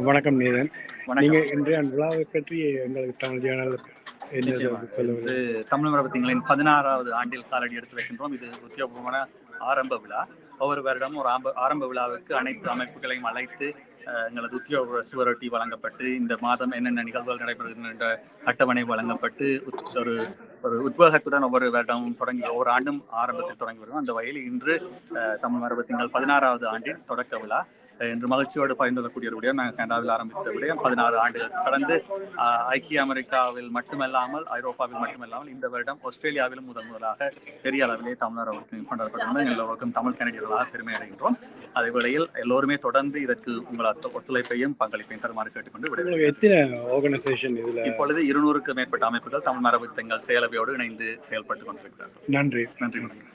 வணக்கம் நீதன். நீங்க இன்றைய விழாவை பற்றி எங்களுக்கு தமிழ் சேனலுக்கு இன்று தமிழ் மரபத்திங்களின் 16வது ஆண்டில் காலடி எடுத்து வைக்கின்றோம். இது உத்தியோகபூர்வமான ஆரம்ப விழா. ஒவ்வொரு வருடமும் ஒரு ஆரம்ப விழாவுக்கு அனைத்து அமைப்புகளையும் அழைத்து எங்களது உத்தியோக சுவரொட்டி வழங்கப்பட்டு இந்த மாதம் என்னென்ன நிகழ்வுகள் நடைபெறுகின்றன என்ற அட்டவணை வழங்கப்பட்டு ஒரு உத்வேகத்துடன் ஒவ்வொரு வருடமும் ஒவ்வொரு ஆண்டும் ஆரம்பத்தில் தொடங்கி வருவோம். அந்த வகையில் இன்று தமிழ் மரபத்திங்கள் 16வது ஆண்டின் தொடக்க விழா. இன்று மகிழ்ச்சியோடு பகிர்ந்து கொள்ளக்கூடிய நாங்கள் கனடாவில் ஆரம்பித்த விடயம் 16 ஆண்டுகள் கடந்து ஐக்கிய அமெரிக்காவில் மட்டுமல்லாமல் ஐரோப்பாவில் மட்டுமல்லாமல் இந்த வருடம் ஆஸ்திரேலியாவிலும் முதலாக பெரிய அளவிலே தமிழர் கொண்டாடப்பட்டுள்ளன. எல்லோருக்கும் தமிழ் கனடியர்களாக பெருமை அடைகின்றோம். அதே வேளையில் எல்லோருமே தொடர்ந்து இதற்கு உங்கள் ஒத்துழைப்பையும் பங்களிப்பையும் தருமாறு கேட்டுக்கொண்டு இப்பொழுது 200க்கு மேற்பட்ட அமைப்புகள் தமிழ் மரபு தங்கள் செயலவையோடு இணைந்து செயல்பட்டுக் கொண்டிருக்கிறார்கள். நன்றி. வணக்கம்.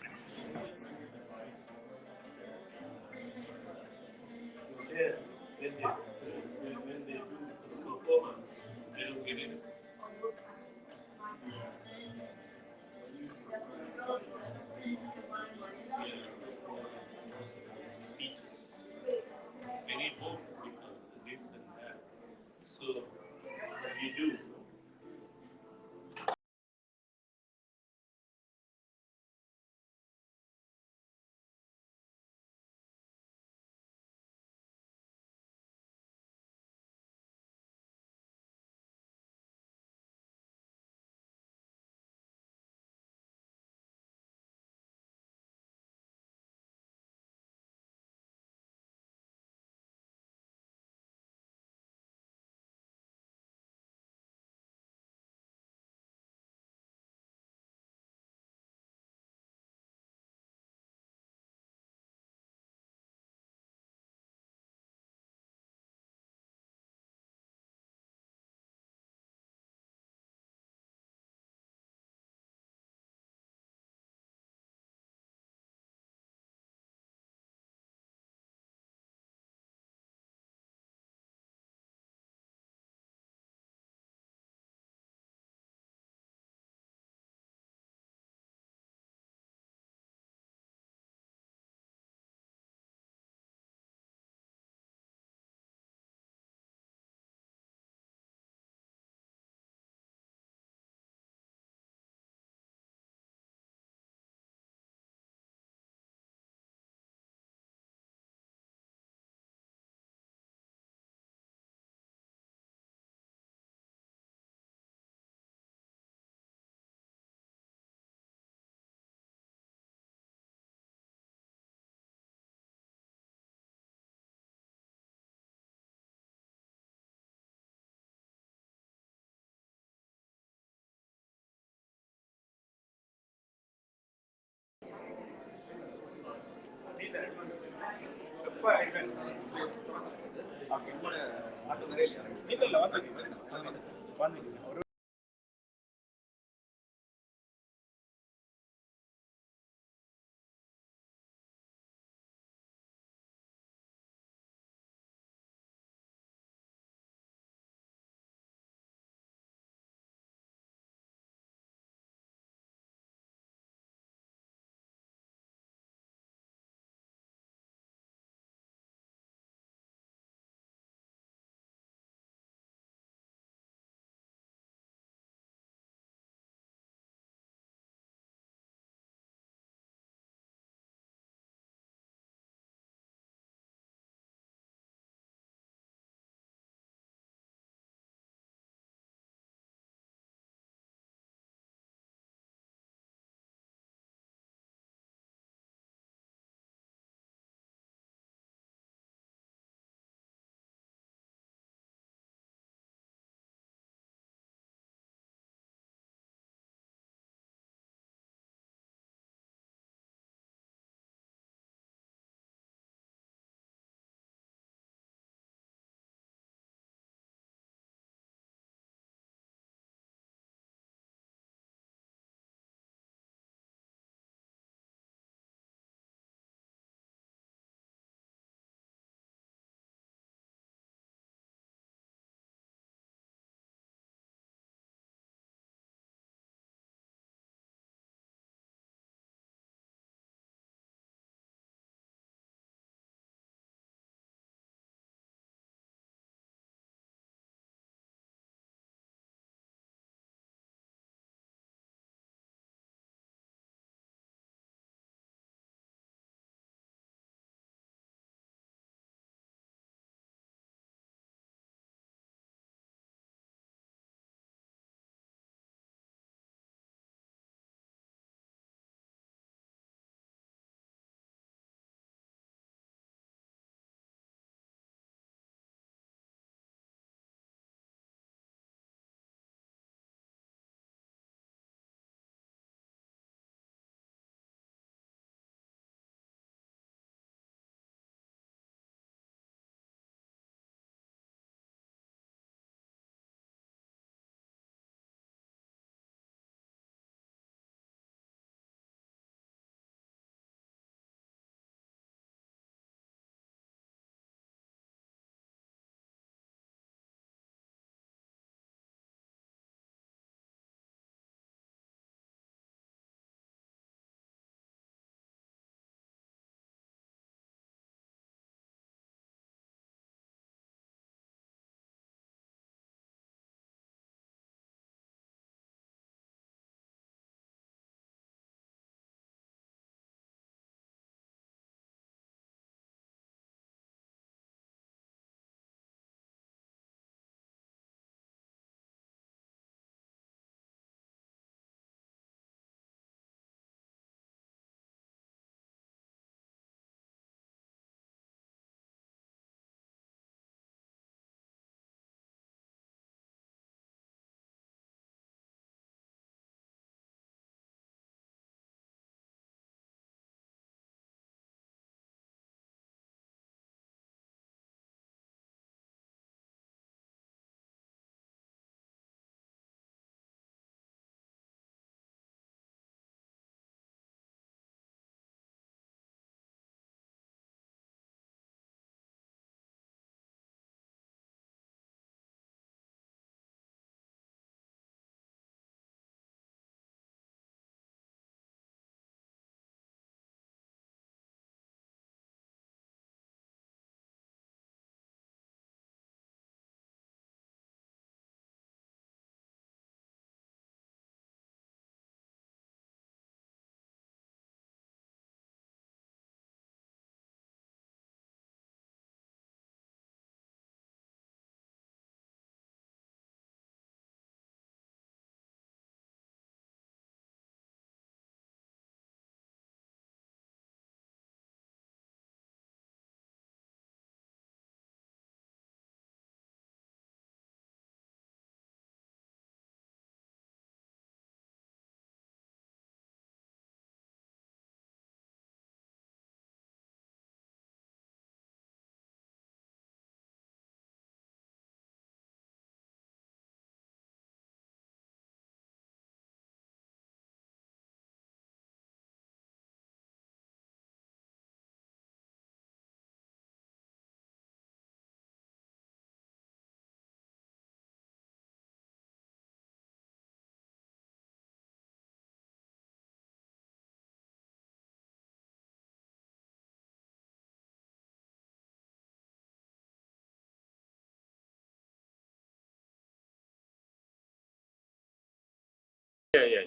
yeah.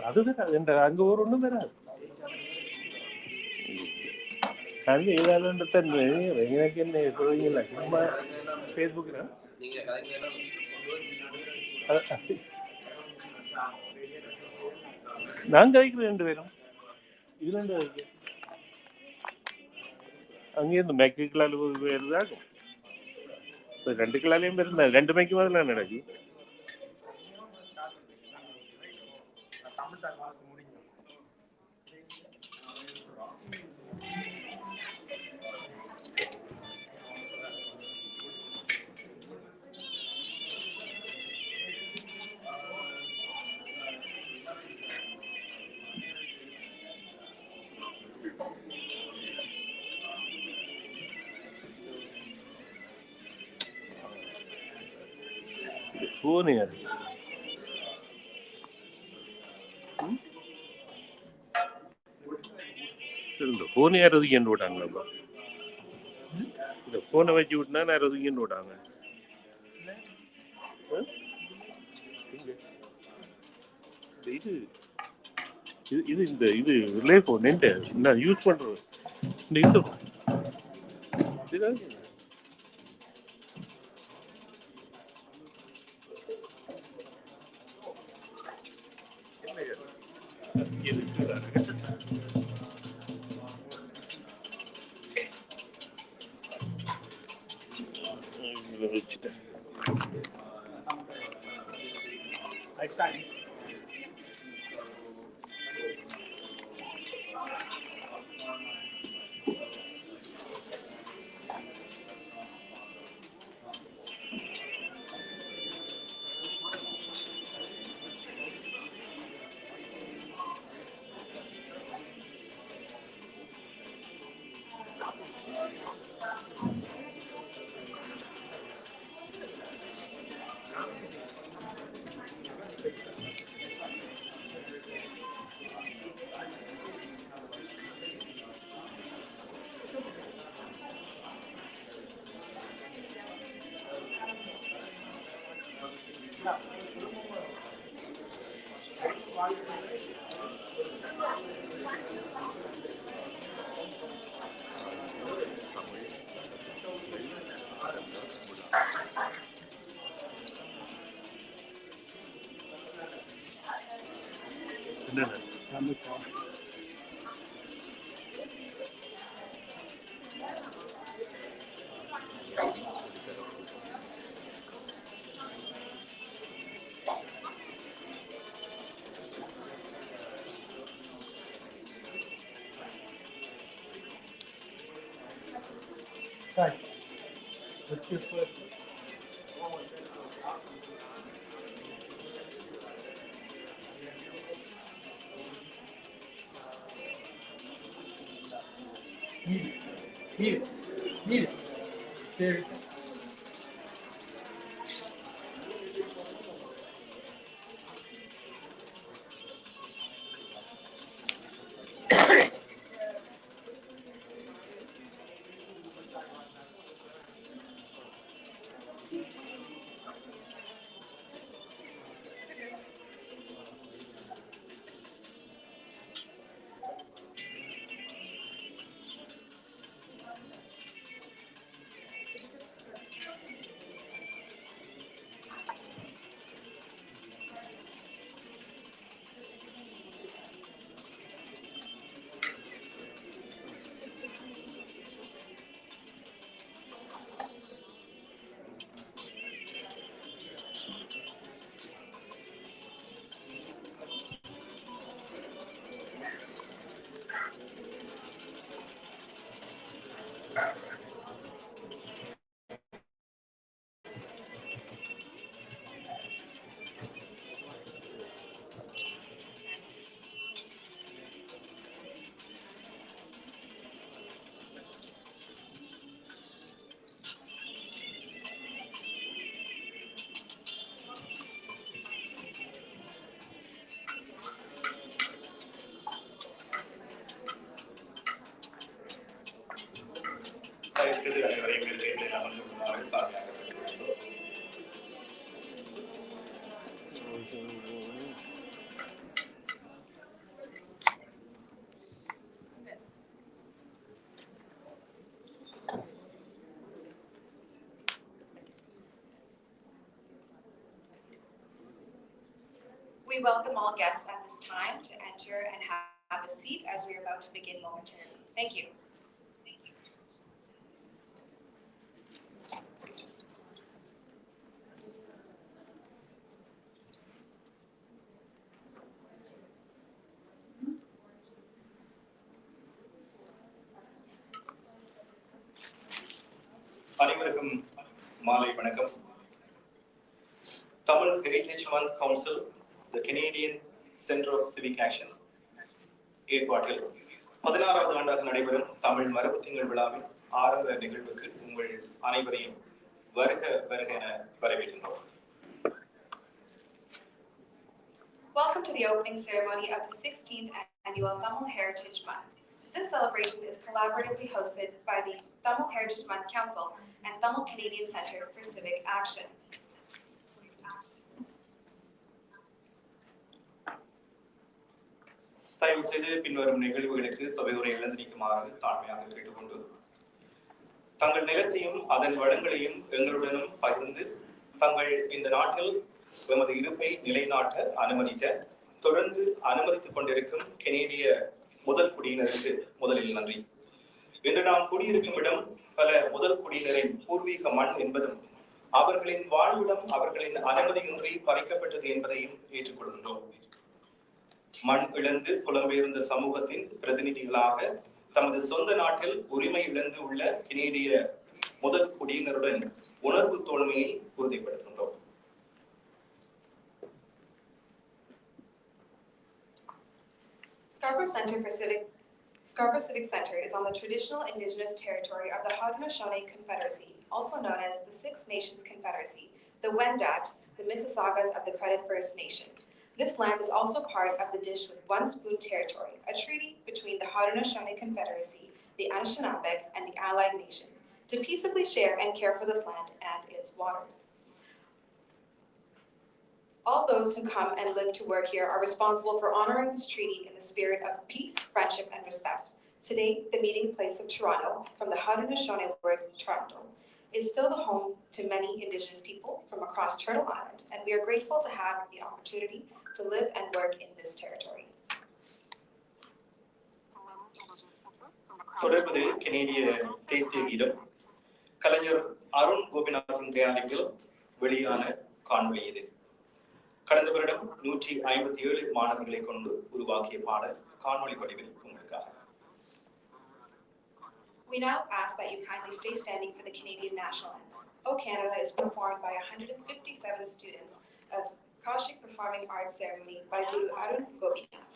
அதுதான் அங்க ஒரு ஒன்றும் வராது. அது ஏதாவது தன்மை எனக்கு என்ன சொல்றீங்களா சும்மா ஃபேஸ்புக்கில் நான் கழிக்கிறேன் 2 பேரும் இது 2 கழிக்கிறேன். அங்கேருந்து மேற்கு கிளால் வருதாகும் 2 கிளாலையும் இருந்தா 2 மைக்கு மாதிரி நடக்கு. ஃபோன் யார் இந்த ஃபோன் யார் ஒதுக்கின்னு விட்டாங்களாப்பா? இந்த ஃபோனை வச்சு விட்டுனா யார் ஒதுக்கின்னு விட்டாங்க? இது இது இந்த இது ரிலே ஃபோன் நெட்டு நான் யூஸ் பண்ணுறது இந்த இதுதான் வச்சுட்டேன். What's your first? Need it. There. தயவுசெய்து அனைவரையும் இருக்கைகளை அமர்ந்து கொள்ளுமாறு தாழ்மையாக கேட்டுக்கொள்கிறோம். We welcome all guests at this time to enter and have a seat as we are about to begin momentarily. Thank you. அனைவருக்கும் மாலை வணக்கம். Tamil Heritage Month Council, the Canadian Center of Civic Action ஏற்பாட்டில் 16வது ஆண்டாக நடைபெறும் தமிழ் மரபு திங்கள் விழாவின் ஆரம்ப நிகழ்வுக்கு உங்கள் அனைவரையும் வருக வருக என வரவேற்கின்றோம். Welcome to the opening ceremony of the 16th annual Tamil Heritage Month. This celebration is collaboratively hosted by the Tamil Heritage Month Council and Tamil Canadian Center for Civic Action. தயவு செய்து பின்வரும் நிகழ்வுகளுக்கு சபையுரை இழந்திருக்குமாறு தாழ்மையாக கேட்டுக்கொண்டு தங்கள் நிலத்தையும் அதன் வளங்களையும் எங்களுடனும் பகிர்ந்து தங்கள் இந்த நாட்டில் எமது இருப்பை நிலைநாட்ட அனுமதிக்க தொடர்ந்து அனுமதித்துக் கொண்டிருக்கும் கனேடிய முதல் குடியினருக்கு முதலில் நன்றி. இன்று நாம் குடியிருக்கும் இடம் பல முதல் குடியினரின் பூர்வீக மண் என்பதும் அவர்களின் வாழ்விடம் அவர்களின் அனுமதியின்றி பறிக்கப்பட்டது என்பதையும் ஏற்றுக்கொள்கின்றோம். மண் இழந்து புலம்பெயர்ந்த சமூகத்தின் பிரதிநிதிகளாக தமது சொந்த நாட்டில் உரிமை இழந்து உள்ள கனேடிய முதல் குடியினருடன் உணர்வு தோழமையை உறுதிப்படுத்துகின்றோம். Scarborough Civic Center is on the traditional Indigenous territory of the Haudenosaunee Confederacy, also known as the Six Nations Confederacy, the Wendat, the Mississaugas of the Credit First Nation. This land is also part of the Dish with One Spoon territory, a treaty between the Haudenosaunee Confederacy, the Anishinaabeg, and the Allied Nations to peaceably share and care for this land and its waters. All those who come and live to work here are responsible for honoring this treaty in the spirit of peace, friendship, and respect. Today, the meeting place of Toronto, from the Haudenosaunee word Toronto, is still the home to many Indigenous people from across Turtle Island, and we are grateful to have the opportunity to live and work in this territory. தொடர்வது கனேடிய தேசிய கீதம் கலைஞர் அருண் கோபிநாத்தின் தயாரிப்பில் வெளியான காணொளி இது. கடந்த வருடம் 157 மாணவர்களை கொண்டு உருவாக்கிய பாடல் காணொளி வடிவில் உங்களுக்காக. We now ask that you kindly stay standing for the Canadian National Anthem. O Canada is performed by 157 students of Kashik Performing Arts Ceremony by Guru Arun Gopinath.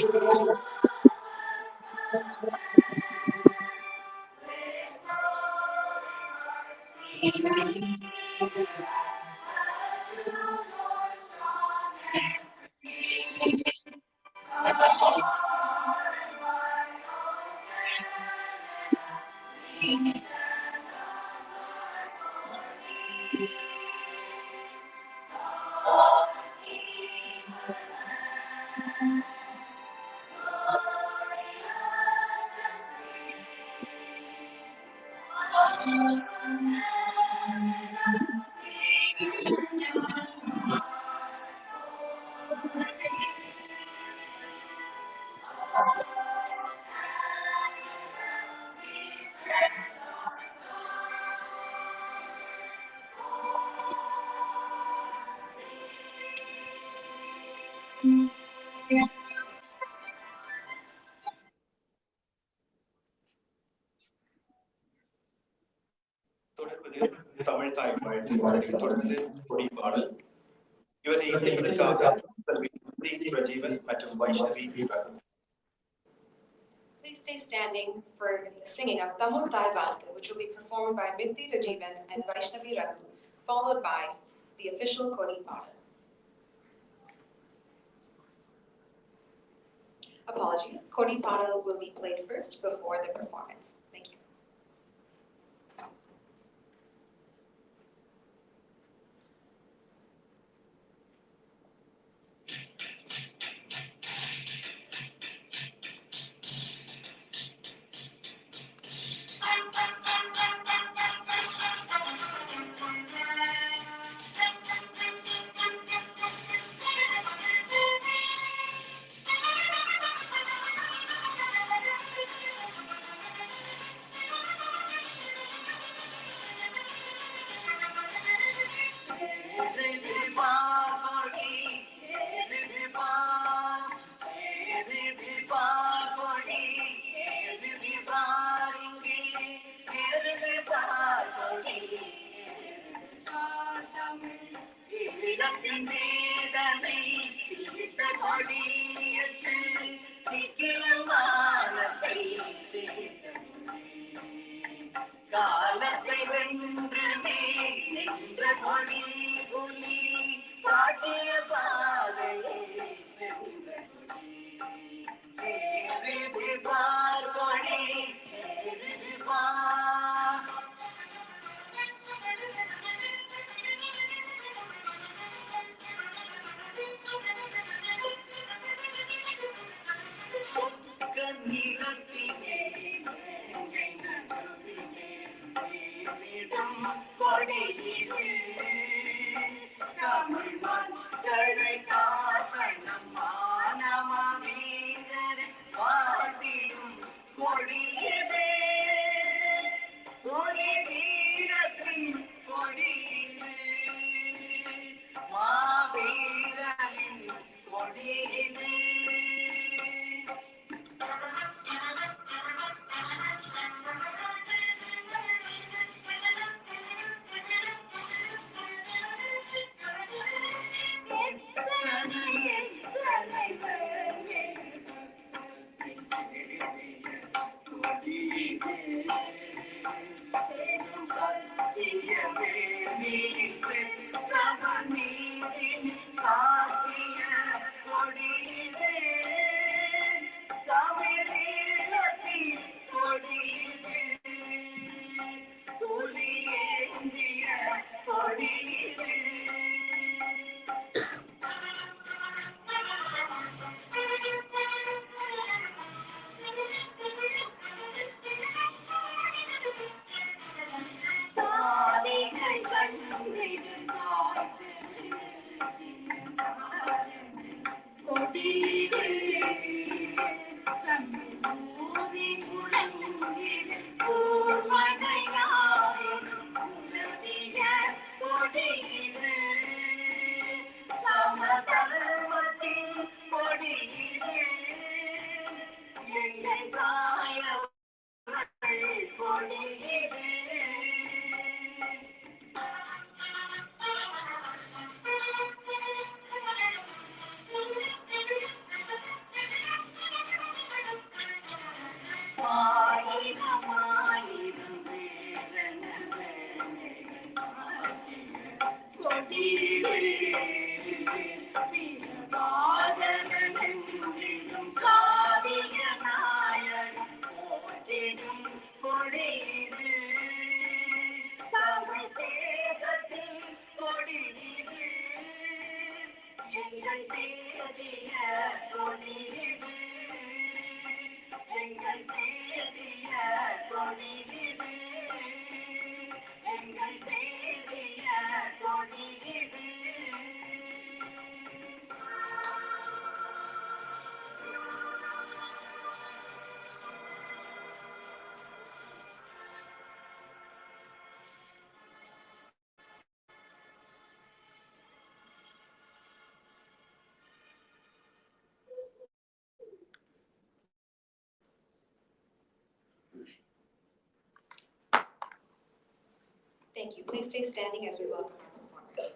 தொடர்வது தமிழ் தாய் வாழ்த்து அதனைத் தொடர்ந்து கொடி பாடல். இவரை இசைப்பதற்காக பிரஜீவன் மற்றும் Vaishnavi. Please stay standing for the singing of Tamil Thai Valthu, which will be performed by Mithti Rajivan and Vaishnavi Raghu, followed by the official Kodi Pada. Apologies, Kodi Pada will be played first before the performance. Thank you. Thank you. Please stay standing as we welcome our performers.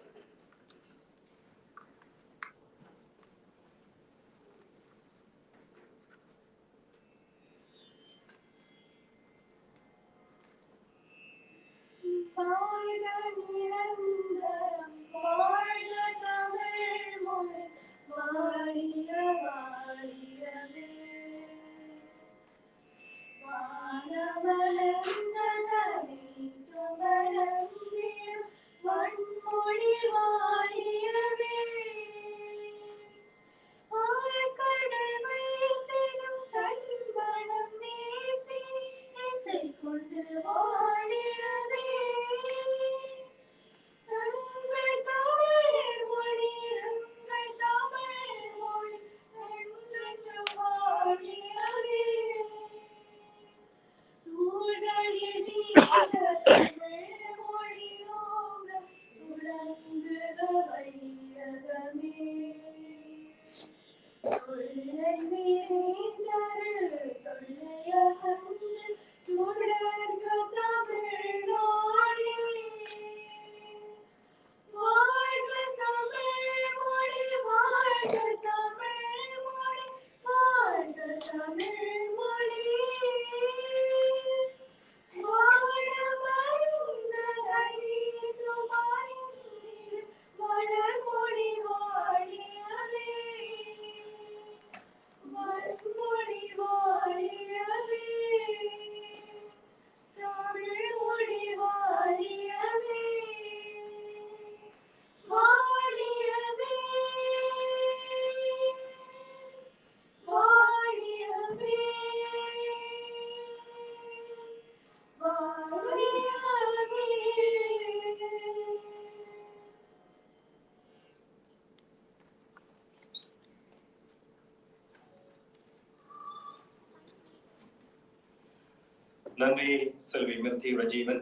நன்றி செல்வி மிர்தி ரஜீவன்,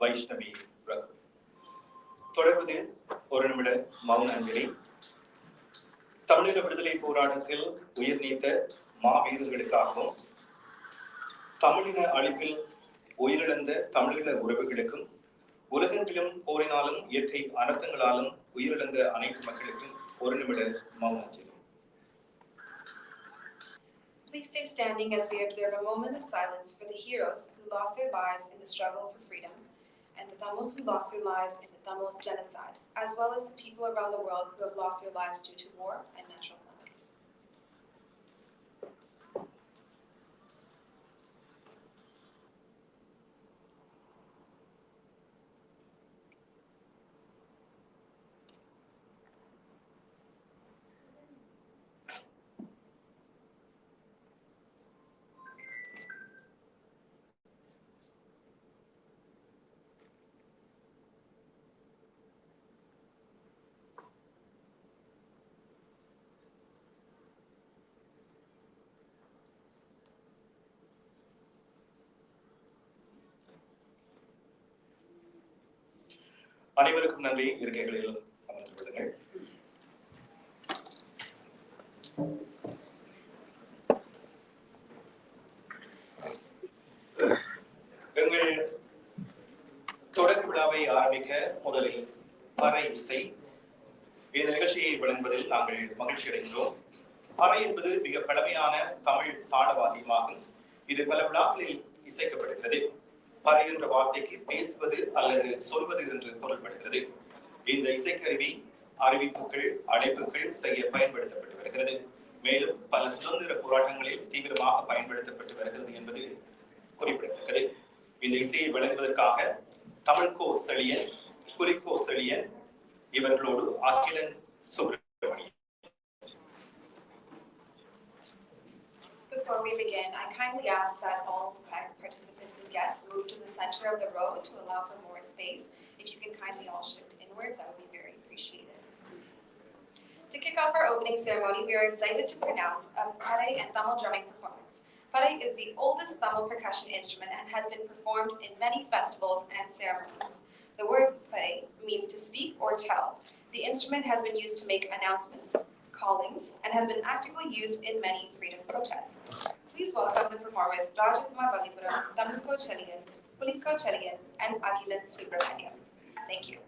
வைஷ்ணவி ரகு. தொடர்வது ஒரு நிமிட மௌன அஞ்சலி. தமிழக விடுதலை போராட்டத்தில் உயிர் நீத்த மாவீரர்களுக்காகவும் தமிழின அழிப்பில் உயிரிழந்த தமிழின உறவுகளுக்கும் உலகெங்கிலும் போரினாலும் இயற்கை அனர்த்தங்களாலும் உயிரிழந்த அனைத்து மக்களுக்கும் ஒரு நிமிட மௌன அஞ்சலி. Please stay standing as we observe a moment of silence for the heroes who lost their lives in the struggle for freedom, and the Tamils who lost their lives in the Tamil genocide, as well as the people around the world who have lost their lives due to war and natural calamities. அனைவருக்கும் நன்றி. இருக்கைகளில் அமர்ந்து கொள்ளுங்கள். எங்கள் தொடக்க விழாவை ஆரம்பிக்க முதலில் பறை இசை. இந்த நிகழ்ச்சியை வழங்குவதில் நாங்கள் மகிழ்ச்சி அடைகின்றோம். பறை என்பது மிக பழமையான தமிழ் தாளவாத்தியமாகும். இது பல விழாக்களில் இசைக்கப்படுகிறது. பறை என்ற வார்த்தைக்கு பேசுவது அல்லது சொல்வது என்று பொருள்படுகிறது. இந்த இசைக்கருவி அறிவிப்புகள் அழைப்புகள் செய்ய பயன்படுத்தப்பட்டு வருகிறது. மேலும் பல சுதந்திர போராட்டங்களில் தீவிரமாக பயன்படுத்தப்பட்டு வருகிறது என்பது குறிப்பிடத்தக்கது. இந்த இசையை வழங்குவதற்காக தமிழ்கோ செழியன், புலிகோ செழியன் இவர்களோடு Akilan Subramanian. Before we begin, I kindly ask that all participants and guests move to the center of the road to allow for more space. If you can kindly all shift inwards, that would be very appreciated. To kick off our opening ceremony, we are excited to pronounce a Pare and Tamil drumming performance. Pare is the oldest Tamil percussion instrument and has been performed in many festivals and ceremonies. The word Pare means to speak or tell. The instrument has been used to make announcements, callings, and has been actively used in many freedom protests. Please welcome the performers Rajakumar Valipuram, Tamilko Cheliyan, Pulikko Cheliyan, and Agilan Subramaniam. Thank you.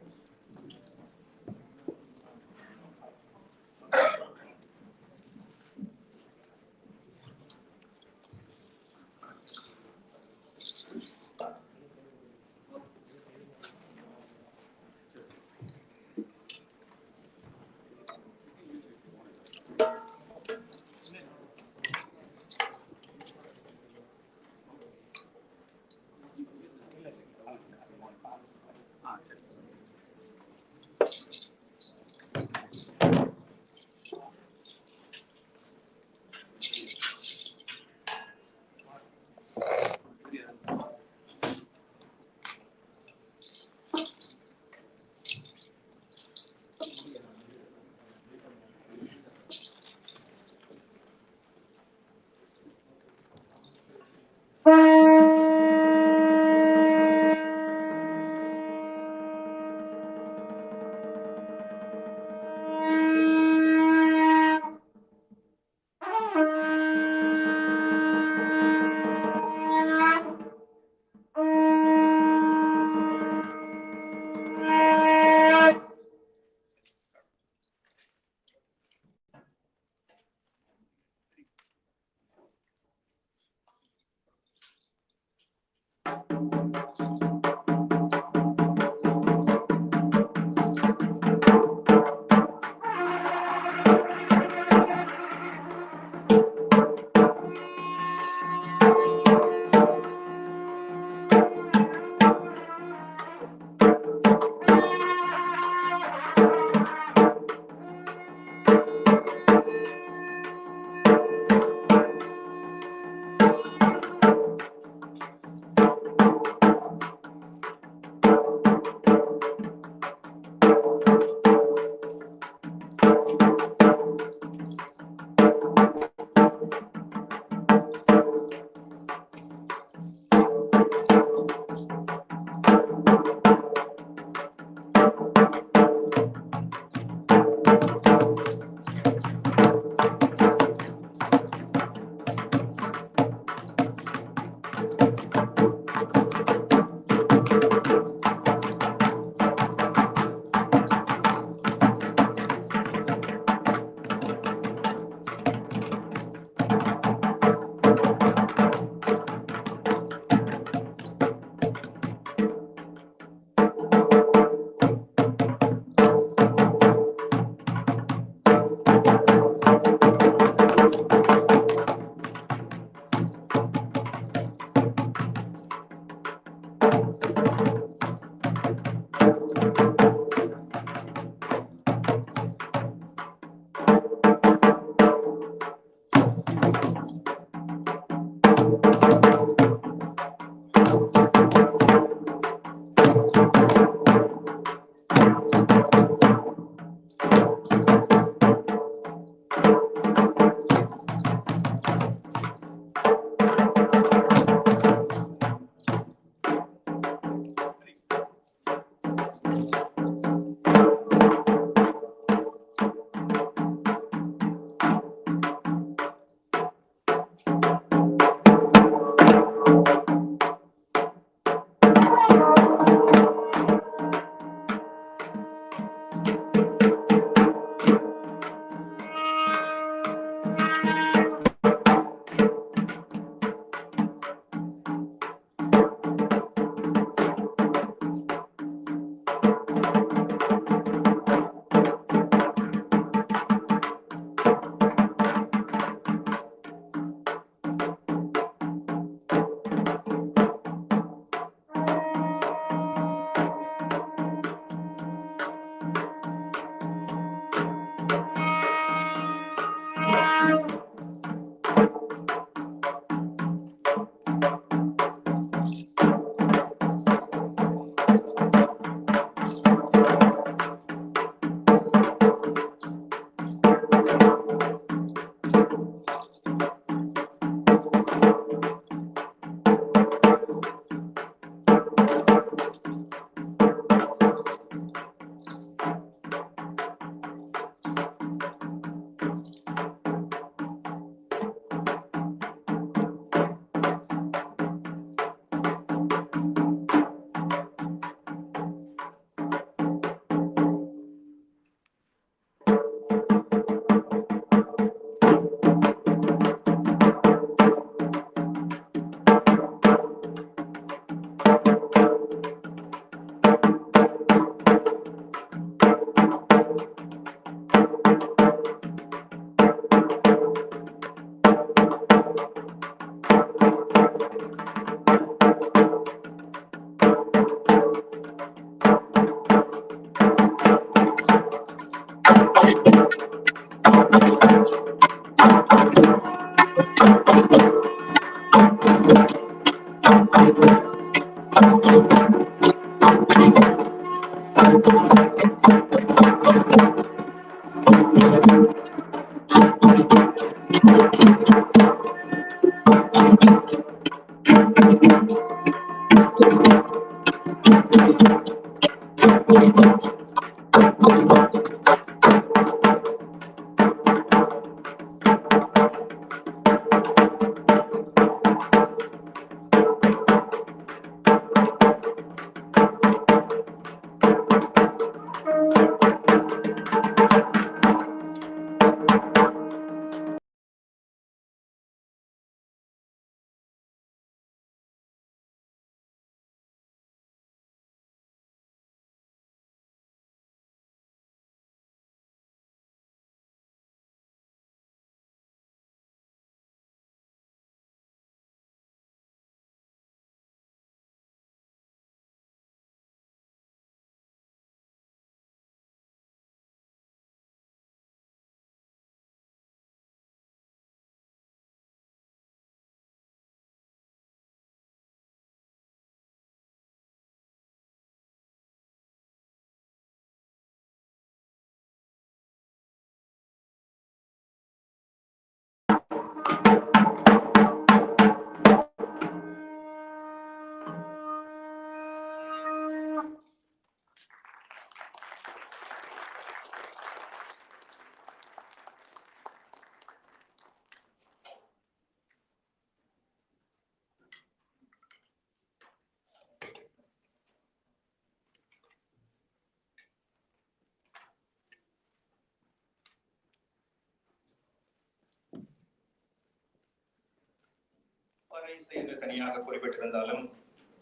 என்று தனியாக குறிப்பிட்டிருந்தாலும்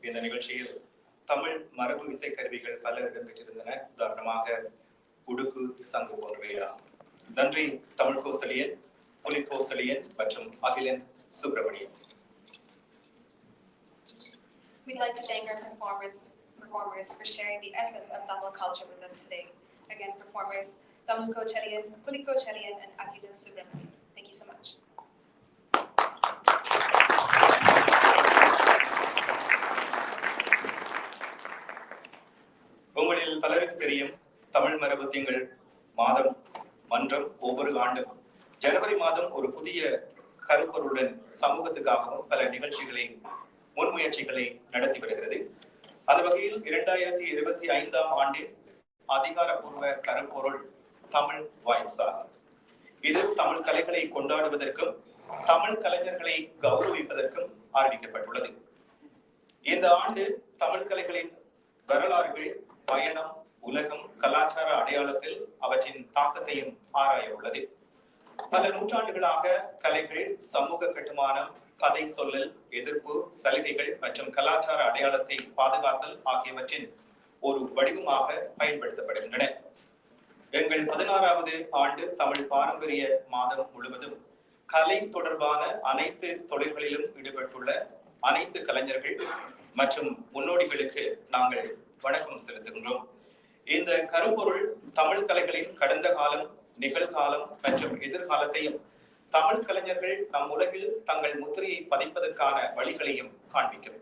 இந்த நிகழ்ச்சியில் தமிழ் மரபு இசைக்கருவிகள் பல இடம்பெற்றிருந்தன. உதாரணமாக உடுக்கு, சங்கு போன்றவையாம். நன்றி தமிழ் கோசலியன், புலி கோசலியன் மற்றும் Akilan Subramanian. We'd like to thank our performers for sharing the essence of Tamil culture with us today. Again, performers Tamil Kocharian, Puli Kocharian, and Agilan Subramanian. Thank you so much. உங்களில் பலருக்கு தெரியும், தமிழ் மரபு திங்கள் மாதம் மன்றம் ஒவ்வொரு ஆண்டும் ஜனவரி மாதம் ஒரு புதிய கருப்பொருளுடன் சமூகத்துக்காகவும் பல நிகழ்ச்சிகளை முன்முயற்சிகளை நடத்தி வருகிறது. அந்த வகையில் 2025ஆம் ஆண்டின் அதிகாரப்பூர்வ கருப்பொருள் தமிழ் வைப்ஸ் ஆகும். இது தமிழ் கலைகளை கொண்டாடுவதற்கும் தமிழ் கலைஞர்களை கௌரவிப்பதற்கும் ஆரம்பிக்கப்பட்டுள்ளது. இந்த ஆண்டு தமிழ் கலைகளின் வரலாறுகள், பயணம், உலகம், கலாச்சார அடையாளத்தில் அவற்றின் தாக்கத்தையும் ஆராய உள்ளது. பல நூற்றாண்டுகளாக கலைகள் சமூக கட்டுமானம், கதை சொல்லல், எதிர்ப்பு, சலுகைகள் மற்றும் கலாச்சார அடையாளத்தை பாதுகாத்தல் ஆகியவற்றின் ஒரு வடிவமாக பயன்படுத்தப்படுகின்றன. எங்கள் 16வது ஆண்டு தமிழ் பாரம்பரிய மாதம் முழுவதும் கலை தொடர்பான அனைத்து தொழில்களிலும் ஈடுபட்டுள்ள அனைத்து கலைஞர்கள் மற்றும் முன்னோடிகளுக்கு நாங்கள் வணக்கம் செலுத்துகின்றோம். இந்த கருப்பொருள் தமிழ் கலைகளின் கடந்த காலம், நிகழ்காலம் மற்றும் எதிர்காலத்தையும் தமிழ் கலைஞர்கள் நம் உலகில் தங்கள் முத்திரையை பதிப்பதற்கான வழிகளையும் காண்பிக்கும்.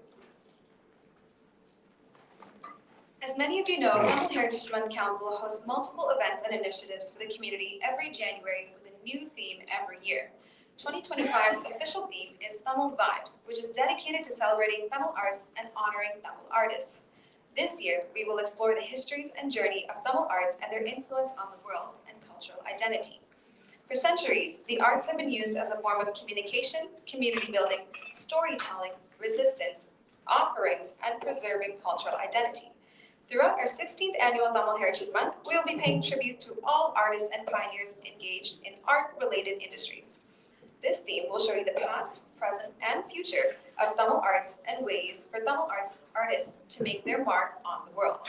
As many of you know, Tamil Heritage Month Council hosts multiple events and initiatives for the community every January with a new theme every year. 2025's official theme is TAMILVIBES, which is dedicated to celebrating Tamil arts and honoring Tamil artists. This year, we will explore the histories and journey of Tamil arts and their influence on the world and cultural identity. For centuries, the arts have been used as a form of communication, community building, storytelling, resistance, offerings, and preserving cultural identity. Throughout our 16th annual Tamil Heritage Month, we will be paying tribute to all artists and pioneers engaged in art-related industries. This theme will show you the past, present, and future of Tamil arts and ways for Tamil artists to make their mark on the world.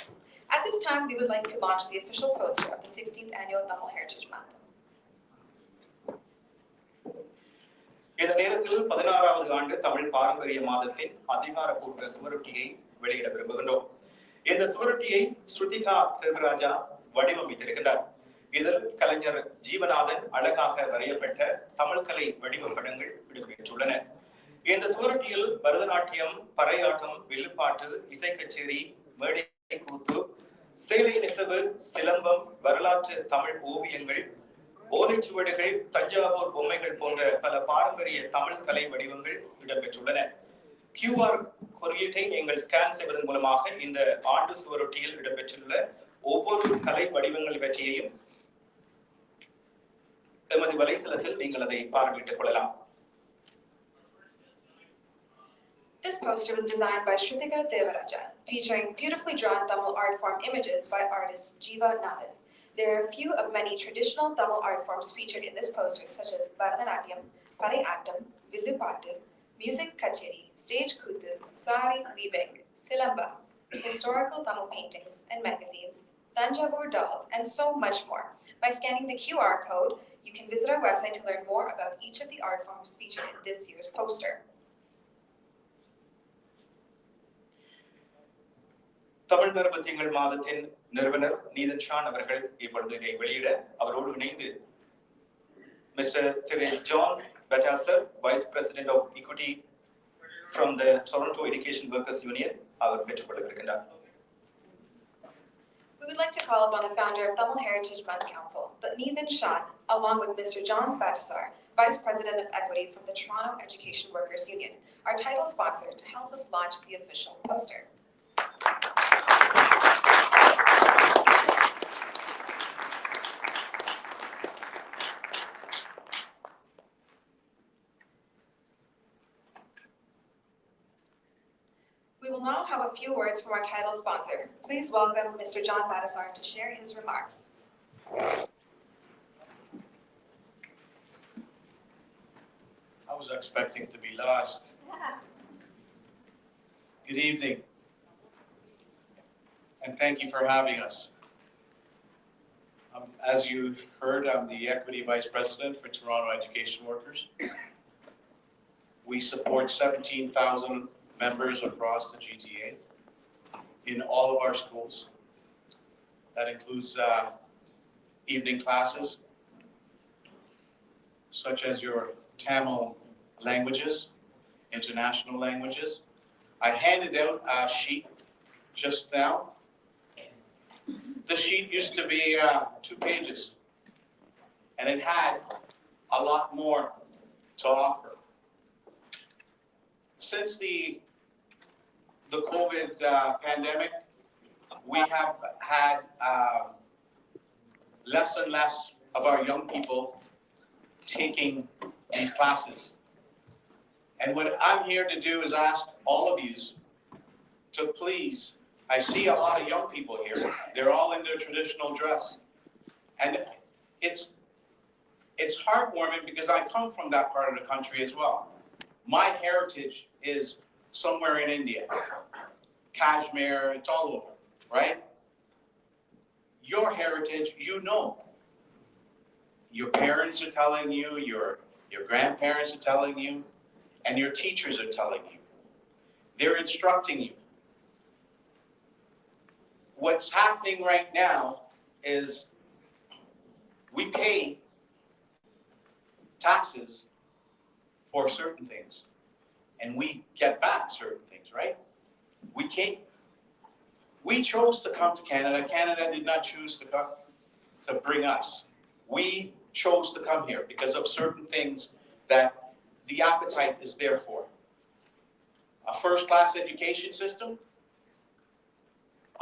At this time, we would like to launch the official poster of the 16th annual Tamil Heritage Month. இந்த நேரத்தில் 16வது ஆண்டு தமிழ் பாரம்பரிய மாதத்தின் அதிகாரப்பூர்வ சுவரொட்டியை வெளியிட விரும்புகின்றோம். இந்த சுவரொட்டியை ஸ்ருதிகா தேவராஜா வடிவமைத்திருக்கிறார். இதில் கலைஞர் ஜீவநாதன் அழகாக வரையப்பட்ட தமிழ் கலை வடிவப்படங்கள் இடம்பெற்றுள்ளன. இந்த சுவரொட்டியில் பரதநாட்டியம், பறையாட்டம், வில்லுப்பாட்டு, இசை கச்சேரி, மேடை கூத்து, சேலை நெசவு, சிலம்பம், வரலாற்று தமிழ் ஓவியங்கள், ஓலைச்சுவடுகள், தஞ்சாவூர் பொம்மைகள் போன்ற பல பாரம்பரிய தமிழ் கலை வடிவங்கள் இடம்பெற்றுள்ளன. QR குறியீட்டை நீங்கள் ஸ்கேன் செய்வதன் மூலமாக இந்த ஆண்டு சுவரொட்டியில் இடம்பெற்றுள்ள ஒவ்வொரு கலை வடிவங்கள் பற்றியையும் எமது வலைத்தளத்தில் நீங்கள் அதை பார்வையிட்டுக் கொள்ளலாம். This poster was designed by Shrutika Devaraja, featuring beautifully drawn Tamil art form images by artist Jiva Nathan. There are a few of many traditional Tamil art forms featured in this poster, such as Bharatanatyam, Parayattam, Villupattu, Music Kacheri, Stage Kuthu, Sari weaving, Silamba, historical Tamil paintings and magazines, Thanjavur dolls, and so much more. By scanning the QR code, you can visit our website to learn more about each of the art forms featured in this year's poster. Tamil மரபு திங்கள் மாதத்தின் நிறுவனர் Neethan Shawn அவர்கள் இப்பொழுது இதை வெளியிட அவரோடு இணைந்து திரு ஜான் பெட்டாசர், vice president of equity from the Toronto education workers union அவர் பெற்றுக்கொள்ளவிருக்கின்றார். We would like to call upon the founder of Tamil Heritage Month Council, Neethan Shan, along with Mr. John Batasar, Vice President of Equity from the Toronto Education Workers Union, our title sponsor, to help us launch the official poster. We will now have a few words from our title sponsor. Please welcome Mr. John Batasar to share his remarks. I was expecting to be last. Good evening, and thank you for having us. As you heard, I'm the Equity Vice President for Toronto Education Workers. We support 17,000 members across the GTA in all of our schools. That includes evening classes, such as your Tamil languages, international languages. I handed out a sheet just now. The sheet used to be 2 pages, and it had a lot more to offer. Since the COVID pandemic, we have had less and less of our young people taking these classes. And what I'm here to do is ask all of you to please, I see a lot of young people here. They're all in their traditional dress. And it's heartwarming because I come from that part of the country as well. My heritage is somewhere in India, Kashmir, it's all over, right? Your heritage, you know. Your parents are telling you, your grandparents are telling you, and your teachers are telling you. They're instructing you. What's happening right now is we pay taxes for certain things, and we get back certain things, right? We chose to come to Canada. Canada did not choose to come to bring us. We chose to come here because of certain things that the appetite is there for. A first-class education system,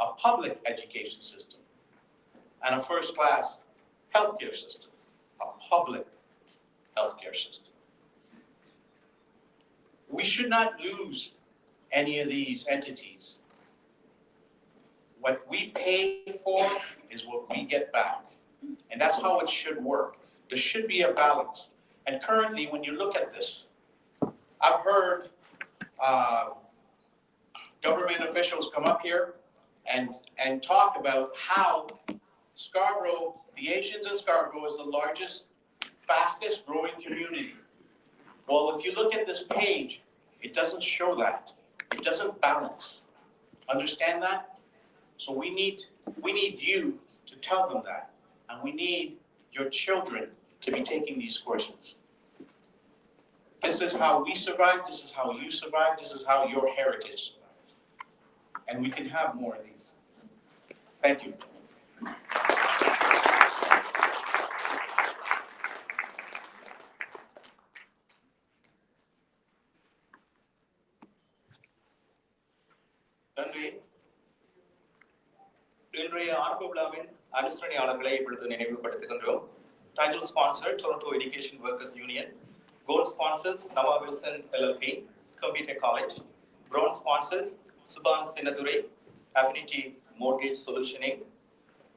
a public education system, and a first-class healthcare system, a public healthcare system. We should not lose any of these entities. What we pay for is what we get back. And that's how it should work. There should be a balance. And currently, when you look at this, I've heard government officials come up here and talk about how Scarborough, the Asians in Scarborough is the largest, fastest growing community. Well, if you look at this page, it doesn't show that. It doesn't balance. Understand that? So we need you to tell them that. And we need your children to be taking these courses. This is how we survive. This is how you survive. This is how your heritage survives. And we can have more of these. Thank you. இன்றைய ஆரம்ப விழாவின் அனுசரணையாளர்களை இப்பொழுது நினைவுபடுத்துகின்றோம். Title sponsor Toronto Education Workers Union. Gold sponsors Nava Wilson LLP, Computer College. Bronze sponsors Suban Sinadure, Affinity Mortgage Solutioning.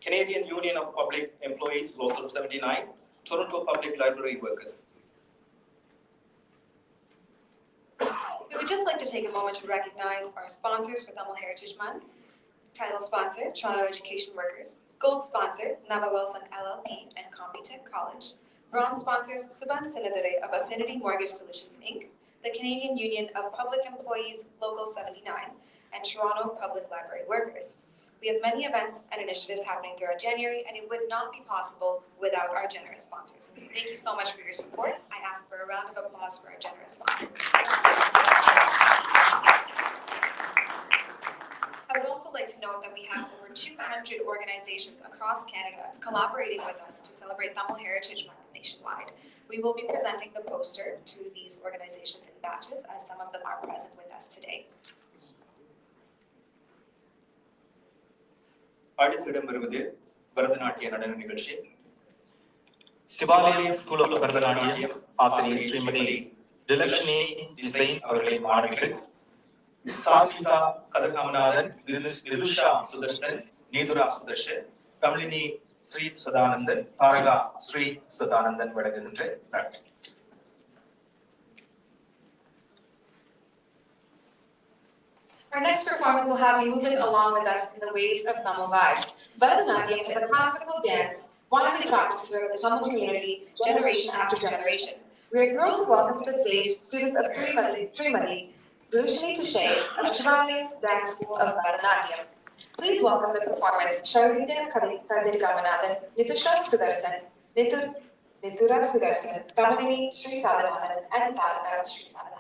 Canadian Union of Public Employees, Local 79, Toronto Public Library Workers. We would just like to take a moment to recognize our sponsors for Tamil Heritage Month. Title sponsor, Toronto Education Workers. Gold sponsor, Nava Wilson LLP and Computech College. Bronze sponsors, Suban Sinadure of Affinity Mortgage Solutions, Inc., the Canadian Union of Public Employees, Local 79, and Toronto Public Library Workers. We have many events and initiatives happening throughout January, and it would not be possible without our generous sponsors. Thank you so much for your support. I ask for a round of applause for our generous sponsors. I would also like to note that we have over 200 organizations across Canada collaborating with us to celebrate Tamil Heritage Month nationwide. We will be presenting the poster to these organizations in batches, as some of them are present with us today. அடுத்து இடம்பெறுவது பரதநாட்டிய நடன நிகழ்ச்சி. சிவாலயம் school of Bharatanatyam ஆசிரியர் Srimathi டிலக்ஷ்மி design அவர்களின் மாணவிகள் சாத்விகா கதகாமநாதன், விதுஷா சுதர்சன், நீதுரா சுதர்ஷன், தமிழினி ஸ்ரீ சதானந்தன், தாரகா ஸ்ரீ சதானந்தன் வழங்குகின்ற நாட்டு. Our next performance will have you moving along with us in the ways of Tamil vibes. Bharatanatyam is a classical dance widely practiced throughout the Tamil community generation after generation. We are thrilled to welcome to the stage students of Srimati Bhushani Tashay of Shivalayam Dance School of Bharatanatyam. Please welcome the performers Sharvita Kadirgamanathan, Nitusha Sudarsan, Nithura Sudarsan, Tamilini Sri Sadhanandan, and Tharaka Sri Sadhanandan.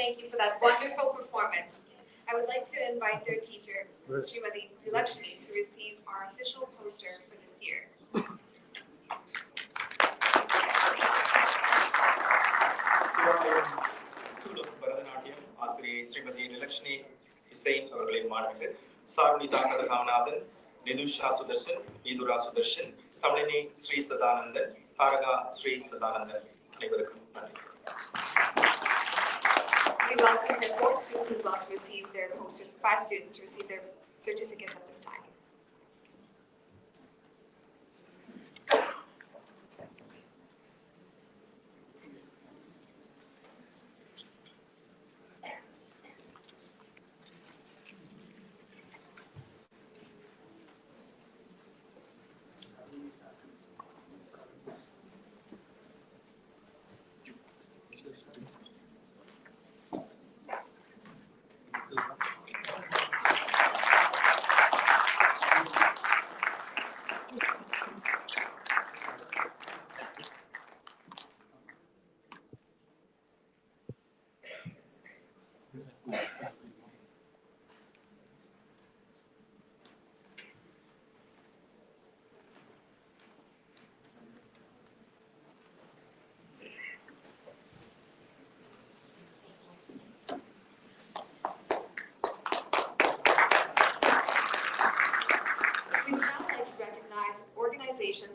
Thank you for that wonderful performance. I would like to invite their teacher, Srimati Lakshmi, to receive our official poster for this year. School of Bharatanatyam, ஆசிரியை ஸ்ரீமதி நிலக்ஷ்மி ஹுசைன் அவர்களின் மாணவர்கள் சாருணிதா கதகாமநாதன், நிதுஷா சுதர்சன், நீதுரா சுதர்சன், தமிழினி ஸ்ரீ சதானந்தன், தாரகா ஸ்ரீ சதானந்தன் அனைவருக்கும் நன்றி. We welcome the 4 students as well to receive their posters, 5 students to receive their certificates at this time.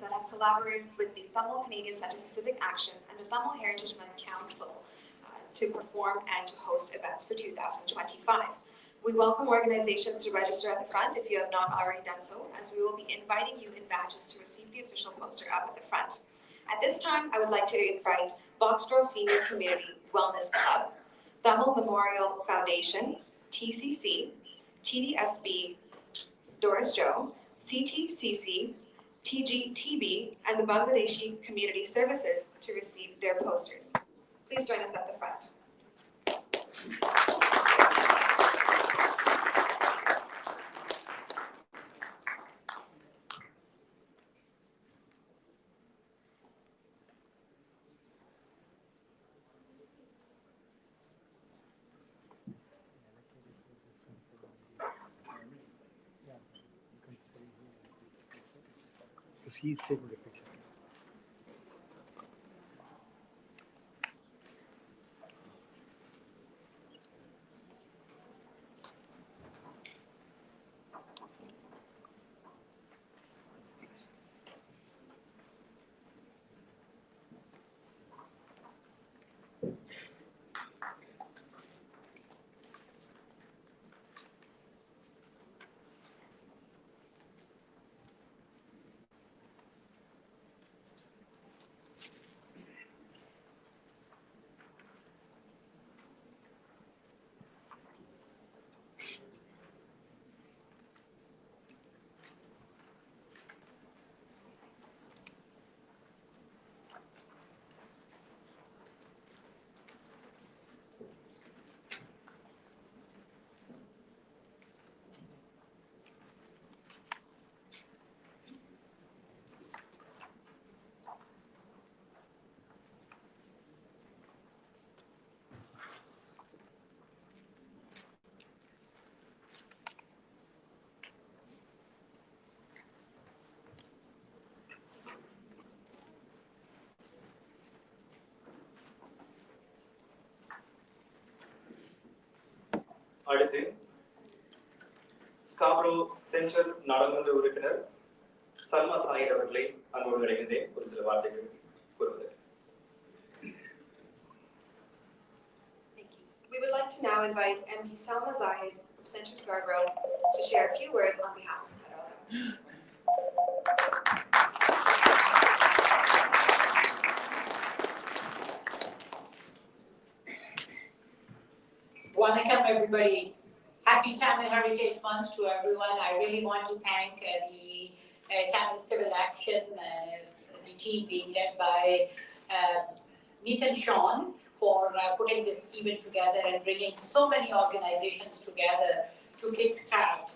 That have collaborated with the Tamil Canadian Centre for Civic Action and the Tamil Heritage Month Council to perform and to host events for 2025. We welcome organizations to register at the front if you have not already done so, as we will be inviting you in batches to receive the official poster up at the front. At this time, I would like to invite Boxgrove Senior Community Wellness Club, Tamil Memorial Foundation, TCC, TDSB, Doris Joe, CTCC, TGTB, and the Bangladeshi Community Services to receive their posters. Please join us at the front. Because he's taking the picture. அடுத்து Scarborough central நாடாளுமன்ற உறுப்பினர் சல்மா சாயிட் அவர்களை அன்போடு அழைக்கின்றேன் ஒரு சில வார்த்தைகள் கூறுவது. We would like to now invite MP Salma Zahid from Centre Scarborough to share a few words on behalf of the federal government. Welcome everybody. Happy Tamil Heritage Month to everyone. I really want to thank the Tamil Civil Action, the team being led by Nathan Sean for putting this event together and bringing so many organizations together to kickstart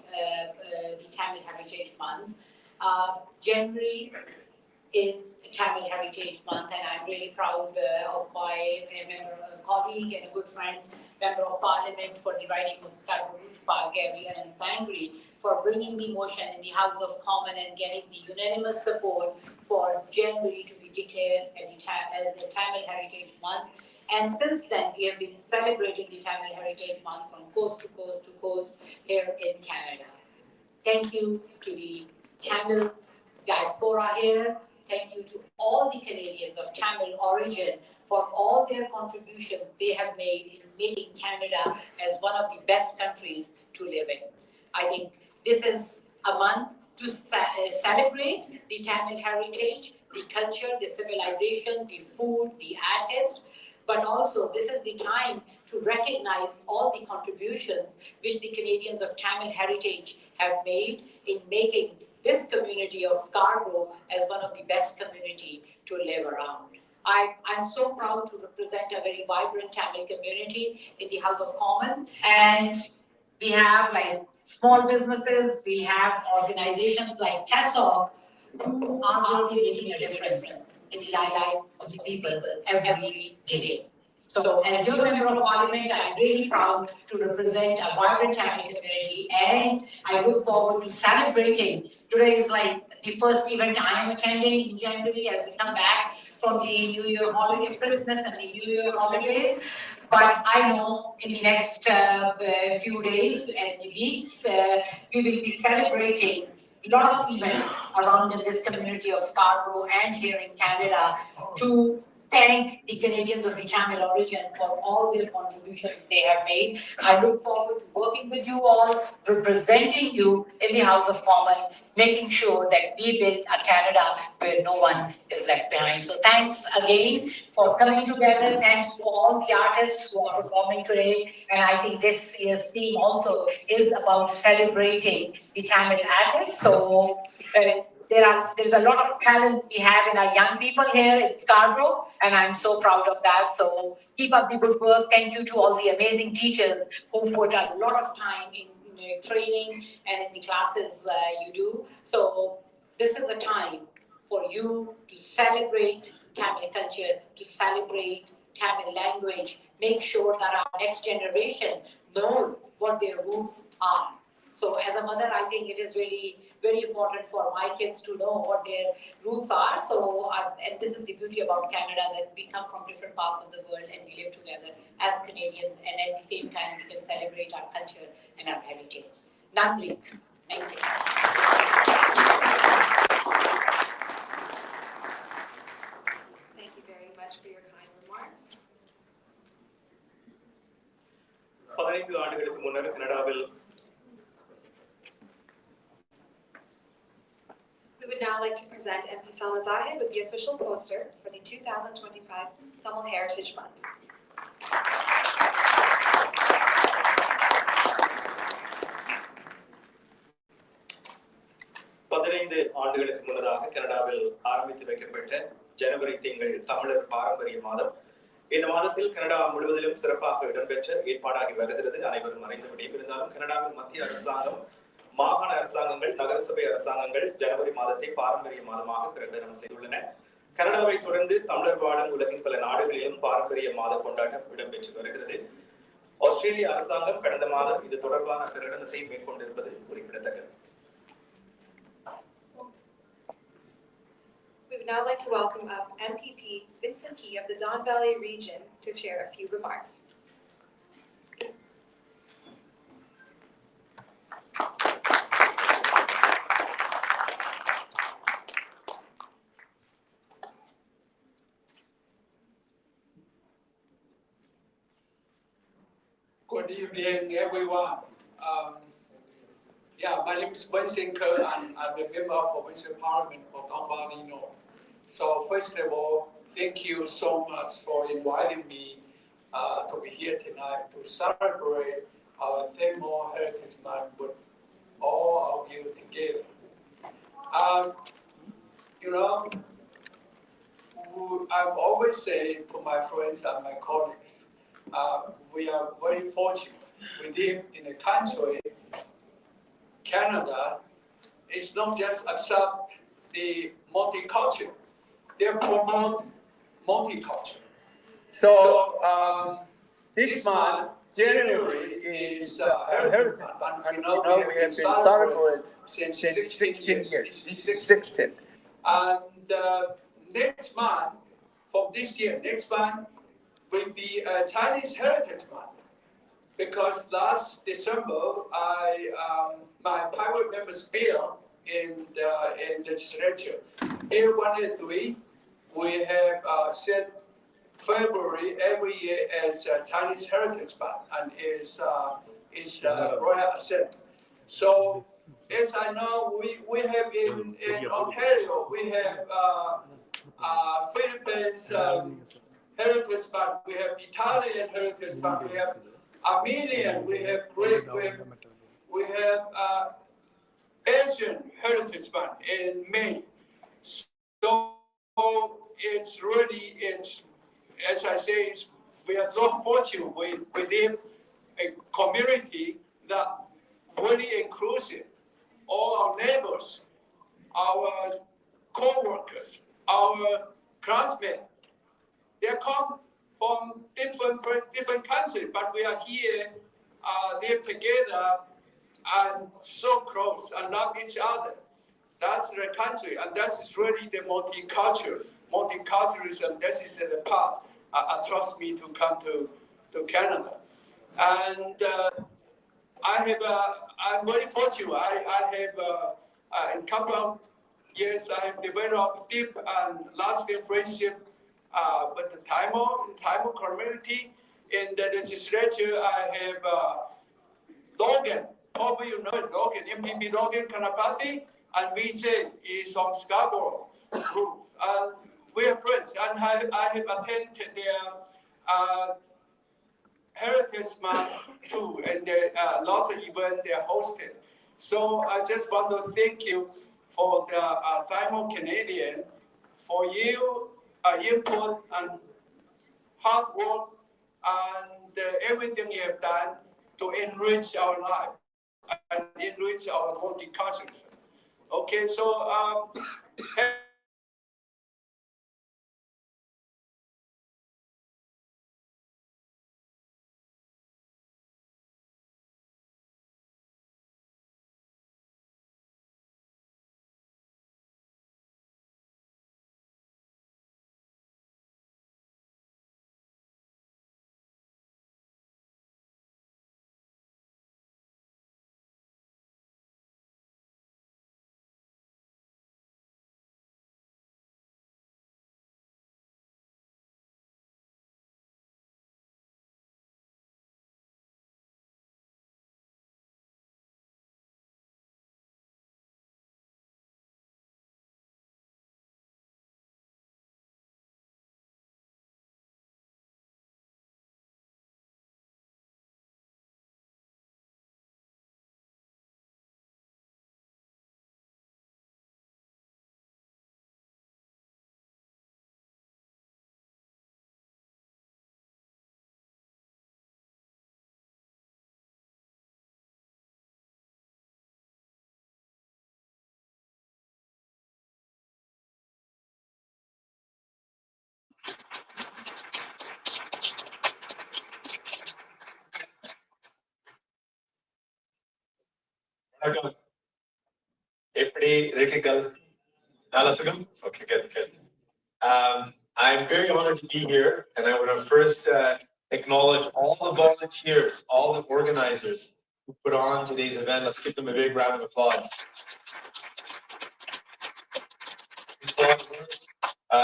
the Tamil Heritage Month. January is Tamil Heritage Month, and I'm really proud of my colleague and a good friend, Member of Parliament for the riding of Scarborough Rouge Park, Gary and Sangri, for bringing the motion in the House of Commons and getting the unanimous support for January to be declared as the Tamil Heritage Month. And since then, we have been celebrating the Tamil Heritage Month from coast to coast to coast here in Canada. Thank you to the Tamil diaspora here. Thank you to all the Canadians of Tamil origin for all their contributions they have made in making Canada as one of the best countries to live in. I think this is a month to celebrate the Tamil heritage, the culture, the civilization, the food, the artists, but also this is the time to recognize all the contributions which the Canadians of Tamil heritage have made in making this community of Scarborough as one of the best community to live around. I'm so proud to represent a very vibrant Tamil community in the House of Commons, and we have like small businesses, we have organizations like TESOC who are really making a difference in the lives of the people every day. So as your Member of Parliament, I'm really proud to represent a vibrant Tamil community, and I look forward to celebrating. Today is like the first event I am attending in January as we come back from the New Year holiday, Christmas and the New Year holidays. But I know in the next few days and weeks, we will be celebrating a lot of events around in this community of Scarborough and here in Canada to thank the Canadians of the Tamil origin for all their contributions they have made. I look forward to working with you all, representing you in the House of Commons, making sure that we build a Canada where no one is left behind. So thanks again for coming together. Thanks to all the artists who are performing today. And I think this year's theme also is about celebrating the Tamil artists. So there's a lot of talent we have in our young people here in Scarborough, and I'm so proud of that. So keep up the good work. Thank you to all the amazing teachers who put a lot of time in training and in the classes you do. So this is a time for you to celebrate Tamil culture, to celebrate Tamil language, make sure that our next generation knows what their roots are. So as a mother, I think it is really very important for my kids to know what their roots are. So, and this is the beauty about Canada, that we come from different parts of the world and we live together as Canadians, and at the same time we can celebrate our culture and our heritage. Nandri. Thank you. Thank you very much for your kind remarks. 15 ஆண்டுகளுக்கு முன்னர் கனடாவில் We would now like to present MP Salma Zahid with the official poster for the 2025 Tamil Heritage Month. ஆண்டுகளுக்கு முன்னதாக கனடாவில் ஆரம்பித்து வைக்கப்பட்ட ஜனவரி திங்கள் தமிழர் பாரம்பரிய மாதம். இந்த மாதத்தில் கனடா முழுவதிலும் சிறப்பாக இடம்பெற்ற ஏற்பாடாகி வருகிறது. அனைவரும் அறிந்தபடி இருந்தாலும் கனடாவின் மத்திய அரசாங்கம், மாகாண அரசாங்கங்கள், நகரசபை அரசாங்கங்கள் ஜனவரி மாதத்தை பாரம்பரிய மாதமாக பிரகடனம் செய்துள்ளன. கனடாவை தொடர்ந்து தமிழர் வாழும் உலகின் பல நாடுகளிலும் பாரம்பரிய மாத கொண்டாட்டம் இடம்பெற்று வருகிறது. ஆஸ்திரேலிய அரசாங்கம் கடந்த மாதம் இது தொடர்பான பிரகடனத்தை மேற்கொண்டிருப்பது குறிப்பிடத்தக்கது. We would now like to welcome up MPP Vincent Key of the Don Valley region to share a few remarks. Good evening, everyone. My name is Vincent Kerr, and I'm a member of Provincial Parliament for Don Valley North. So first of all, thank you so much for inviting me to be here tonight to celebrate our Tamil Heritage Month with all of you together. I've always said to my friends and my colleagues, we are very fortunate. We live in a country, Canada, it's not just accept the multicultural, they promote multicultural. So this month, January, is Heritage Month. And you know, we have been celebrating since 16 years. This is 16. And next month, from this year, next month will be Chinese Heritage Month. Because last December, my private member's bill in the legislature, Bill 183, we have set February every year as Chinese Heritage Month, and is royal assent. So, as I know, we have in Ontario, we have Philippines Heritage Month, we have Italian Heritage Month, we have Armenian, we have Greek, we have Asian Heritage Month in May. So it's really, as I say, we are so fortunate. We live a community that really inclusive. All our neighbors, our co-workers, our classmates, they come from different countries, but we are here, live together, and so close, and love each other. That's the country, and that is really the multiculturalism. That is the part attracts me to come to Canada. And I'm very fortunate. I have in a couple of years, I have developed deep and lasting friendship with the Tamil community. In the legislature, I have Logan, probably you know it, Logan, MPP Logan Kanapati, and Vijay is from Scarborough group. And we are friends, and I have attended their Heritage Month too, and there are lots of events they are hosted. So I just want to thank you for the Tamil Canadian, for you input and hard work and everything you have done to enrich our life and enrich our multiculturalism. Okay, so Okay, good. I'm very honored to be here, and I want to first acknowledge all the volunteers, all the organizers who put on today's event. Let's give them a big round of applause.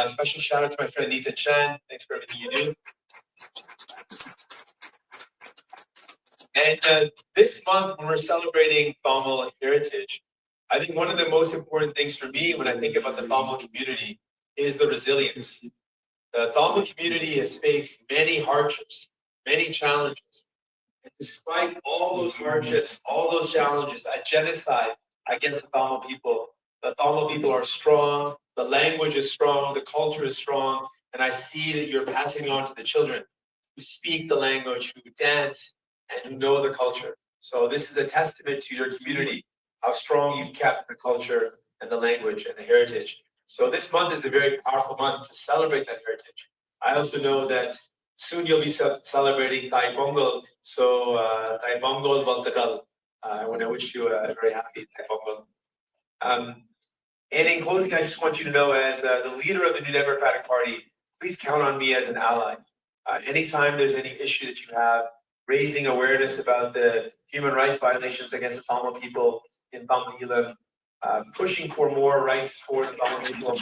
Special shout out to my friend Nathan Chan. Thanks for everything you do. And this month, when we're celebrating Tamil heritage, I think one of the most important things for me when I think about the Tamil community is the resilience. The Tamil community has faced many hardships, many challenges. And despite all those hardships, all those challenges, a genocide against the Tamil people are strong, the language is strong, the culture is strong, and I see that you're passing on to the children who speak the language, who dance, and who know the culture. So this is a testament to your community, how strong you've kept the culture and the language and the heritage. So this month is a very powerful month to celebrate that heritage. I also know that soon you'll be celebrating Thai Pongal. So Thai Pongal Baltakal. I want to wish you a very happy Thai Pongal. And in closing, I just want you to know, as the leader of the New Democratic Party, please count on me as an ally. Anytime there's any issue that you have, raising awareness about the human rights violations against the Tamil people in Tamil Eelam, pushing for more rights for the Tamil people.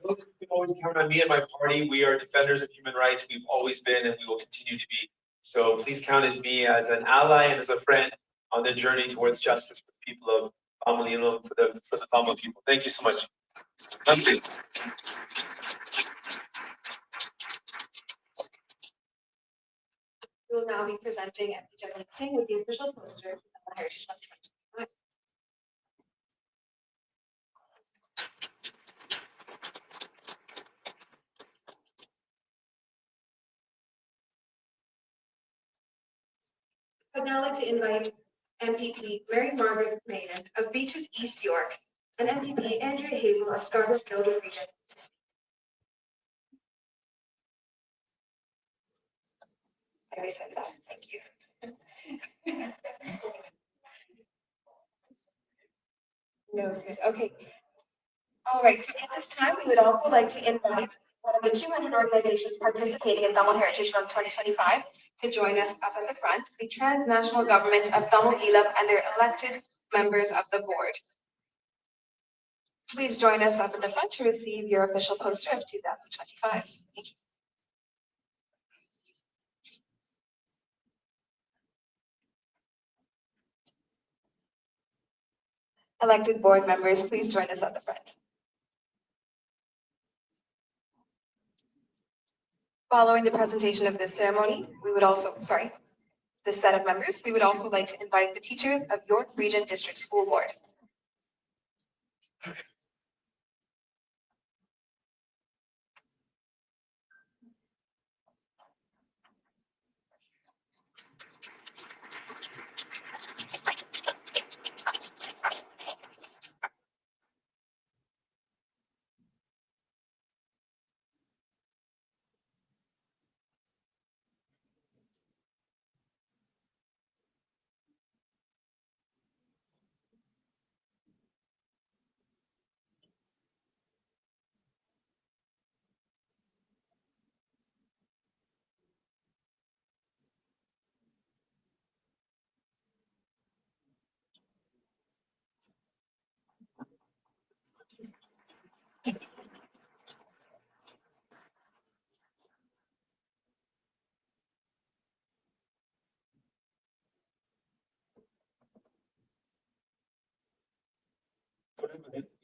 You can always count on me and my party. We are defenders of human rights. We've always been, and we will continue to be. So please count as me as an ally and as a friend on the journey towards justice for the people of Tamil Eelam, for the Tamil people. Thank you so much. Thank you. We will now be presenting MP Jagmeet Singh with the official poster for the Heritage Month 2025. I'd now like to invite MPP Mary Margaret Mahan of Beaches East York and MPP Andrea Hazel of Scarborough Guildford Region to speak. I resend that. Thank you. No, good. Okay. All right. So at this time, we would also like to invite one of the 200 organizations participating in Tamil Heritage Month 2025 to join us up at the front, the Transnational Government of Tamil Eelam and their elected members of the board. Please join us up at the front to receive your official poster of 2025. Thank you. Elected board members, please join us at the front. Following the presentation of this ceremony, this set of members, we would also like to invite the teachers of York Region District School Board.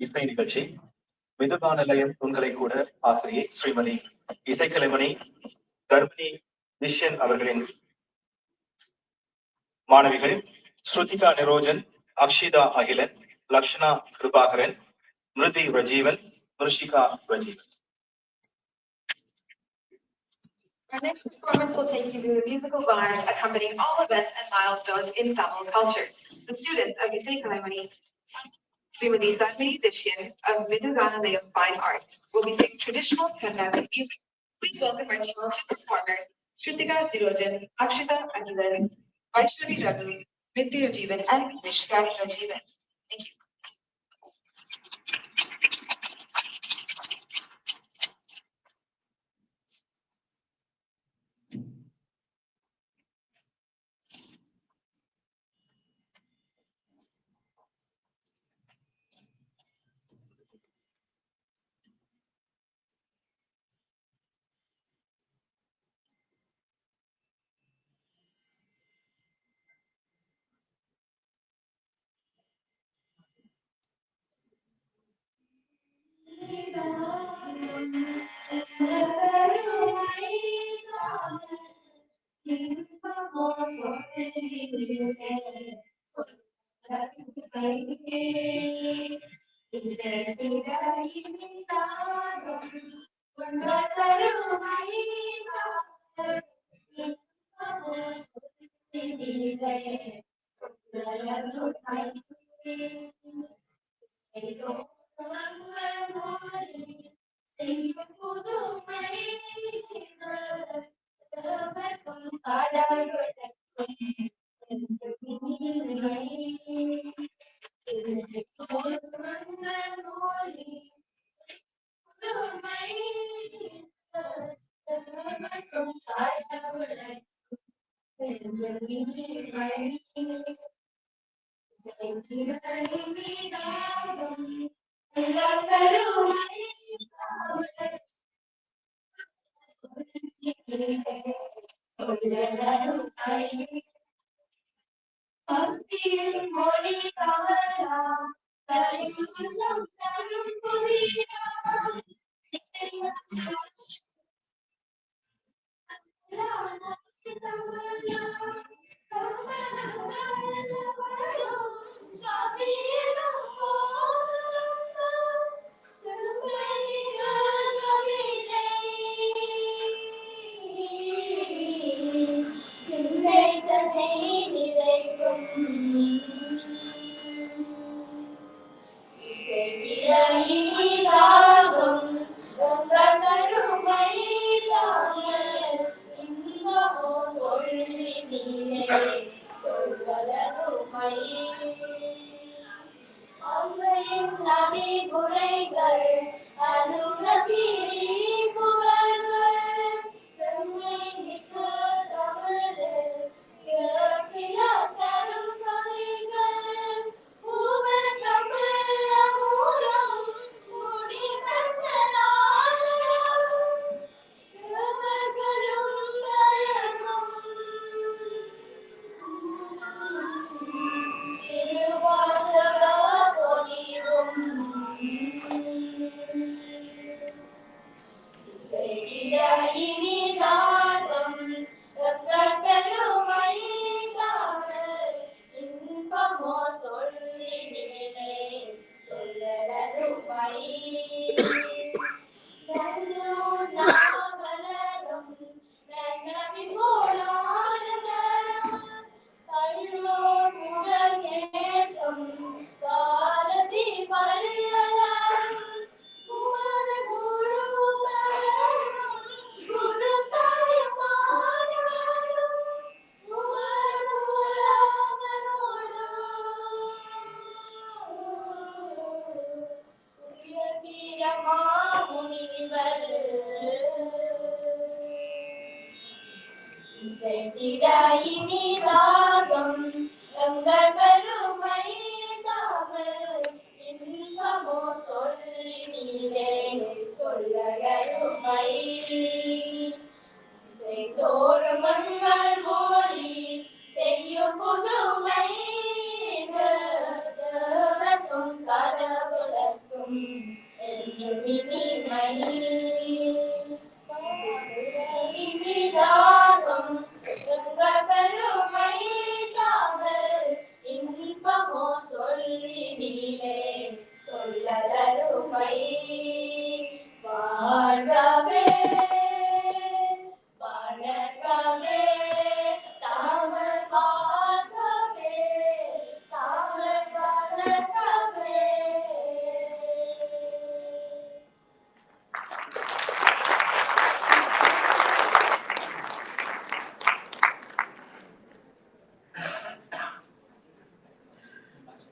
இசை நிகழ்ச்சி மிதுகான நிலையம் துண்களை கூட ஆசிரியை ஸ்ரீமதி இசைக்கலைமணி கர்ப்பிணி நிஷ்யன் அவர்களின் மாணவிகள் Shruthika Nirojan, Akshita Akilan, Lakshana Kirubakaran, மிருதி Rajeevan, மிருஷிகா Rajeevan. Our next performance will take you through the musical bars accompanying all events and milestones in Tamil culture. The students of Iseikalamani, Srimati Dharmini Dishyan of Viduganalayam Fine Arts will be singing traditional Karnataka music. Please welcome our talented performers, Shrutika Nirojan, Akshita Agilan, Vaishnavi Raghu, Mithya Rajivan, and Mishka Rajivan. Thank you.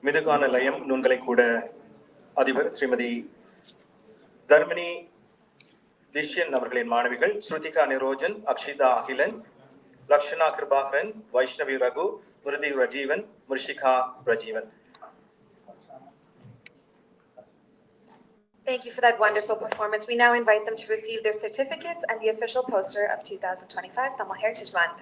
மிதுகான லயம் நூல்களை கூட அதிபர் ஸ்ரீமதி தர்மினி திஷ்யன் அவர்களின் மாணவிகள் Shruthika Nirojan, Akshita Akilan, Lakshana Kirubakaran, Vaishnavi Raghu, மிருதி Rajeevan, முர்ஷிகா Rajeevan. Thank you for that wonderful performance. We now invite them to receive their certificates and the official poster of 2025 Tamil Heritage Month.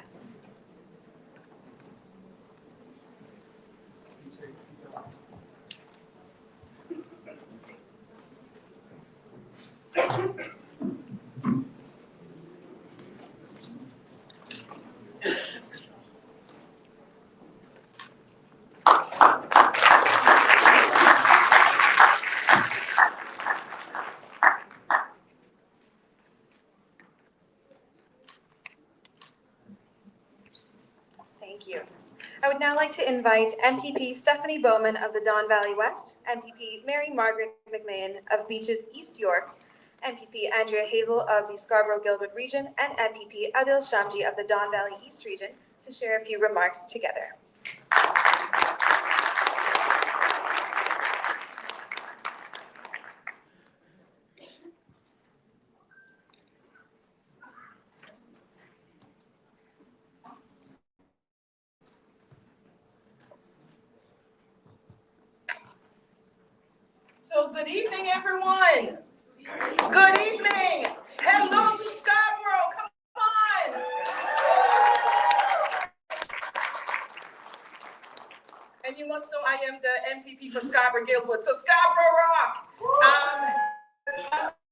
Thank you. I would now like to invite MPP Stephanie Bowman of the Don Valley West, MPP Mary Margaret McMahon of Beaches East York, MPP Andrea Hazel of the Scarborough-Gilbert region, and MPP Adil Shamji of the Don Valley East region to share a few remarks together. So good evening, everyone. Good evening. Hello to Scarborough. Come on. And you must know I am the MPP for Scarborough-Gilbert. So Scarborough Rock.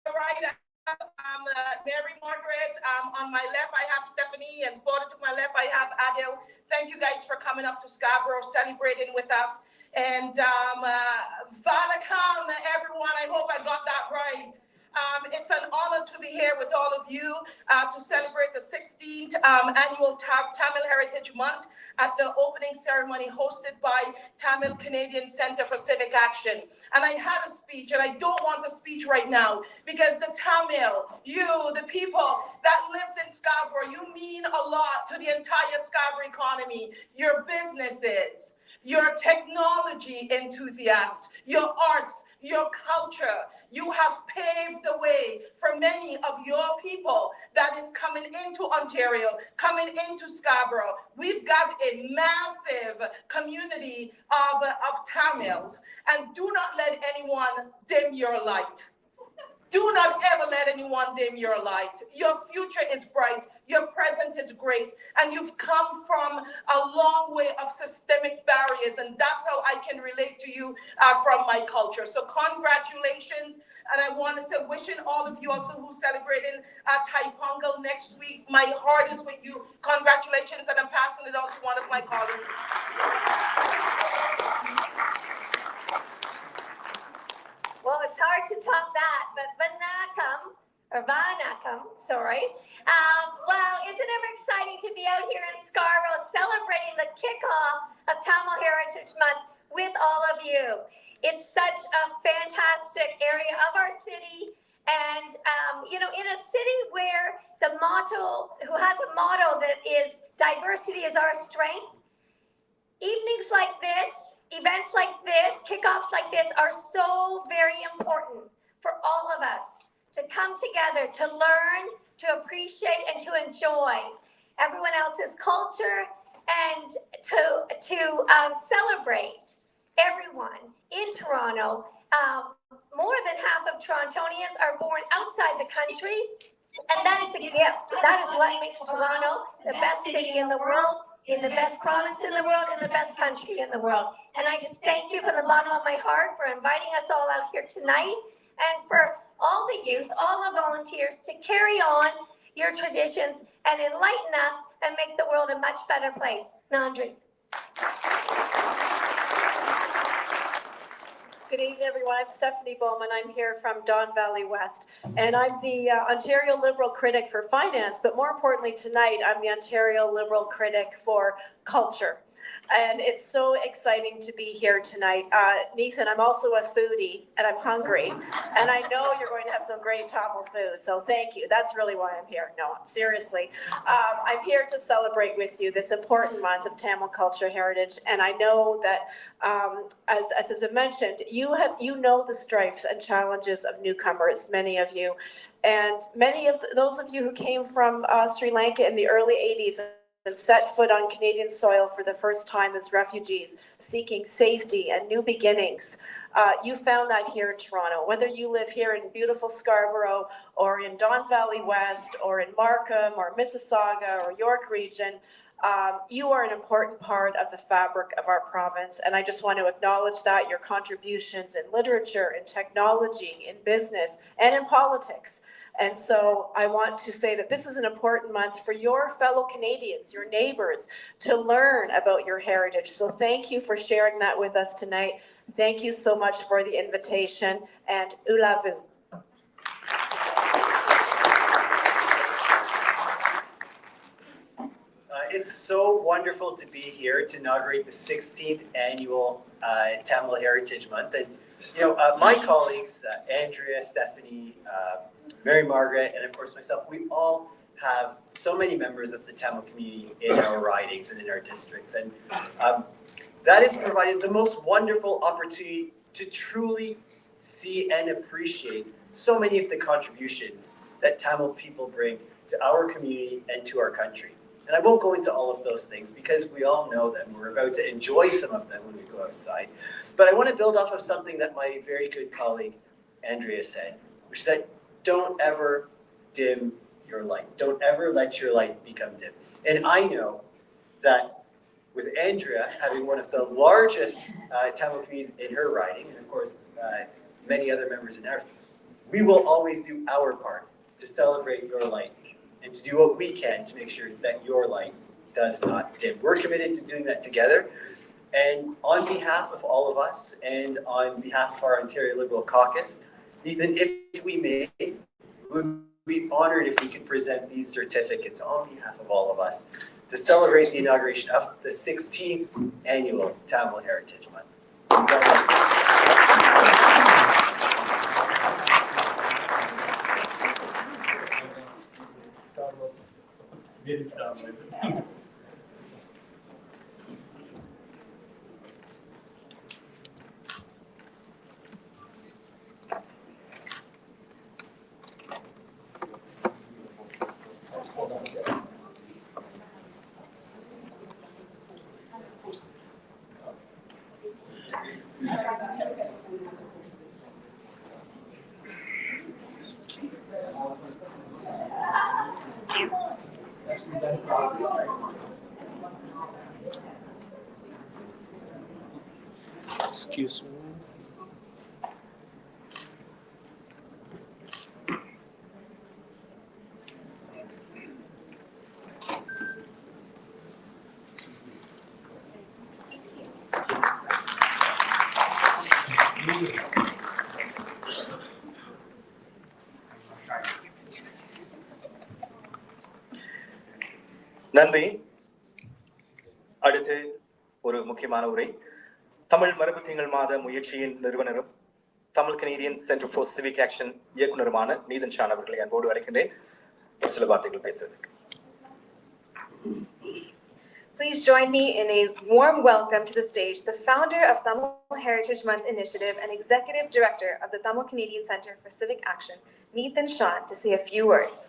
Right. Mary Margaret. On my left, I have Stephanie, and further to my left, I have Adele. Thank you guys for coming up to Scarborough, celebrating with us. And Vadakam, everyone, I hope I got that right. It's an honor to be here with all of you to celebrate the 16th annual Tamil Heritage Month at the opening ceremony hosted by Tamil Canadian Center for Civic Action. And I had a speech, and I don't want a speech right now, because the Tamil, you, the people that lives in Scarborough, you mean a lot to the entire Scarborough economy, your businesses, your technology enthusiasts, your arts, your culture. You have paved the way for many of your people that is coming into Ontario, coming into Scarborough. We've got a massive community of Tamils, and do not let anyone dim your light. Do not ever let anyone dim your light. Your future is bright, your present is great, and you've come from a long way of systemic barriers, and that's how I can relate to you from my culture. So congratulations, and I want to say, wishing all of you also who's celebrating Thai Pongal next week, my heart is with you. Congratulations, and I'm passing it on to one of my colleagues. Well, it's hard to top that, but Vanakam, sorry. Wow, isn't it exciting to be out here in Scarborough celebrating the kickoff of Tamil Heritage Month with all of you. It's such a fantastic area of our city, and in a city where who has a motto that is diversity is our strength, evenings like this, events like this, kickoffs like this are so very important for all of us to come together, to learn, to appreciate, and to enjoy everyone else's culture, and to celebrate everyone in Toronto. More than half of Torontonians are born outside the country, and that is a gift. That is what makes Toronto the best city in the world, in the best province in the world, in the best country in the world. And I just thank you from the bottom of my heart for inviting us all out here tonight, and for all the youth, all the volunteers to carry on your traditions and enlighten us and make the world a much better place. Nandri. Good evening, everyone. I'm Stephanie Bowman. I'm here from Don Valley West, and I'm the Ontario Liberal critic for finance, but more importantly tonight, I'm the Ontario Liberal critic for culture. And it's so exciting to be here tonight. Nathan, I'm also a foodie, and I'm hungry, and I know you're going to have some great Tamil food, so thank you. That's really why I'm here. No, seriously. I'm here to celebrate with you this important month of Tamil culture heritage, and I know that, as has been mentioned, you know the strifes and challenges of newcomers, many of you, and many of those of you who came from Sri Lanka in the early 80s and set foot on Canadian soil for the first time as refugees, seeking safety and new beginnings. You found that here in Toronto. Whether you live here in beautiful Scarborough, or in Don Valley West, or in Markham, or Mississauga, or York region, you are an important part of the fabric of our province. And I just want to acknowledge that, your contributions in literature, in technology, in business, and in politics. And so I want to say that this is an important month for your fellow Canadians, your neighbors, to learn about your heritage. So thank you for sharing that with us tonight. Thank you so much for the invitation, and ulavu. It's so wonderful to be here to inaugurate the 16th annual Tamil Heritage Month. And, my colleagues, Andrea, Stephanie, Mary Margaret, and of course myself, we all have so many members of the Tamil community in our ridings and in our districts. And that has provided the most wonderful opportunity to truly see and appreciate so many of the contributions that Tamil people bring to our community and to our country. And I won't go into all of those things because we all know them. We're about to enjoy some of them when we go outside. But I want to build off of something that my very good colleague, Andrea, said, which is that don't ever dim your light. Don't ever let your light become dim. And I know that with Andrea having one of the largest Tamil communities in her riding, and of course, many other members in ours, we will always do our part to celebrate your light and to do what we can to make sure that your light does not dim. We're committed to doing that together. And on behalf of all of us and on behalf of our Ontario Liberal Caucus, Ethan, if we may, we would be honored if we could present these certificates on behalf of all of us to celebrate the inauguration of the 16th annual Tamil Heritage Month. Excuse me. நன்றி. அடுத்து ஒரு முக்கியமான உரை. தமிழ் மரபு திங்கள் மாத முயற்சியின் நிறுவனரும் Tamil Canadian centre for civic action இயக்குனருமான நீதன் ஷான் அவர்களை அன்போடு அழைக்கின்றேன் சில வார்த்தைகள் பேசுவதற்கு. Please join me in a warm welcome to the stage, the founder of Tamil Heritage Month Initiative and Executive Director of the Tamil Canadian Centre for Civic Action, Neethan Shan, to say a few words.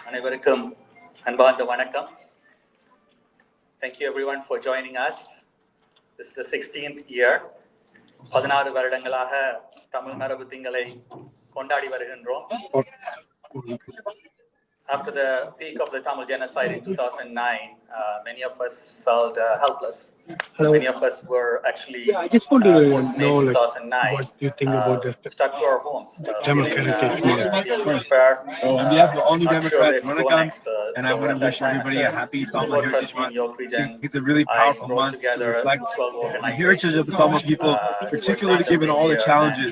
அனைவருக்கும் அன்பார்ந்த வணக்கம். Thank you everyone for joining us. This is the 16th year. 16 வருடங்களாக தமிழ் மரபு திங்களை கொண்டாடி வருகின்றோம். After the peak of the Tamil genocide in 2009, many of us felt helpless. Hello. Many of us were actually I just want to know, 2009, what you think about the stuck to our homes. Tamil Heritage Month. So on behalf of all New Democrats, welcome, and I want to wish everybody a happy Tamil Heritage Month. It's a really powerful month to reflect the heritage of the Tamil people, particularly given all the challenges,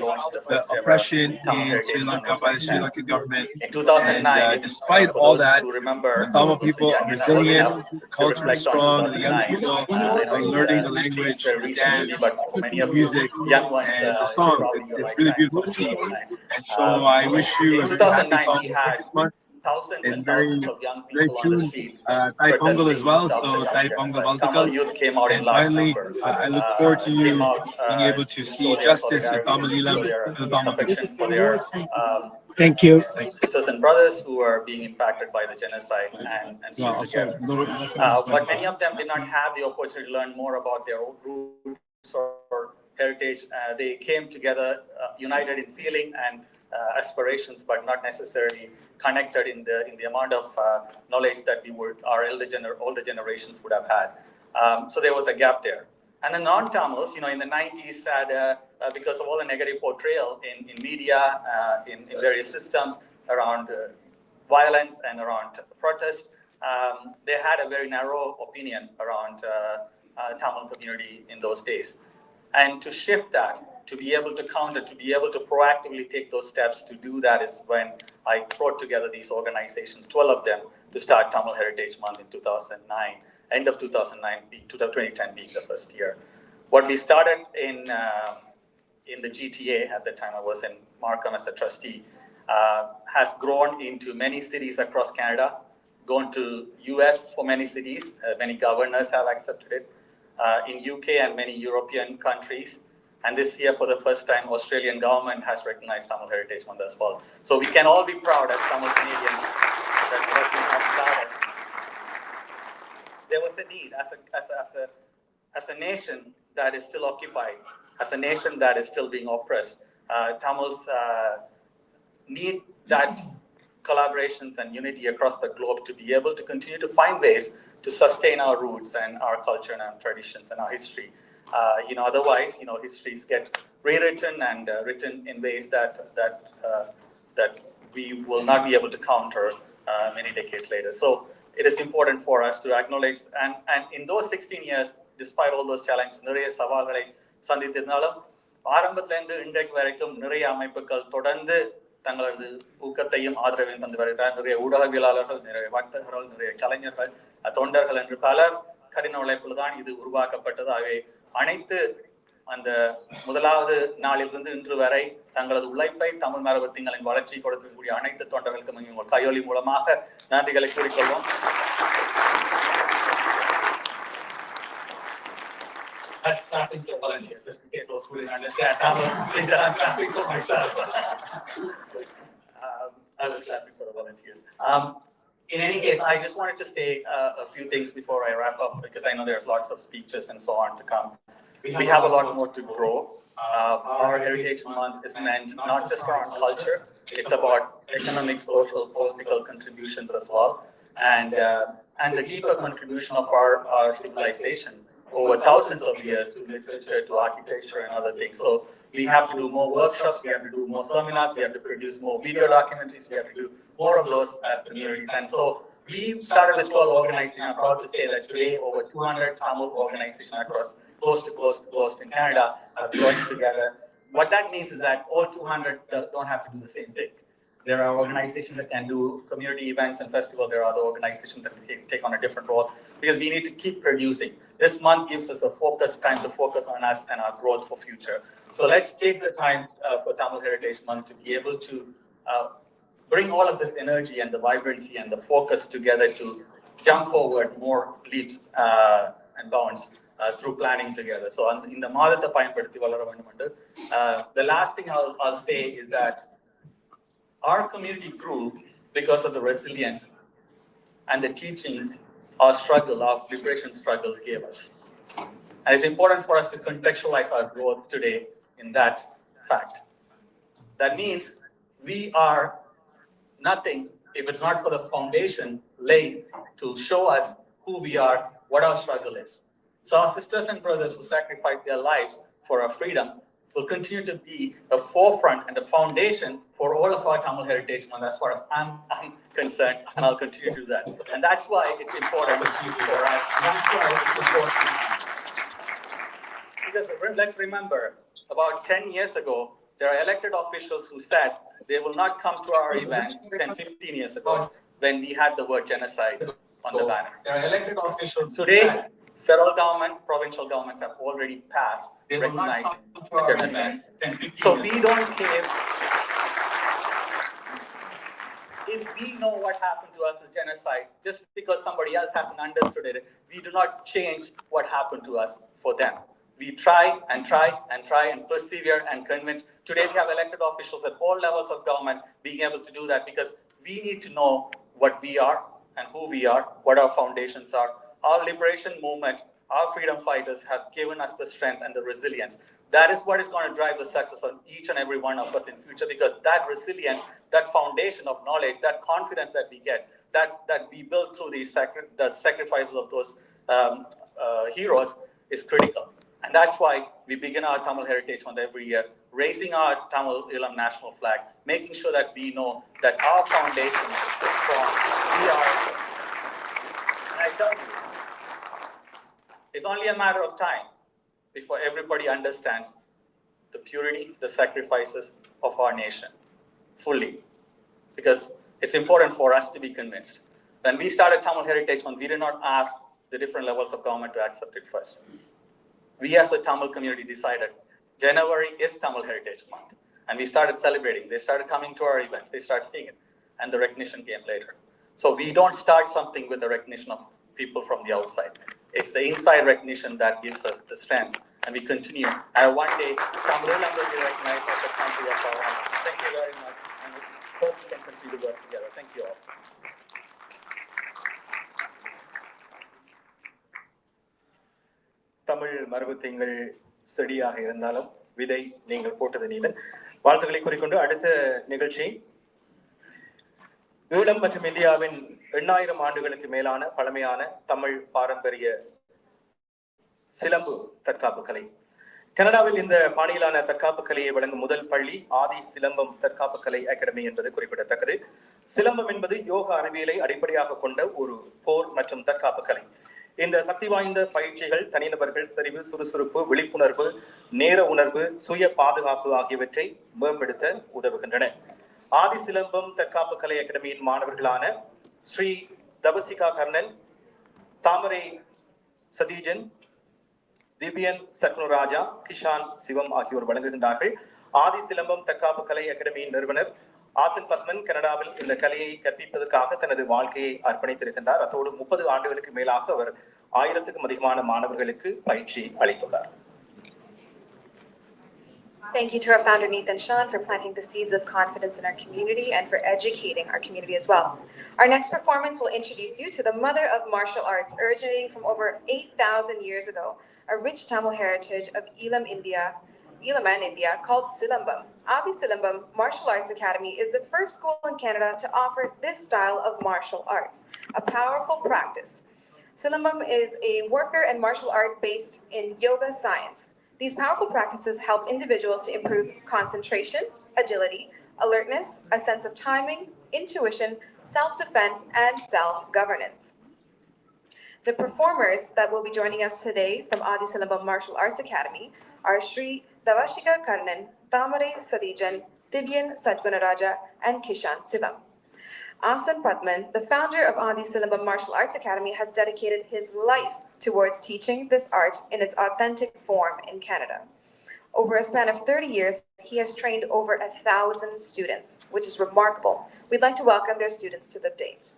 the oppression in Sri Lanka by the Sri Lankan government. And despite all that, the Tamil people are resilient, the culture is strong, the young people are learning the language, the dance, the music, and the songs. It's really beautiful to see. And so I wish you a very happy Tamil Heritage Month. And very soon, Thai Pongal as well, so Thai Pongal Baltikal. And finally, I look forward to you being able to see justice with Tamil Elam and the Tamil people. Thank you. Sisters and brothers who are being impacted by the genocide and still together. But many of them did not have the opportunity to learn more about their own roots or heritage. They came together united in feeling and aspirations, but not necessarily connected in the amount of knowledge that our older generations would have had. So there was a gap there. And the non-Tamils, in the 90s had, because of all the negative portrayal in media, in various systems around violence and around protest, they had a very narrow opinion around Tamil community in those days. And to shift that, to be able to counter, to be able to proactively take those steps to do that is when I brought together these organizations, 12 of them, to start Tamil Heritage Month in 2009, end of 2009, 2010 being the first year. What we started in the GTA at the time, I was in Markham as a trustee, has grown into many cities across Canada, gone to US for many cities, many governors have accepted it, in UK and many European countries. And this year, for the first time, Australian government has recognized Tamil Heritage Month as well. So we can all be proud as Tamil Canadians that what we have started. There was a need as a nation that is still occupied, as a nation that is still being oppressed. Tamils need that collaborations and unity across the globe to be able to continue to find ways to sustain our roots and our culture and our traditions and our history. Otherwise, histories get rewritten and written in ways that we will not be able to counter many decades later. So it is important for us to acknowledge, and in those 16 years, despite all those challenges, நிறைய சவால்களை சந்தித்திருந்தாலும் ஆரம்பத்திலிருந்து இன்றைக்கு வரைக்கும் நிறைய அமைப்புகள் தொடர்ந்து தங்களது ஊக்கத்தையும் ஆதரவையும் தந்து வருகிறார். நிறைய ஊடகவியலாளர்கள், நிறைய வர்த்தகர்கள், நிறைய கலைஞர்கள், தொண்டர்கள் என்று பலர் கடின உழைப்பில் தான் இது உருவாக்கப்பட்டது. ஆகவே அனைத்து அந்த முதலாவது நாளிலிருந்து இன்று வரை தங்களது உழைப்பை தமிழ் மரபு திங்களின் வளர்ச்சி கொடுக்கக்கூடிய அனைத்து தொண்டர்களுக்கும் உங்கள் கையொலி மூலமாக நன்றிகளை கூறிக்கொள்வோம். That's clapping for volunteers, just in case those who didn't understand. I'm clapping for myself. I was clapping for the volunteers. In any case, I just wanted to say a few things before I wrap up, because I know there's lots of speeches and so on to come. We have a lot more to grow. Our Heritage Month is meant not just around culture, it's about economic, social, political contributions as well, and the deeper contribution of our civilization over thousands of years to literature, to architecture and other things. So we have to do more workshops, we have to do more seminars, we have to produce more video documentaries, we have to do more of those as communities. And so we started with 12 organizations. I'm proud to say that today over 200 Tamil organizations across coast to coast in Canada have joined together. What that means is that all 200 don't have to do the same thing. There are organizations that can do community events and festivals. There are other organizations that take on a different role, because we need to keep producing. This month gives us time to focus on us and our growth for future. So let's take the time for Tamil Heritage Month to be able to bring all of this energy and the vibrancy and the focus together to jump forward more leaps and bounds through planning together. So in the மாதத்தை பயன்படுத்தி வளர வேண்டும் என்று the last thing I'll say is that our community grew because of the resilience and the teachings our liberation struggle gave us. And it's important for us to contextualize our growth today in that fact. That means we are nothing if it's not for the foundation laid to show us who we are, what our struggle is. So our sisters and brothers who sacrificed their lives for our freedom will continue to be a forefront and a foundation for all of our Tamil Heritage Month as far as I'm concerned, and I'll continue to do that. And that's why it's important for us. That's why it's important. Because let's remember, about 10 years ago, there are elected officials who said they will not come to our events 10, 15 years ago when we had the word genocide on the banner. There are elected officials today. Federal government, provincial governments have already passed recognizing genocide. So we don't care if we know what happened to us as genocide. Just because somebody else hasn't understood it, we do not change what happened to us for them. We try and try and try and persevere and convince. Today we have elected officials at all levels of government being able to do that, because we need to know what we are and who we are, what our foundations are. Our liberation movement, our freedom fighters have given us the strength and the resilience. That is what is going to drive the success of each and every one of us in future, because that resilience, that foundation of knowledge, that confidence that we get, that we build through the sacrifices of those heroes is critical. And that's why we begin our Tamil Heritage Month every year, raising our Tamil Ilam national flag, making sure that we know that our foundation is strong. tell you, it's only a matter of time before everybody understands the purity, the sacrifices of our nation fully. Because it's important for us to be convinced. When we started Tamil Heritage Month, we did not ask the different levels of government to accept it first. We as a Tamil community decided January is Tamil Heritage Month. And we started celebrating. They started coming to our events. They started seeing it. And the recognition came later. So we don't start something with the recognition of people from the outside. It's the inside recognition that gives us the strength. And we continue. And one day, Tamil will be recognized as a country of our own. Thank you very much. And we hope we can continue to work together. Thank you all. Tamil மரபு திங்கள் செடியாக இருந்தாலும் விதை நீங்கள் போட்டது நீதன். வாழ்த்துக்களை கூறிக்கொண்டு அடுத்த நிகழ்ச்சி ஈழம் மற்றும் இந்தியாவின் 8,000 ஆண்டுகளுக்கு மேலான பழமையான தமிழ் பாரம்பரிய சிலம்பு தற்காப்பு கலை. கனடாவில் இந்த பாணியிலான தற்காப்பு கலையை வழங்கும் முதல் பள்ளி ஆதி சிலம்பம் தற்காப்பு கலை அகாடமி என்பது குறிப்பிடத்தக்கது. சிலம்பம் என்பது யோக அறிவியலை அடிப்படையாக கொண்ட ஒரு போர் மற்றும் தற்காப்பு கலை. இந்த சக்தி வாய்ந்த பயிற்சிகள் தனிநபர்கள் செறிவு, சுறுசுறுப்பு, விழிப்புணர்வு, நேர உணர்வு, சுய பாதுகாப்பு ஆகியவற்றை மேம்படுத்த உதவுகின்றன. ஆதி சிலம்பம் தற்காப்பு கலை அகாடமியின் மாணவர்களான ஸ்ரீ தபசிகா கர்ணன், தாமரை சதீஜன், திவ்யன் சக்னுராஜா, கிஷான் சிவம் ஆகியோர் வழங்குகின்றார்கள். ஆதி சிலம்பம் தற்காப்பு கலை அகாடமியின் நிறுவனர் ஆசன் பத்மன் கனடாவில் இந்த கலையை கற்பிப்பதற்காக தனது வாழ்க்கையை அர்ப்பணித்திருக்கின்றார். அத்தோடு 30 ஆண்டுகளுக்கு மேலாக அவர் 1000க்கும் அதிகமான மாணவர்களுக்கு பயிற்சி அளித்துள்ளார். Thank you to our founder Nathan Sean for planting the seeds of confidence in our community and for educating our community as well. Our next performance will introduce you to the mother of martial arts, originating from over 8,000 years ago, a rich Tamil heritage of Elam, India, called Silambam. Adi Silambam Martial Arts Academy is the first school in Canada to offer this style of martial arts, a powerful practice. Silambam is a warfare and martial art based in yoga science. These powerful practices help individuals to improve concentration, agility, alertness, a sense of timing, intuition, self-defense, and self-governance. The performers that will be joining us today from Adi Silambam Martial Arts Academy are Sri Davashika Karnan, Tamare Sadijan, Divyan Satgunaraja, and Kishan Sivam. Asan Patman, the founder of Adi Silambam Martial Arts Academy, has dedicated his life towards teaching this art in its authentic form in Canada. Over a span of 30 years, he has trained over 1,000 students, which is remarkable. We'd like to welcome their students to the dais.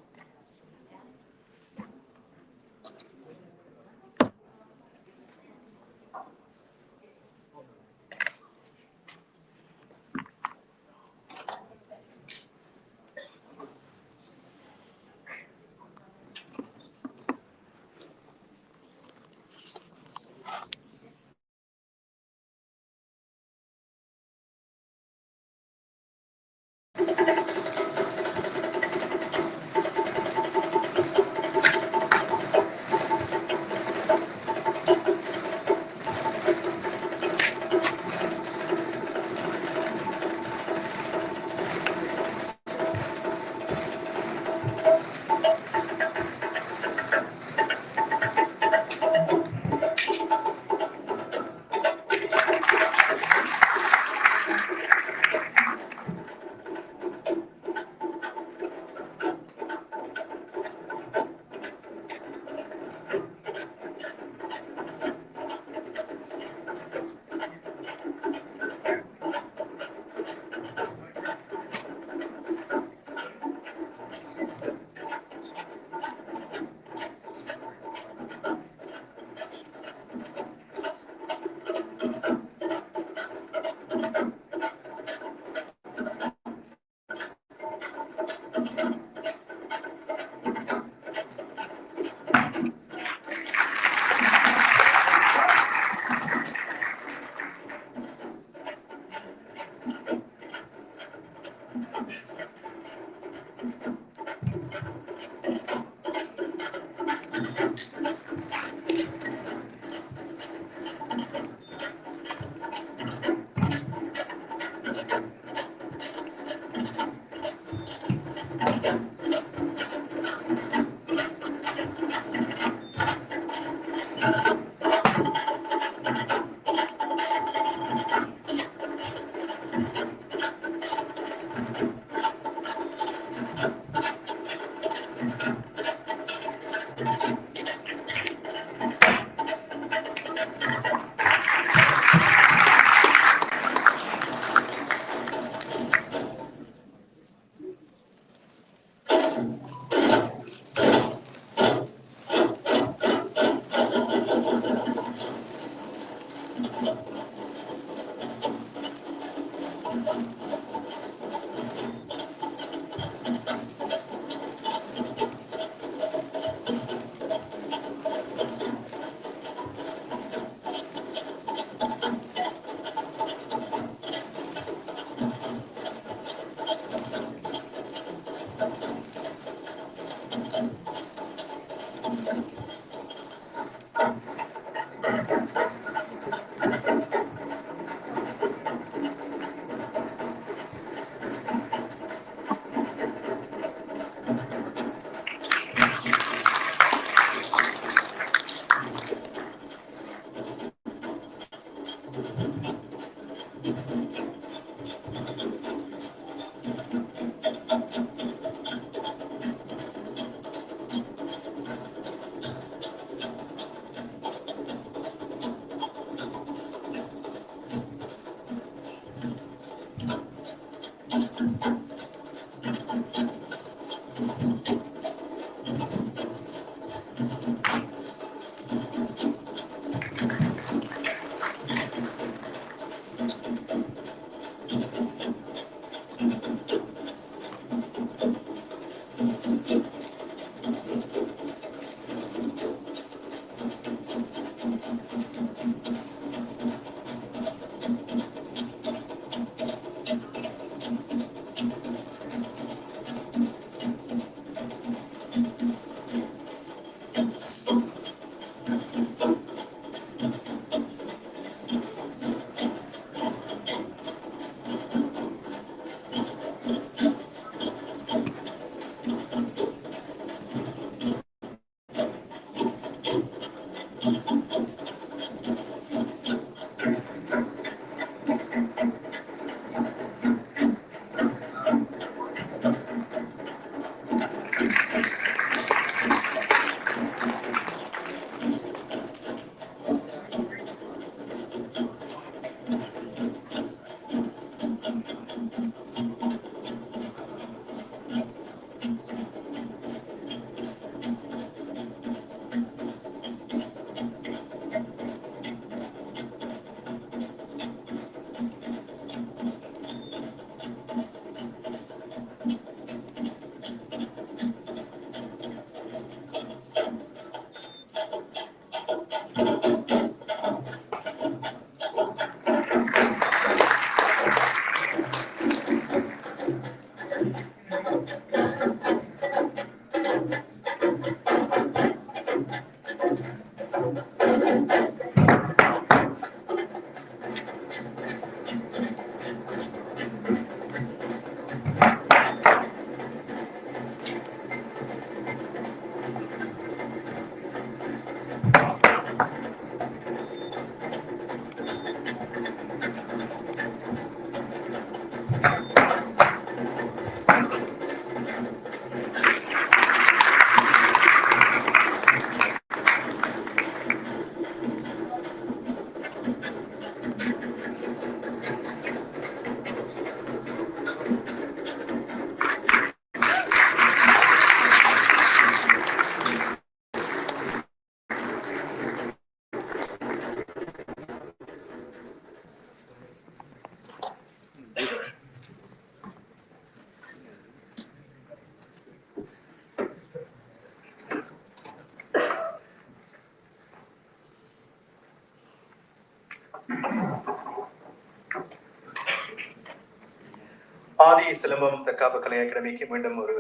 ஆதி சிலம்பம் தற்காப்பு கலை அகாடமிக்கு மீண்டும் ஒரு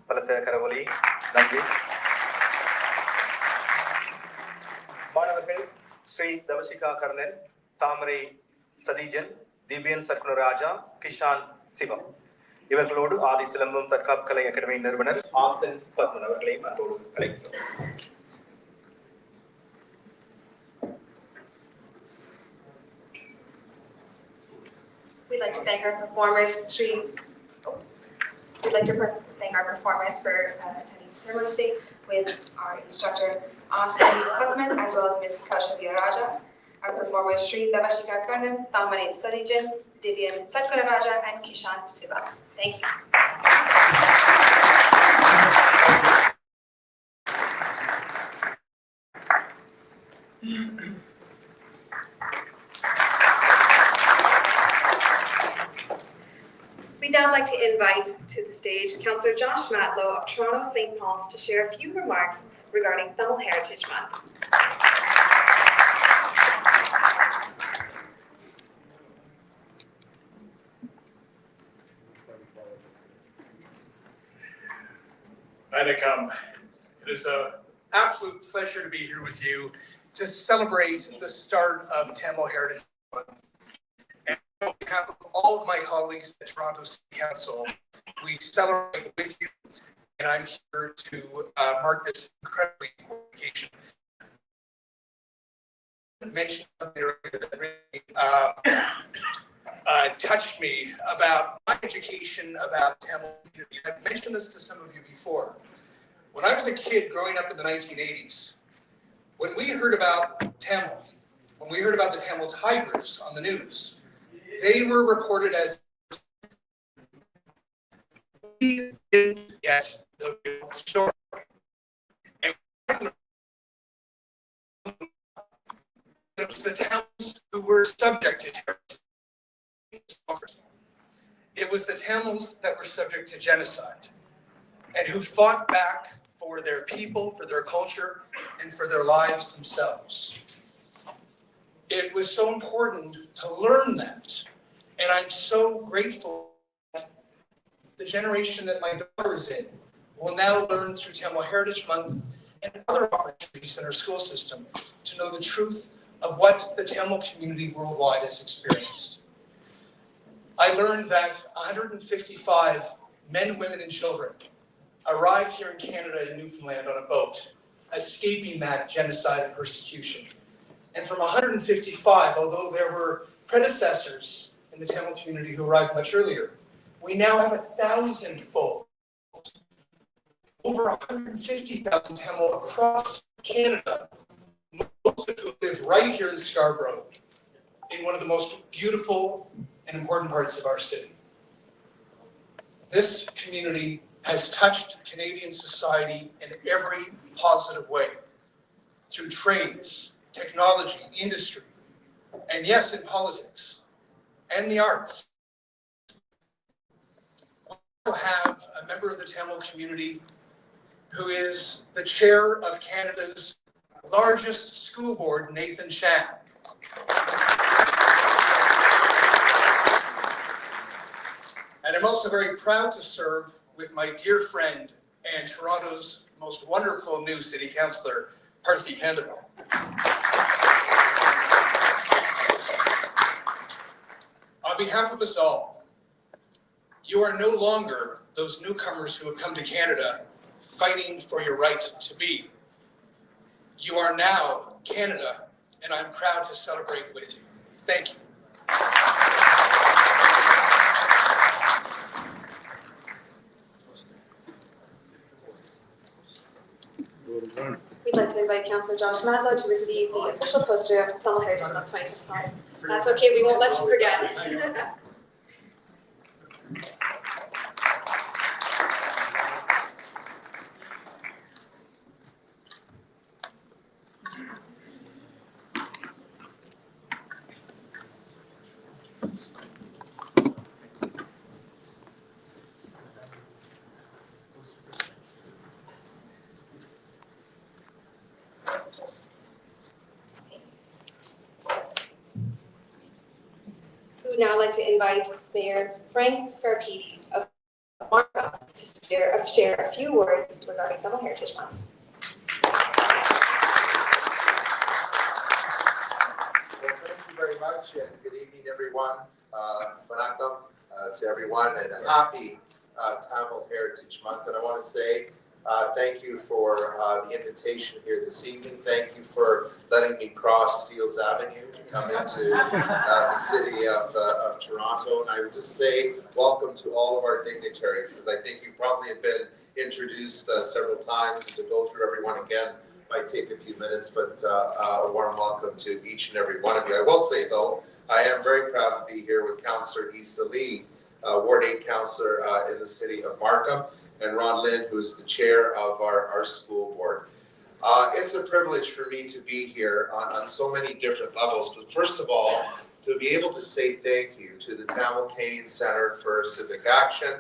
பலத்த கரவொலி. நன்றி. மாணவர்கள் ஸ்ரீ தவசிகா கர்ணன், தாமரை சதீஜன், திவ்யன் சர்க்குணராஜா, கிஷான் சிவம் இவர்களோடு ஆதி சிலம்பம் தற்காப்பு கலை academy நிறுவனர் ஆசன் பத்மன் அவர்களையும் அன்போடு அழைக்கிறோம். We'd like to thank our performers, thank our performers for attending the ceremony today with our instructor, Austin Putman, as well as Ms. Kaushalya Raja. Our performers, Sri Davashika Karnan, Tamari Sadijan, Divyan Satkara Raja, and Kishan Siva. Thank you. We'd now like to invite to the stage Councillor Josh Matlow of Toronto St. Paul's to share a few remarks regarding Tamil Heritage Month. Vanakkam. It is an absolute pleasure to be here with you to celebrate the start of Tamil Heritage Month. And on behalf of all of my colleagues at Toronto City Council, we celebrate with you, and I'm here to mark this incredibly important occasion. I mentioned something earlier that really touched me about my education about Tamil community. I've mentioned this to some of you before. When I was a kid growing up in the 1980s, when we heard about Tamil, when we heard about the Tamil Tigers on the news, they were reported as we didn't get the real story. And it was the Tamils who were subject to terrorism. It was the Tamils that were subject to genocide and who fought back for their people, for their culture, and for their lives themselves. It was so important to learn that. And I'm so grateful that the generation that my daughter is in will now learn through Tamil Heritage Month and other opportunities in our school system to know the truth of what the Tamil community worldwide has experienced. I learned that 155 men, women, and children arrived here in Canada and Newfoundland on a boat, escaping that genocide and persecution. And from 155, although there were predecessors in the Tamil community who arrived much earlier, we now have 1,000-fold. Over 150,000 Tamil across Canada, most of who live right here in Scarborough, in one of the most beautiful and important parts of our city. This community has touched Canadian society in every positive way, through trades, technology, industry, and yes, in politics, and the arts. We also have a member of the Tamil community who is the chair of Canada's largest school board, Nathan Chan. And I'm also very proud to serve with my dear friend and Toronto's most wonderful new city councillor, Parthy Kendall. On behalf of us all, you are no longer those newcomers who have come to Canada fighting for your right to be. You are now Canada, and I'm proud to celebrate with you. Thank you. We'd like to invite Councillor Josh Matlow to receive the official poster of Tamil Heritage Month 2025. That's okay, we won't let you forget. We would now like to invite Mayor Frank Scarpiti of Markham to share a few words regarding Tamil Heritage Month. Well, thank you very much, and good evening, everyone. Vanakkam to everyone, and a happy Tamil Heritage Month. And I want to say thank you for the invitation here this evening. Thank you for letting me cross Steeles Avenue to come into the city of Toronto. And I would just say welcome to all of our dignitaries, because I think you probably have been introduced several times, and to go through everyone again might take a few minutes, but a warm welcome to each and every one of you. I will say, though, I am very proud to be here with Councillor Issa Lee, Ward 8 Councillor in the city of Markham, and Ron Lynn, who is the chair of our school board. It's a privilege for me to be here on so many different levels. But first of all, to be able to say thank you to the Tamil Canadian Centre for Civic Action,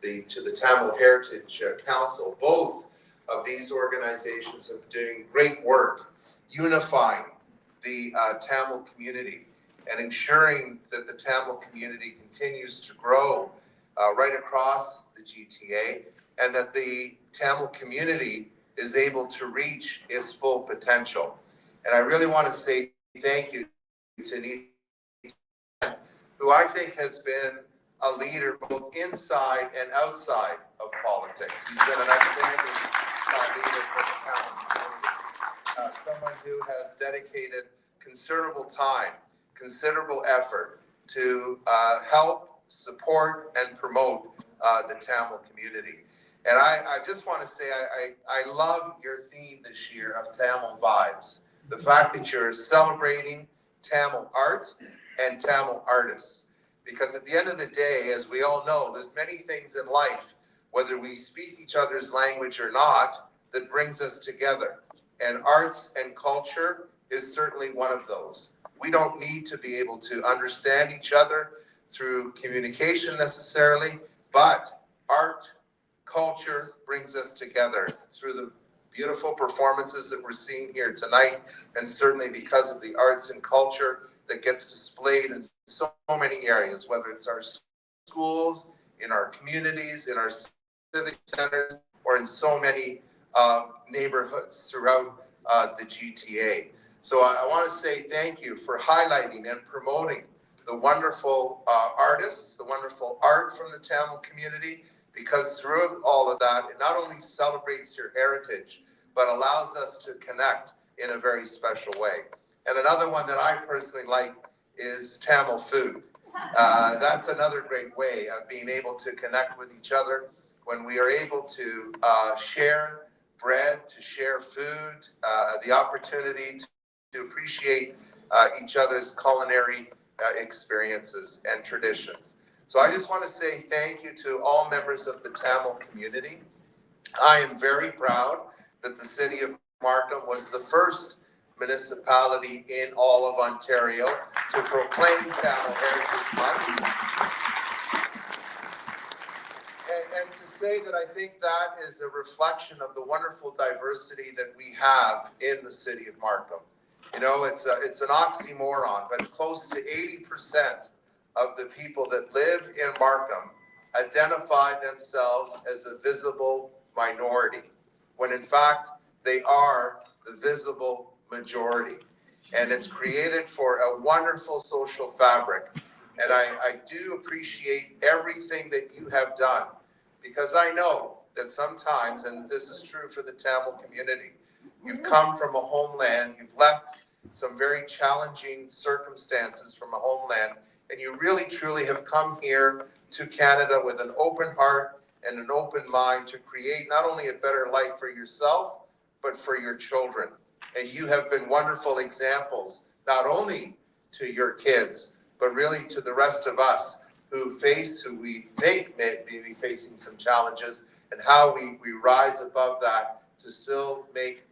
to the Tamil Heritage Council. Both of these organizations are doing great work unifying the Tamil community and ensuring that the Tamil community continues to grow right across the GTA, and that the Tamil community is able to reach its full potential. And I really want to say thank you to Nathan, who I think has been a leader both inside and outside of politics. He's been an outstanding leader for the Tamil community. Someone who has dedicated considerable time, considerable effort to help, support, and promote the Tamil community. And I just want to say I love your theme this year of Tamil Vibes. The fact that you're celebrating Tamil art and Tamil artists. Because at the end of the day, as we all know, there's many things in life, whether we speak each other's language or not, that brings us together. And arts and culture is certainly one of those. We don't need to be able to understand each other through communication necessarily, but art, culture brings us together through the beautiful performances that we're seeing here tonight, and certainly because of the arts and culture that gets displayed in so many areas, whether it's our schools, in our communities, in our civic centers, or in so many neighborhoods throughout the GTA. So I want to say thank you for highlighting and promoting the wonderful artists, the wonderful art from the Tamil community, because through all of that, it not only celebrates your heritage, but allows us to connect in a very special way. And another one that I personally like is Tamil food. That's another great way of being able to connect with each other when we are able to share bread, to share food, the opportunity to appreciate each other's culinary experiences and traditions. So I just want to say thank you to all members of the Tamil community. I am very proud that the city of Markham was the first municipality in all of Ontario to proclaim Tamil Heritage Month. And to say that I think that is a reflection of the wonderful diversity that we have in the city of Markham. You know, it's an oxymoron, but close to 80% of the people that live in Markham identify themselves as a visible minority, when in fact they are the visible majority. And it's created for a wonderful social fabric. And I do appreciate everything that you have done, because I know that sometimes, and this is true for the Tamil community, you've come from a homeland, you've left some very challenging circumstances from a homeland, and you really truly have come here to Canada with an open heart and an open mind to create not only a better life for yourself, but for your children. And you have been wonderful examples, not only to your kids, but really to the rest of us who we may be facing some challenges, and how we rise above that to still make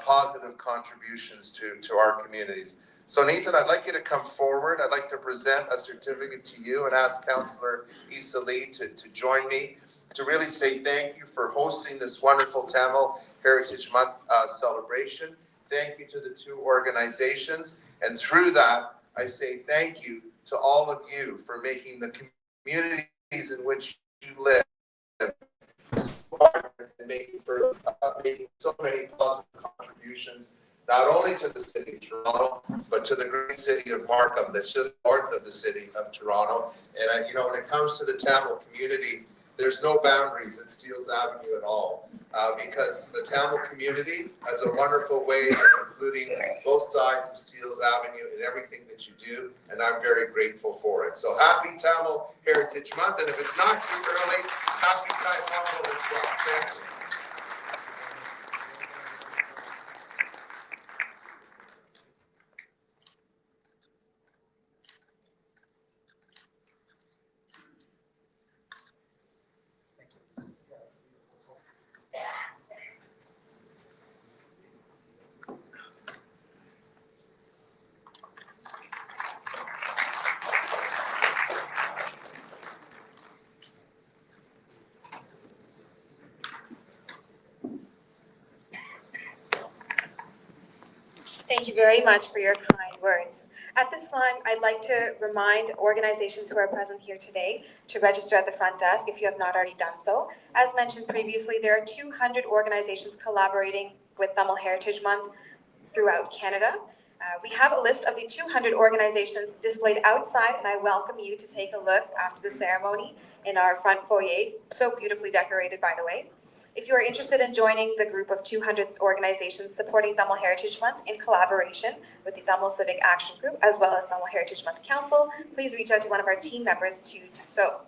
positive contributions to our communities. So Nathan, I'd like you to come forward. I'd like to present a certificate to you and ask Councillor Issa Lee to join me to really say thank you for hosting this wonderful Tamil Heritage Month celebration. Thank you to the two organizations. And through that, I say thank you to all of you for making the communities in which you live and making so many positive contributions, not only to the city of Toronto, but to the great city of Markham that's just north of the city of Toronto. And when it comes to the Tamil community, there's no boundaries at Steeles Avenue at all, because the Tamil community has a wonderful way of including both sides of Steeles Avenue in everything that you do, and I'm very grateful for it. So happy Tamil Heritage Month, and if it's not too early, happy Thai Pongal as well. Thank you. Thank you very much for your kind words. At this time, I'd like to remind organizations who are present here today to register at the front desk if you have not already done so. As mentioned previously, there are 200 organizations collaborating with Tamil Heritage Month throughout Canada. We have a list of the 200 organizations displayed outside, and I welcome you to take a look after the ceremony in our front foyer, so beautifully decorated, by the way. If you are interested in joining the group of 200 organizations supporting Tamil Heritage Month in collaboration with the Tamil Civic Action Group, as well as Tamil Heritage Month Council, please reach out to one of our team members to do so.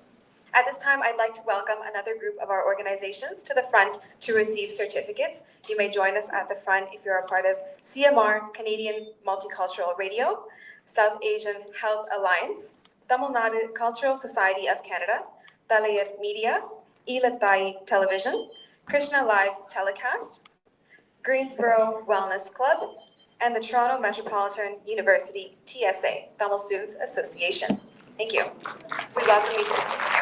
At this time, I'd like to welcome another group of our organizations to the front to receive certificates. You may join us at the front if you're a part of CMR, Canadian Multicultural Radio, South Asian Health Alliance, Tamil Nadu Cultural Society of Canada, Talayar Media, Ilathai Television, Krishna Live Telecast, Greensboro Wellness Club, and the Toronto Metropolitan University TSA, Tamil Students Association. Thank you. We welcome you to the stage.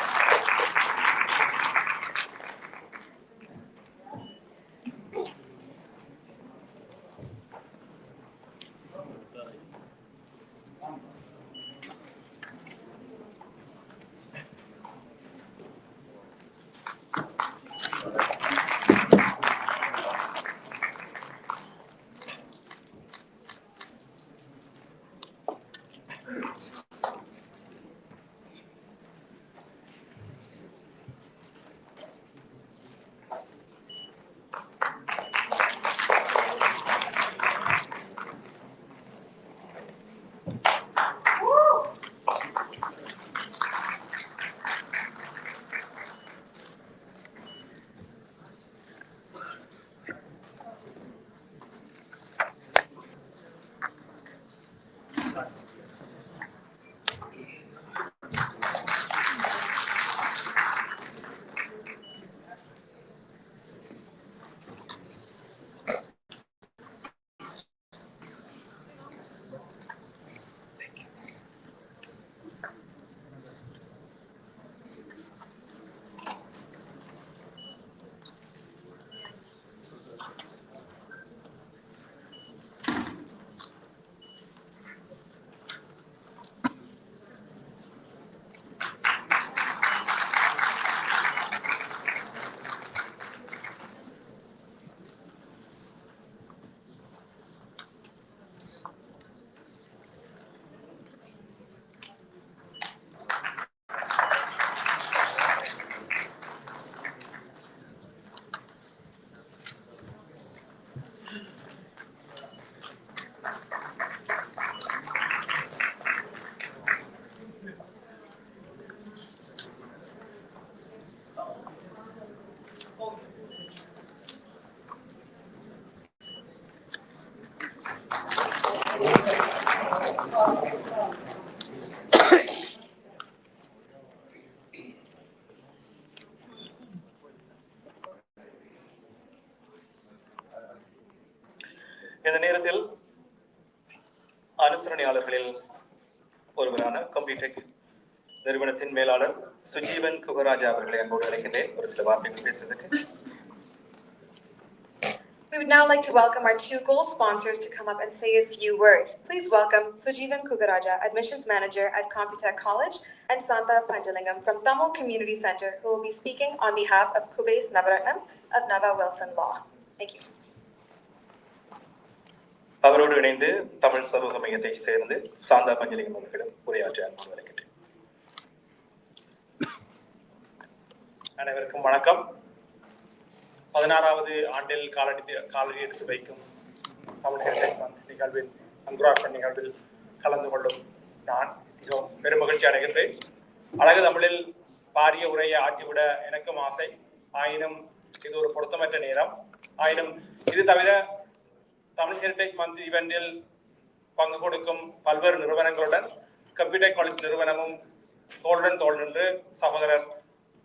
இந்த நேரத்தில் அனுசரணையாளர்களில் ஒருவரான கம்ப்யூடெக் நிறுவனத்தின் மேலாளர் சுஜீவன் குகராஜா அவர்களை அன்போடு அழைக்கின்றேன் ஒரு சில வார்த்தைகள் பேசுவதற்கு. We would now like to welcome our two gold sponsors to come up and say a few words. Please welcome Sujeevan Kugaraja, Admissions Manager at Computech College, and Santa Panjalingam from Tamil Community Center, who will be speaking on behalf of Kube's Navaratnam of Nava Wilson Law. Thank you. அவரோடு இணைந்து தமிழ் சமூக மையத்தை சேர்ந்து சாந்தா பஞ்சலிங்கம் அவர்களிடம் உரையாற்ற அன்போடு அழைக்கின்றேன். அனைவருக்கும் வணக்கம். 16வது ஆண்டில் காலடி எடுத்து வைக்கும் தமிழ் ஹெரிடேஜ் மந்த் நிகழ்வில் அங்குரார்ப்பண் நிகழ்வில் கலந்து கொள்ளும் நான் மிகவும் பெருமகிழ்ச்சி அடைகின்றேன். அழகு தமிழில் பாரிய உரையை ஆற்றிவிட எனக்கும் ஆசை. ஆயினும் இது ஒரு பொருத்தமற்ற நேரம். ஆயினும் இது தவிர தமிழ் ஹெரிடேஜ் மந்த் ஈவெண்டில் பங்கு கொடுக்கும் பல்வேறு நிறுவனங்களுடன் கம்ப்யூட்டர் காலேஜ் நிறுவனமும் தோளுடன் தோள் நின்று சகோதரர்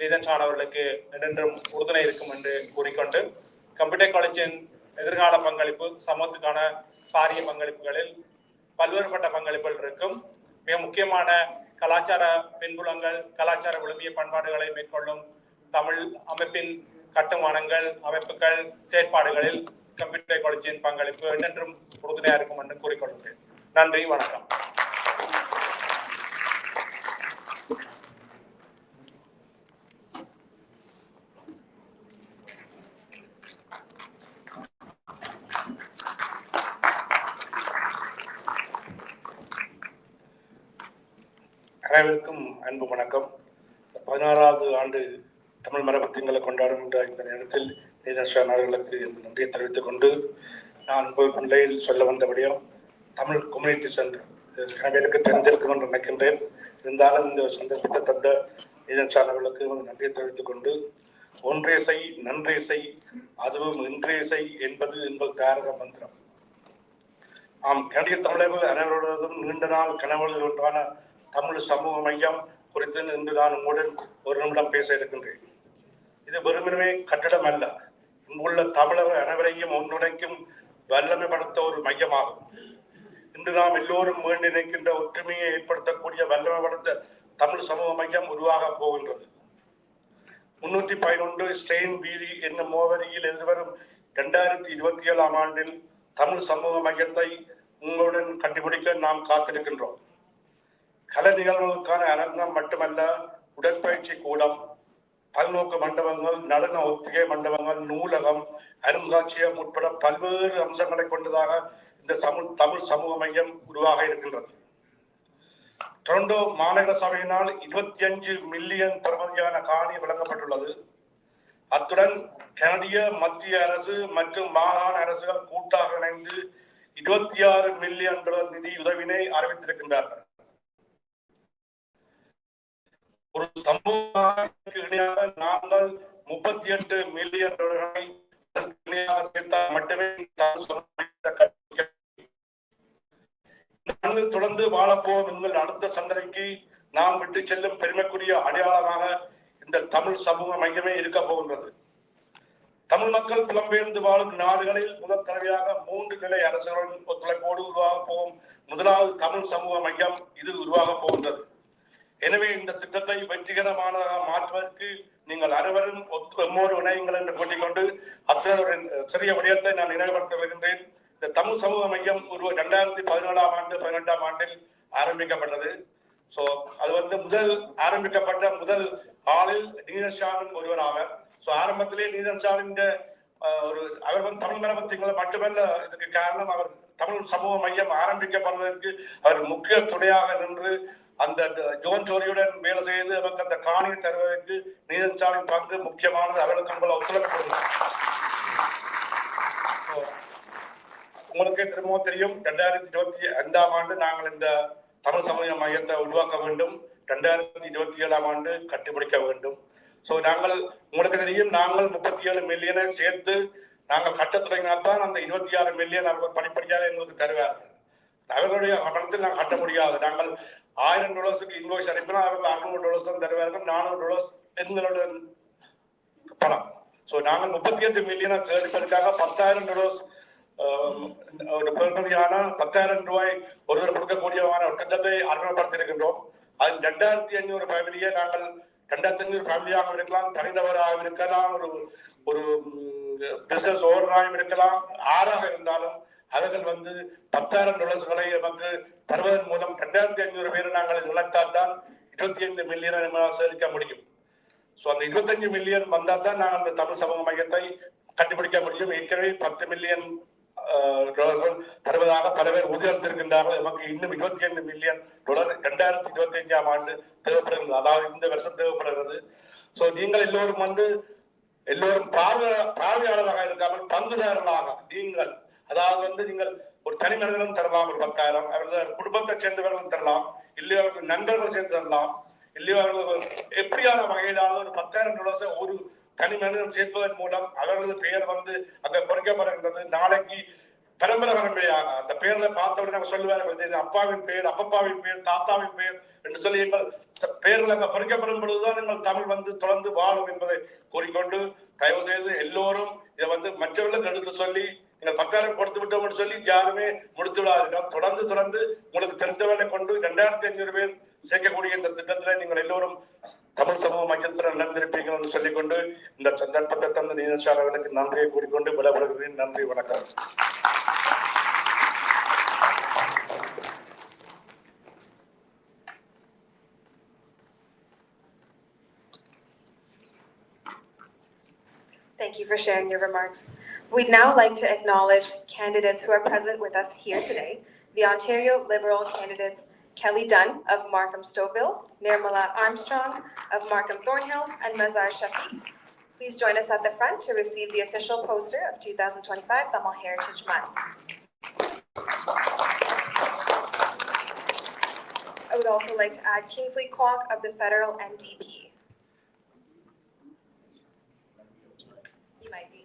ரீசன் ஷான் அவர்களுக்கு என்றென்றும் உறுதுணை இருக்கும் என்று கூறிக்கொண்டு கம்ப்யூட்டர் காலேஜின் எதிர்கால பங்களிப்பு சமூகத்துக்கான பாரிய பங்களிப்புகளில் பல்வேறுபட்ட பங்களிப்புகள் இருக்கும். மிக முக்கியமான கலாச்சார பின்புலங்கள், கலாச்சார விழுமிய பண்பாடுகளை மேற்கொள்ளும் தமிழ் அமைப்பின் கட்டுமானங்கள், அமைப்புகள், செயற்பாடுகளில் கம்ப்யூட்டர் காலேஜின் பங்களிப்பு என்றென்றும் உறுதுணையாக இருக்கும் என்று கூறிக்கொள்கிறேன். நன்றி, வணக்கம். அனைவருக்கும் அன்பு வணக்கம். 16வது ஆண்டு தமிழ் மரபு திங்களை கொண்டாடுகின்ற இந்த நேரத்தில் நீதர்ஷன் அவர்களுக்கு நன்றியை தெரிவித்துக் கொண்டு நான் நிலையில் சொல்ல வந்தபடியும் தமிழ் கம்யூனிட்டி சென்டர் அனைவருக்கு தெரிந்திருக்கும் என்று நினைக்கின்றேன். இருந்தாலும் இந்த சந்தர்ப்பத்தை தந்த நீதர்ஷன் அவர்களுக்கு நன்றியை தெரிவித்துக் கொண்டு ஒன்றே செய் நன்றே செய் அதுவும் இன்றே செய் என்பது எங்கள் தாரக மந்திரம். கனடிய தமிழர்கள் அனைவரோடும் நீண்ட நாள் கனவுகளில் ஒன்றான தமிழ் சமூக மையம் குறித்து இன்று நான் உங்களுடன் ஒரு நிமிடம் பேச இருக்கின்றேன். இது வெறுமனே கட்டடம் அல்ல, இங்குள்ள தமிழர் அனைவரையும் ஒன்றிணைக்கும் வல்லமை படுத்த ஒரு மையமாகும். இன்று நாம் எல்லோரும் வேண்டி நிற்கின்ற ஒற்றுமையை ஏற்படுத்தக்கூடிய வல்லமை படுத்த தமிழ் சமூக மையம் உருவாக போகின்றது. 311 ஸ்டெயின் வீதி என்னும் முகவரியில் எதிர்வரும் 2027ஆம் ஆண்டில் தமிழ் சமூக மையத்தை உங்களுடன் கண்டுபிடிக்க நாம் காத்திருக்கின்றோம். கலை நிகழ்வுகளுக்கான அரங்கம் மட்டுமல்ல, உடற்பயிற்சி கூடம், பல்நோக்கு மண்டபங்கள், நடன ஒத்திகை மண்டபங்கள், நூலகம், அருங்காட்சியகம் உட்பட பல்வேறு அம்சங்களை கொண்டதாக இந்த தமிழ் சமூக மையம் உருவாக இருக்கின்றது. டொரண்டோ மாநகர சபையினால் 25 மில்லியன் பெறுமதியான காணி வழங்கப்பட்டுள்ளது. அத்துடன் கனடிய மத்திய அரசு மற்றும் மாகாண அரசுகள் கூட்டாக இணைந்து 26 மில்லியன் டாலர் நிதி உதவினை அறிவித்திருக்கின்றார்கள். ஒரு சமூகத்திற்கு இணையாக நாங்கள் 38 மில்லியன் டாலர்களை சேர்த்தால் மட்டுமே தொடர்ந்து வாழப்போம் எங்கள் அடுத்த சந்ததிக்கு நாம் விட்டு செல்லும் பெருமைக்குரிய அடையாளமாக இந்த தமிழ் சமூக மையமே இருக்க போகின்றது. தமிழ் மக்கள் புலம்பெயர்ந்து வாழும் நாடுகளில் முதல் தடவையாக 3 நிலை அரசுகளின் ஒத்துழைப்போடு உருவாக போகும் முதலாவது தமிழ் சமூக மையம் இது உருவாக போகின்றது. எனவே இந்த திட்டத்தை வெற்றிகரமானதாக மாற்றுவதற்கு நீங்கள் அனைவரும் எம்மோடு இணையுங்கள் என்று கூட்டிக்கொண்டு அத்தனை ஒரு சிறிய விடயத்தை நான் நினைவுபடுத்த வருகின்றேன். இந்த தமிழ் சமூக மையம் 2017ஆம் ஆண்டு 18ஆம் ஆண்டில் ஆரம்பிக்கப்பட்டது. அது ஆரம்பிக்கப்பட்ட முதல் ஆளில் நீதர்ஷானின் ஒருவராக. ஆரம்பத்திலே நீதர்ஷானின் அவர் தமிழ் மரபு திங்களை மட்டுமல்ல, இதுக்கு காரணம் அவர் தமிழ் சமூக மையம் ஆரம்பிக்கப்படுவதற்கு அவர் முக்கிய துணையாக நின்று அந்த ஜோன் ஜோலியுடன் வேலை செய்து நமக்கு அந்த காணியை தருவதற்கு நீதர்ஷானின் பங்கு முக்கியமானது. அவர்களுக்கு உங்களை ஒத்துழைப்பு. உங்களுக்கே திரும்பவும் தெரியும், 2025ஆம் ஆண்டு நாங்கள் இந்த தமிழ் சமூக மையத்தை உருவாக்க வேண்டும், 2027ஆம் ஆண்டு கட்டிப்பிடிக்க வேண்டும். நாங்கள் உங்களுக்கு தெரியும், நாங்கள் 37 மில்லியனை சேர்த்து நாங்கள் கட்ட தொடங்கினால்தான் அந்த 26 மில்லியன் அவர்கள் படிப்படியாக எங்களுக்கு தருவார்கள். அவர்களுடைய பணத்தில் நாங்கள் கட்ட முடியாது. நாங்கள் $1000 இன்வாய்ஸ் அனுப்பினால் அவர்கள் $600 தருவார்கள், $400 எங்களுடைய பணம். நாங்கள் 38 மில்லியனை சேர்ப்பதற்காக $10,000 ஒரு பெருமதியான $10,000 ஒருவர் கொடுக்கக்கூடியவான ஒரு திட்டத்தை அறிமுகப்படுத்தியிருக்கின்றோம். அதில் 2500 ஃபேமிலியை நாங்கள் 2500 ஃபேமிலியாக இருக்கலாம், தனிநபராக இருக்கலாம், ஒரு பிசினஸ் ஓனராக இருக்கலாம், யாராக இருந்தாலும் அவர்கள் $10,000 நமக்கு தருவதன் மூலம் 2500 பேரை நாங்கள் நிலைத்தால் தான் 25 மில்லியனை நம்மளால் சேமிக்க முடியும். அந்த 25 மில்லியன் வந்தால் தான் நாங்கள் அந்த தமிழ் சமூக மையத்தை கண்டுபிடிக்க முடியும். ஏற்கனவே $10 மில்லியன் தருவதாக பல பேர் உறுதியளித்திருக்கின்றார்கள். நமக்கு இன்னும் $25 மில்லியன் 2025ஆம் ஆண்டு தேவைப்படுகிறது, அதாவது இந்த வருஷம் தேவைப்படுகிறது. நீங்கள் எல்லோரும் பார்வையாளராக இருக்காமல் பங்குதாரர்களாக நீங்கள், அதாவது நீங்கள் ஒரு தனி மனிதனும் தரலாம், ஒரு 10,000 அவர்கள் குடும்பத்தை சேர்ந்தவர்களும் தரலாம், இல்லையோ அவர்கள் நண்பர்கள் சேர்ந்து தரலாம், இல்லையோ அவர்கள் எப்படியான வகையிலாவது ஒரு $10,000 ஒரு தனி மனிதன் சேர்ப்பதன் மூலம் அவர்களது பெயர் அங்க குறைக்கப்படுகின்றது. நாளைக்கு பரம்பரையாக அந்த பெயர்ல பார்த்த உடனே சொல்லுவார்கள், அப்பாவின் பெயர், அப்பப்பாவின் பெயர், தாத்தாவின் பெயர் என்று சொல்லி எங்கள் பெயர்கள் அங்க குறைக்கப்படும் பொழுதுதான் எங்கள் தமிழ் தொடர்ந்து வாழும் என்பதை கூறிக்கொண்டு தயவு செய்து எல்லோரும் இதை மற்றவர்களுக்கு எடுத்து சொல்லி நீங்கள் 10,000 கொடுத்து விட்டோம் என்று சொல்லி யாருமே முடித்து விடாதீர்கள். தொடர்ந்து உங்களுக்கு தெரிந்தவர்களை கொண்டு 2500 பேர் சேர்க்கக்கூடிய இந்த திட்டத்தில் நீங்கள் எல்லோரும் தமிழ் சமூக மையத்தில் நடந்திருப்பீங்கன்னு சொல்லிக்கொண்டு இந்த சந்தர்ப்பத்தை தந்த நீதன் அவர்களுக்கு நன்றியை கூறிக்கொண்டு விடைபெறுகிறேன். நன்றி, வணக்கம். Thank you for sharing your remarks. We'd now like to acknowledge candidates who are present with us here today. The Ontario Liberal candidates Kelly Dunn of Markham-Stouffville, Nirmala Armstrong of Markham-Thornhill, and Mazar Shafiq. Please join us at the front to receive the official poster of 2025 Tamil Heritage Month. I would also like to add Kingsley Kwok of the Federal NDP. You might be.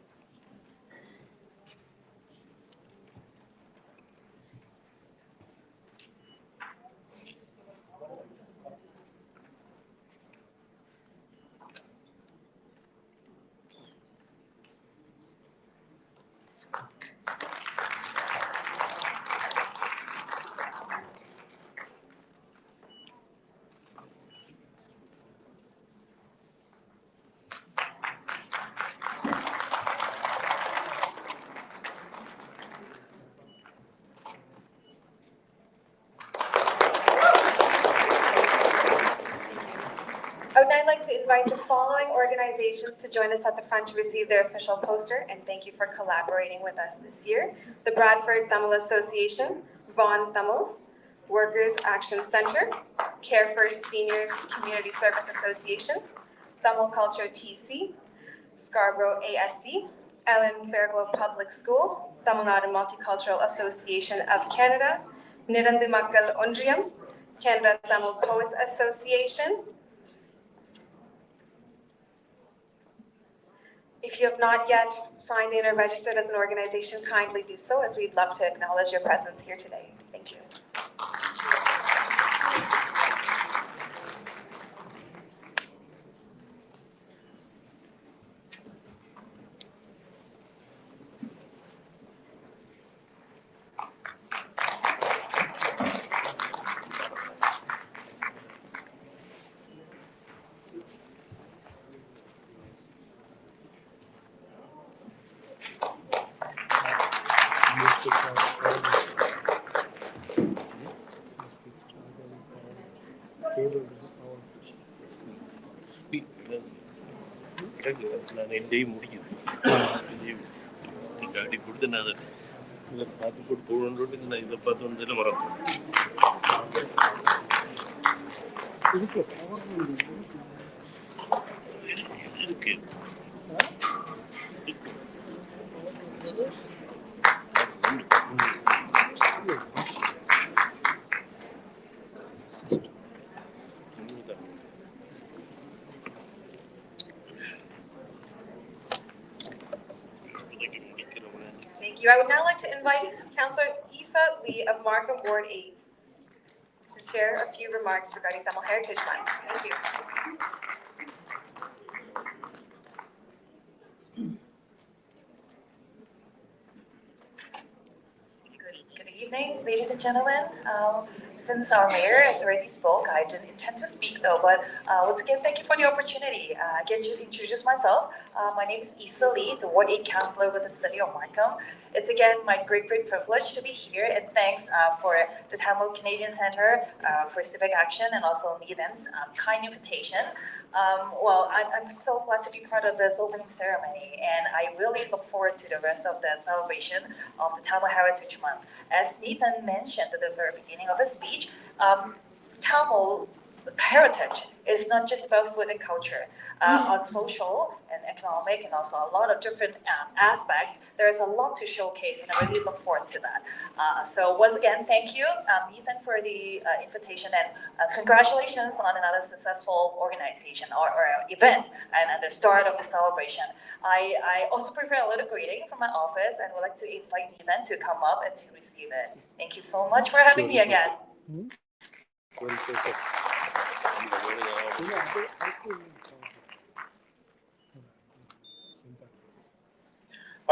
I would now like to invite the following organizations to join us at the front to receive their official poster, and thank you for collaborating with us this year. The Bradford Tamil Association, Vaughan Tamils, Workers Action Center, Care First Seniors Community Service Association, Tamil Culture TC, Scarborough ASC, Ellen Fairglow Public School, Tamil Nadu Multicultural Association of Canada, Nirandu Makkal Ondriyam, Canada Tamil Poets Association. If you have not yet signed in or registered as an organization, kindly do so, as we'd love to acknowledge your presence here today. Thank you. நான் எந்தையும் முடியுது காட்டி கொடுத்து நான் இதை பார்த்து போட்டு போகணுன்ட்டு நான் இதை பார்த்து வந்ததில் மறந்தேன். இருக்கு Thank you. I would now like to invite Councillor Isa Lee of Markham Ward 8 to share a few remarks regarding Tamil Heritage Month. Thank you. Good evening, ladies and gentlemen. Since our mayor has already spoke, I didn't intend to speak though, but once again, thank you for the opportunity. I get to introduce myself. My name is Isa Lee, the Ward 8 councillor with the City of Markham. It's again my great privilege to be here, and thanks for the Tamil Canadian Centre for Civic Action and also Needham's kind invitation. I'm so glad to be part of this opening ceremony, and I really look forward to the rest of the celebration of the Tamil Heritage Month. As Nathan mentioned at the very beginning of his speech, Tamil heritage is not just about food and culture. On social and economic and also a lot of different aspects, there's a lot to showcase, and I really look forward to that. So once again, thank you, Ethan, for the invitation, and congratulations on another successful organization or event and at the start of the celebration. I also prepare a little greeting from my office and would like to invite Ethan to come up and to receive it. Thank you so much for having me again.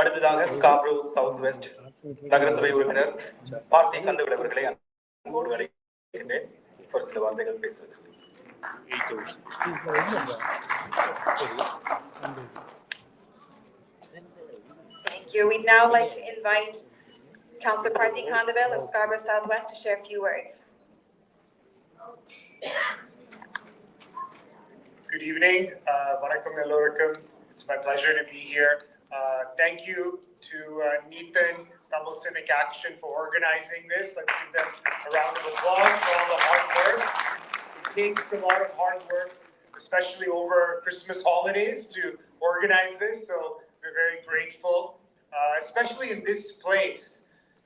அடுத்ததாக Scarborough south west நகரசபை உறுப்பினர் பார்த்தி கந்தவிட அவர்களை அன்போடு அழைக்கின்றேன் ஒரு சில வார்த்தைகள் பேசுவது. 8 hours. Thank you. We'd now like to invite Councillor Parthi Khandavel of Scarborough Southwest to share a few words. Good evening. Vanakkam Elorakam. It's my pleasure to be here. Thank you to Nathan, Tamil Civic Action for organizing this. Let's give them a round of applause for all the hard work. It takes a lot of hard work, especially over Christmas holidays, to organize this. So we're very grateful, especially in this place.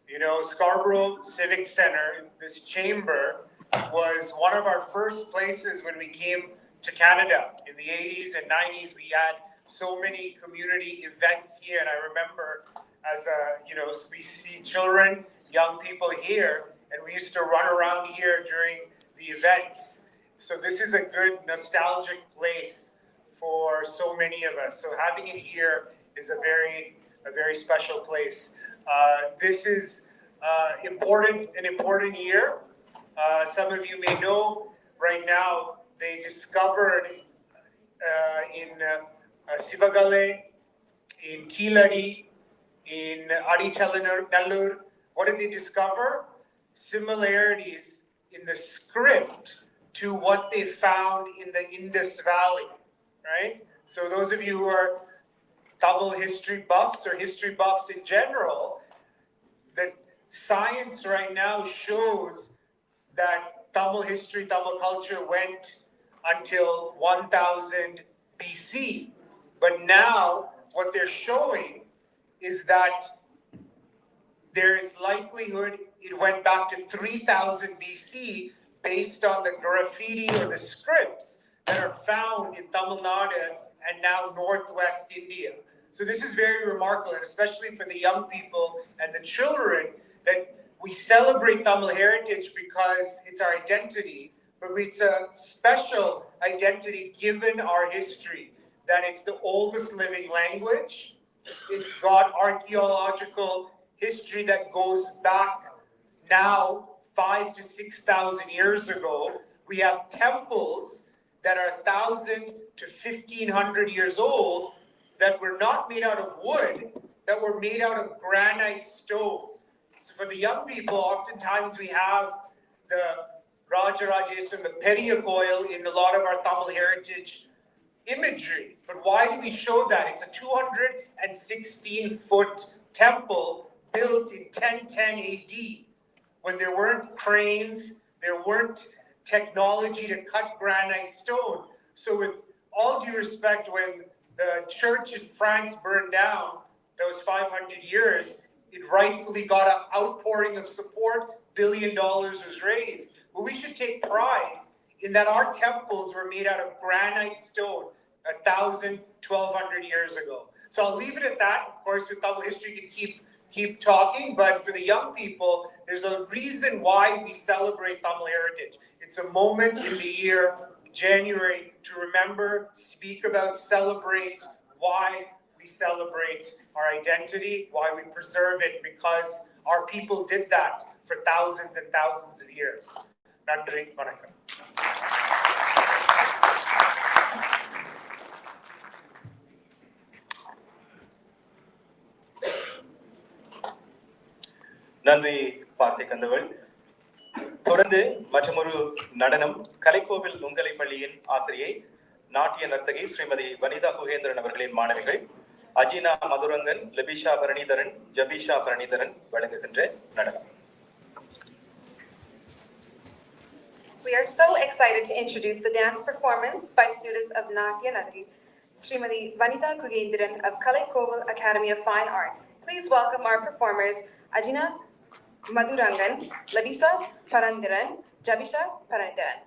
You know, Scarborough Civic Center, this chamber, was one of our first places when we came to Canada. In the 80s and 90s, we had so many community events here. And I remember as we see children, young people here, and we used to run around here during the events. So this is a good nostalgic place for so many of us. So having it here is a very special place. This is an important year. Some of you may know right now they discovered in Sivagale, in Kiladi, in Adichalannur, what did they discover? Similarities in the script to what they found in the Indus Valley, right? So those of you who are Tamil history buffs or history buffs in general, the science right now shows that Tamil history, Tamil culture went until 1000 BC. But now what they're showing is that there is likelihood it went back to 3000 BC based on the graffiti or the scripts that are found in Tamil Nadu and now northwest India. So this is very remarkable, and especially for the young people and the children, that we celebrate Tamil heritage because it's our identity, but it's a special identity given our history, that it's the oldest living language. It's got archaeological history that goes back now 5,000 to 6,000 years ago. We have temples that are 1,000 to 1,500 years old that were not made out of wood, that were made out of granite stone. So for the young people, oftentimes we have the Rajarajeswaram, the Periyakoil in a lot of our Tamil heritage imagery. But why do we show that? It's a 216-foot temple built in 1010 AD, when there weren't cranes, there weren't technology to cut granite stone. So with all due respect, when the church in France burned down, that was 500 years, it rightfully got an outpouring of support, $1 billion was raised. But we should take pride in that our temples were made out of granite stone 1,000, 1,200 years ago. So I'll leave it at that. Of course, with Tamil history, you can keep talking, but for the young people, there's a reason why we celebrate Tamil heritage. It's a moment in the year, January, to remember, speak about, celebrate why we celebrate our identity, why we preserve it, because our people did that for thousands and thousands of years. Nandri, vanakkam. நன்றி பார்த்தி கந்தவள். தொடர்ந்து மற்றொரு நடனம் கலைக்கோவில் நுங்கலை பள்ளியின் ஆசிரியை நாட்டிய நர்த்தகி ஸ்ரீமதி வனிதா குகேந்திரன் அவர்களின் மாணவிகள் அஜினா மதுரங்கன், லபிஷா பரணிதரன், ஜபிஷா பரணிதரன் வழங்குகின்ற நடனம். We are so excited to introduce the dance performance by students of Natya Nagari, Srimati Vanitha Kugendran of Kalaikoval Academy of Fine Arts. Please welcome our performers Ajina Madhurangan, Labisa Parandiran, Jabisha Parandiran.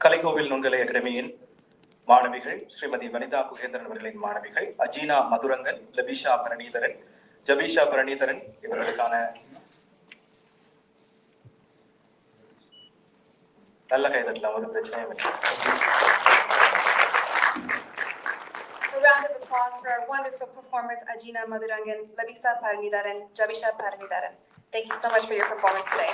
கலைக்கோவில் நுண்கலை அகாடமியின் மாணவிகள் ஸ்ரீமதி வனிதா குகேந்திரன் அவர்களின் மாணவிகள் அஜீனா மதுரங்கன், லபிஷா பரணீதரன், ஜபீஷா பரணீதரன் இவர்களுக்கான நல்ல கைதட்டலாம், ஒரு பிரச்சனையும் இல்லை. A round of applause for our wonderful performers Ajina Madhurangan, Labisa Paranidharan, Jabisha Paranidharan. Thank you so much for your performance today.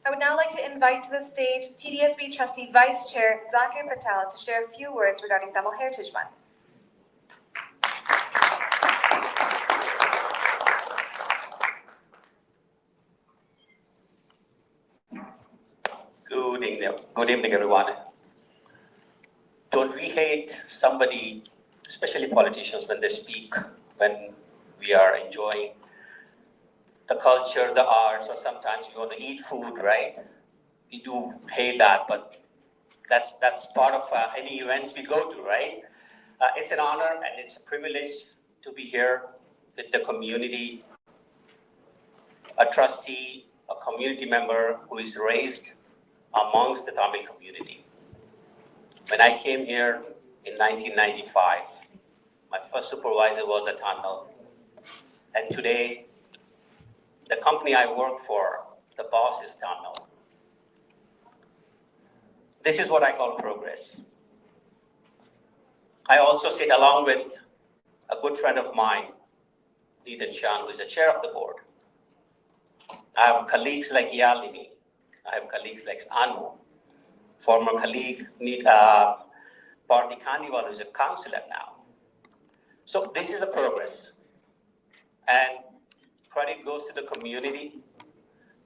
I would now like to invite to the stage TDSB Trustee Vice Chair Zakir Patel to share a few words regarding Tamil Heritage Month. Good evening, everyone. Don't we hate somebody, especially politicians, when they speak, when we are enjoying the culture, the arts, or sometimes we want to eat food, right? We do hate that, but that's part of any events we go to, right? It's an honor and it's a privilege to be here with the community, a trustee, a community member who is raised amongst the Tamil community. When I came here in 1995, my first supervisor was a Tamil, and today, the company I work for, the boss is Tamil. This is what I call progress. I also sit along with a good friend of mine, Ethan Chan, who is the chair of the board. I have colleagues like Yalini. I have colleagues like Anu, former colleague Parthi Kandiwal, who is a councillor now. So this is a progress. And credit goes to the community.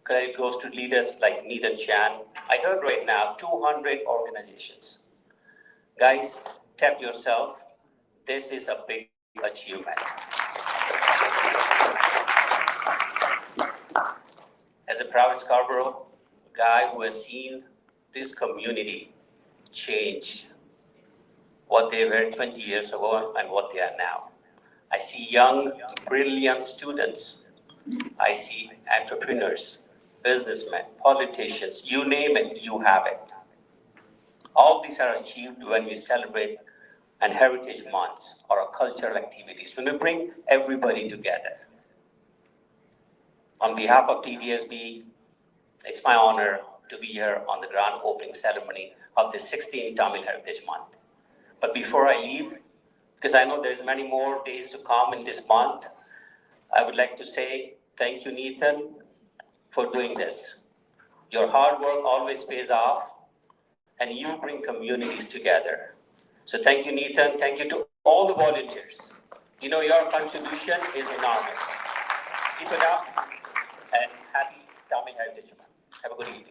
Credit goes to leaders like Neetan Chan. I heard right now 200 organizations. Guys, tap yourself. This is a big achievement. As a proud Scarborough guy who has seen this community change what they were 20 years ago and what they are now. I see young, brilliant students. I see entrepreneurs, businessmen, politicians, you name it, you have it. All these are achieved when we celebrate an heritage months or a cultural activities, when we bring everybody together. On behalf of TDSB, it's my honor to be here on the grand opening ceremony of the 16th Tamil Heritage Month. But before I leave, because I know there's many more days to come in this month, I would like to say thank you, Neetan, for doing this. Your hard work always pays off, and you bring communities together. So thank you, Neetan. Thank you to all the volunteers. You know, your contribution is enormous. Keep it up, and happy Tamil Heritage Month. Have a good evening.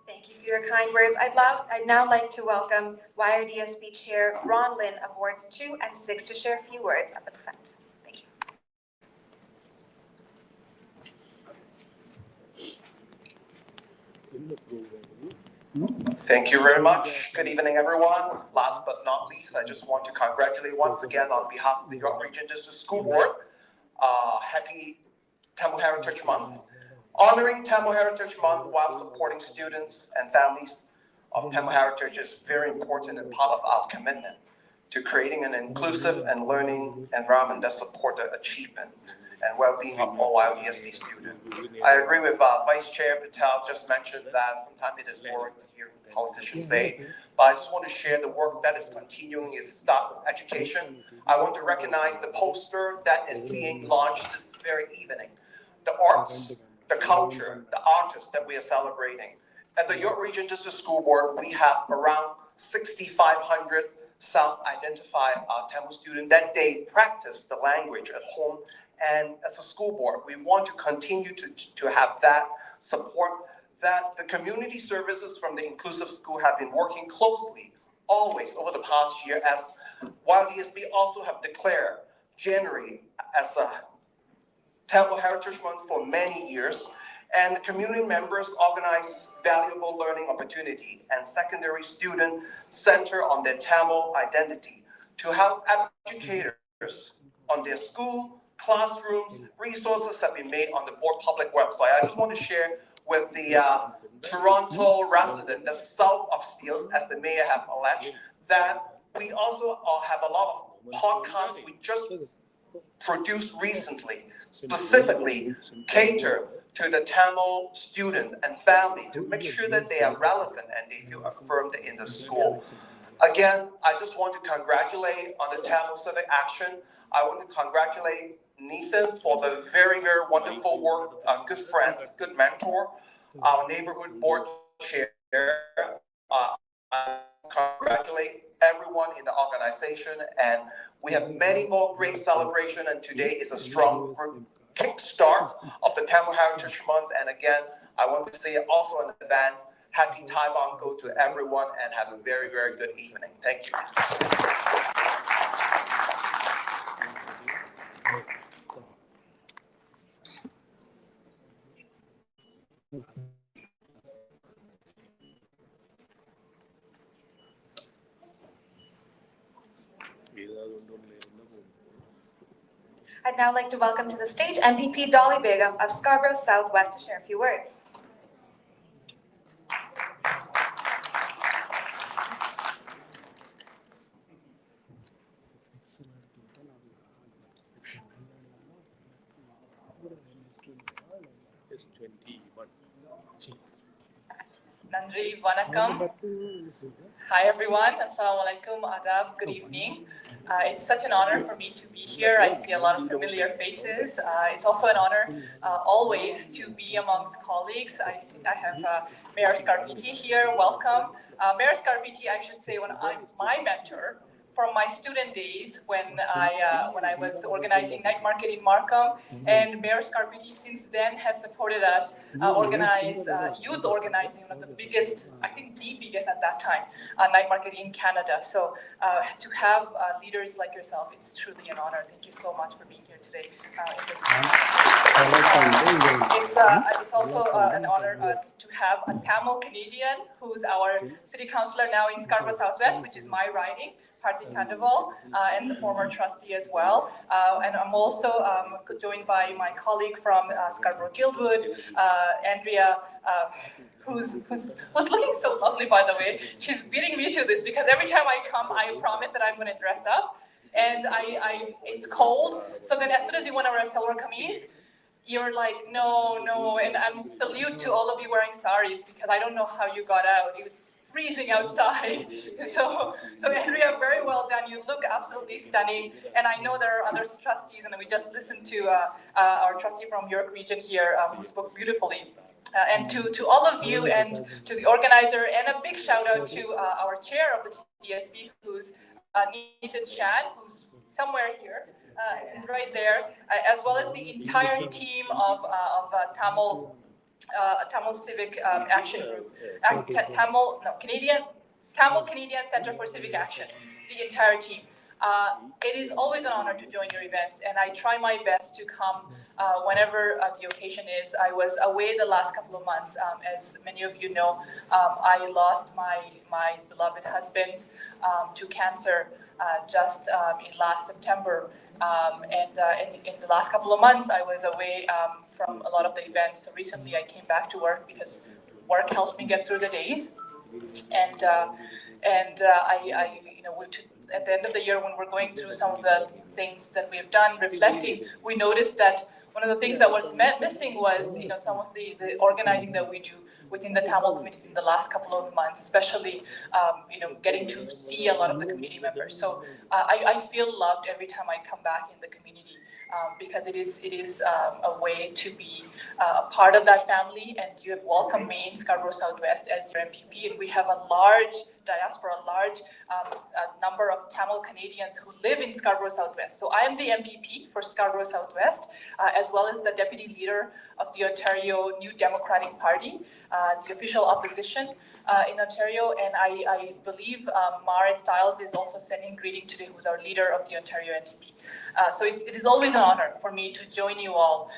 Thank you for your kind words. I'd now like to welcome YRDSB Chair Ron Lin of Wards 2 and 6 to share a few words at the front. Thank you. Thank you very much. Good evening, everyone. Last but not least, I just want to congratulate once again on behalf of the York Region District School Board. Happy Tamil Heritage Month. Honoring Tamil Heritage Month while supporting students and families of Tamil heritage is very important and part of our commitment to creating an inclusive and learning environment that supports the achievement and well-being of all YLDSB students. I agree with Vice Chair Patel just mentioned that sometimes it is boring to hear politicians say, but I just want to share the work that is continuing is start with education. I want to recognize the poster that is being launched this very evening. The arts, the culture, the artists that we are celebrating. At the York Region District School Board, we have around 6,500 self-identified Tamil students that they practice the language at home. And as a school board, we want to continue to have that support, that the community services from the Inclusive School have been working closely always over the past year, as YLDSB also have declared January as a Tamil Heritage Month for many years. And community members organize valuable learning opportunity and secondary student center on their Tamil identity to help educators on their school, classrooms, resources have been made on the board public website. I just want to share with the Toronto resident, the South of Steeles, as the mayor have alleged, that we also have a lot of podcasts we just produced recently, specifically cater to the Tamil students and family to make sure that they are relevant and they feel affirmed in the school. Again, I just want to congratulate on the Tamil Civic Action. I want to congratulate Nathan for the very, very wonderful work, good friends, good mentor, our neighborhood board chair. I congratulate everyone in the organization, and we have many more great celebrations, and today is a strong kickstart of the Tamil Heritage Month. And again, I want to say also in advance, happy Tai Bangko to everyone, and have a very, very good evening. Thank you. I'd now like to welcome to the stage MPP Dolly Begum of Scarborough Southwest to share a few words. Nandri, Vanakkam. Hi everyone, Assalamualaikum, Adab, good evening. It's such an honor for me to be here. I see a lot of familiar faces. It's also an honor always to be amongst colleagues. I have Mayor Scarpiti here, welcome. Mayor Scarpiti, I should say, I'm my mentor from my student days when I was organizing night market in Markham, and Mayor Scarpiti since then has supported us organize youth organizing, one of the biggest, I think the biggest at that time, night market in Canada. So to have leaders like yourself, it's truly an honor. Thank you so much for being here today. It's also an honor to have a Tamil Canadian who's our city councillor now in Scarborough Southwest, which is my riding. Hardik Kandaval, and the former trustee as well. And I'm also joined by my colleague from Scarborough Guildwood, Andrea, who's looking so lovely, by the way. She's beating me to this because every time I come, I promise that I'm going to dress up. And it's cold, so then as soon as you want to wear silver kameez, you're like, no, and I'm salute to all of you wearing saris because I don't know how you got out. It's freezing outside. So Andrea, very well done. You look absolutely stunning. And I know there are other trustees, and we just listened to our trustee from York region here who spoke beautifully. And to all of you and to the organizer, and a big shout out to our chair of the TSB, who's Nathan Chan, who's somewhere here. Right there, as well as the entire team of Tamil Civic Action Group, Tamil Canadian Center for Civic Action, the entire team. It is always an honor to join your events, and I try my best to come whenever the occasion is. I was away the last couple of months, as many of you know. I lost my beloved husband to cancer just in last September. And in the last couple of months, I was away from a lot of the events. So recently, I came back to work because work helps me get through the days. And I at the end of the year, when we're going through some of the things that we have done, reflecting, we noticed that one of the things that was missing was some of the organizing that we do within the Tamil community in the last couple of months, especially getting to see a lot of the community members. So I feel loved every time I come back in the community because it is a way to be part of that family, and you have welcomed me in Scarborough Southwest as your MPP, and we have a large diaspora, a large number of Tamil Canadians who live in Scarborough Southwest. So I am the MPP for Scarborough Southwest, as well as the deputy leader of the Ontario New Democratic Party, the official opposition in Ontario. And I believe Marit Stiles is also sending greeting today, who's our leader of the Ontario NDP. So it is always an honor for me to join you all.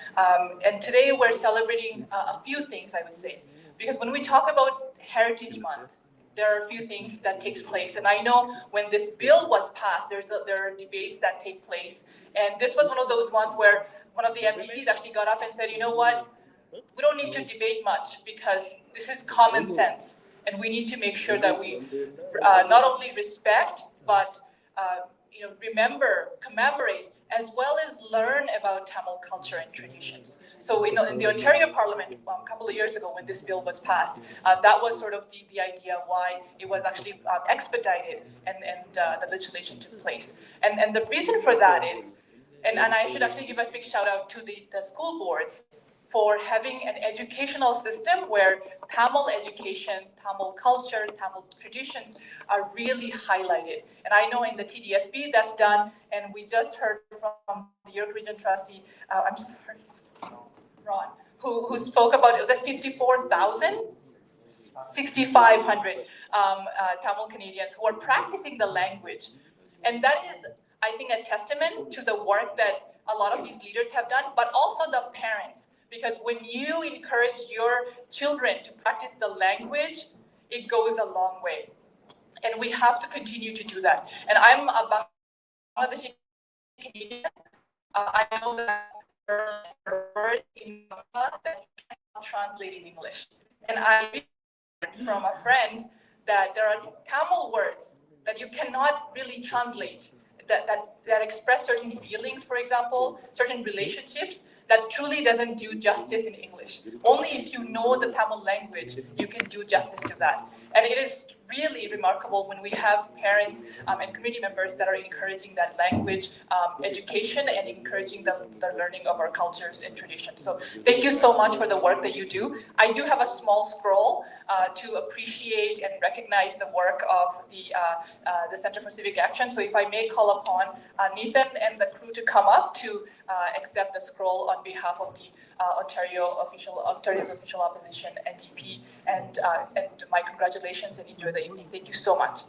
And today we're celebrating a few things, I would say. Because when we talk about Heritage Month, there are a few things that takes place. And I know when this bill was passed, there are debates that take place. And this was one of those ones where one of the MPPs actually got up and said, you know what, we don't need to debate much because this is common sense. And we need to make sure that we not only respect, but remember, commemorate, as well as learn about Tamil culture and traditions. So in the Ontario Parliament a couple of years ago when this bill was passed, that was sort of the idea why it was actually expedited and the legislation took place. And the reason for that is, and I should actually give a big shout out to the school boards for having an educational system where Tamil education, Tamil culture, Tamil traditions are really highlighted. And I know in the TDSB that's done, and we just heard from the York Region trustee, I'm sorry, Ron, who spoke about the 54,000, 6,500 Tamil Canadians who are practicing the language. And that is, I think, a testament to the work that a lot of these leaders have done, but also the parents. Because when you encourage your children to practice the language, it goes a long way. And we have to continue to do that. And I'm a Bangladeshi Canadian. I know that there are words in Bangla that you cannot translate in English. And I heard from a friend that there are Tamil words that you cannot really translate, that express certain feelings, for example, certain relationships, that truly doesn't do justice in English. Only if you know the Tamil language, you can do justice to that. And it is really remarkable when we have parents and community members that are encouraging that language education and encouraging the learning of our cultures and traditions. So thank you so much for the work that you do. I do have a small scroll to appreciate and recognize the work of the Center for Civic Action. So if I may call upon Nathan and the crew to come up to accept the scroll on behalf of the Ontario's official opposition NDP, and my congratulations and enjoy the evening. Thank you so much.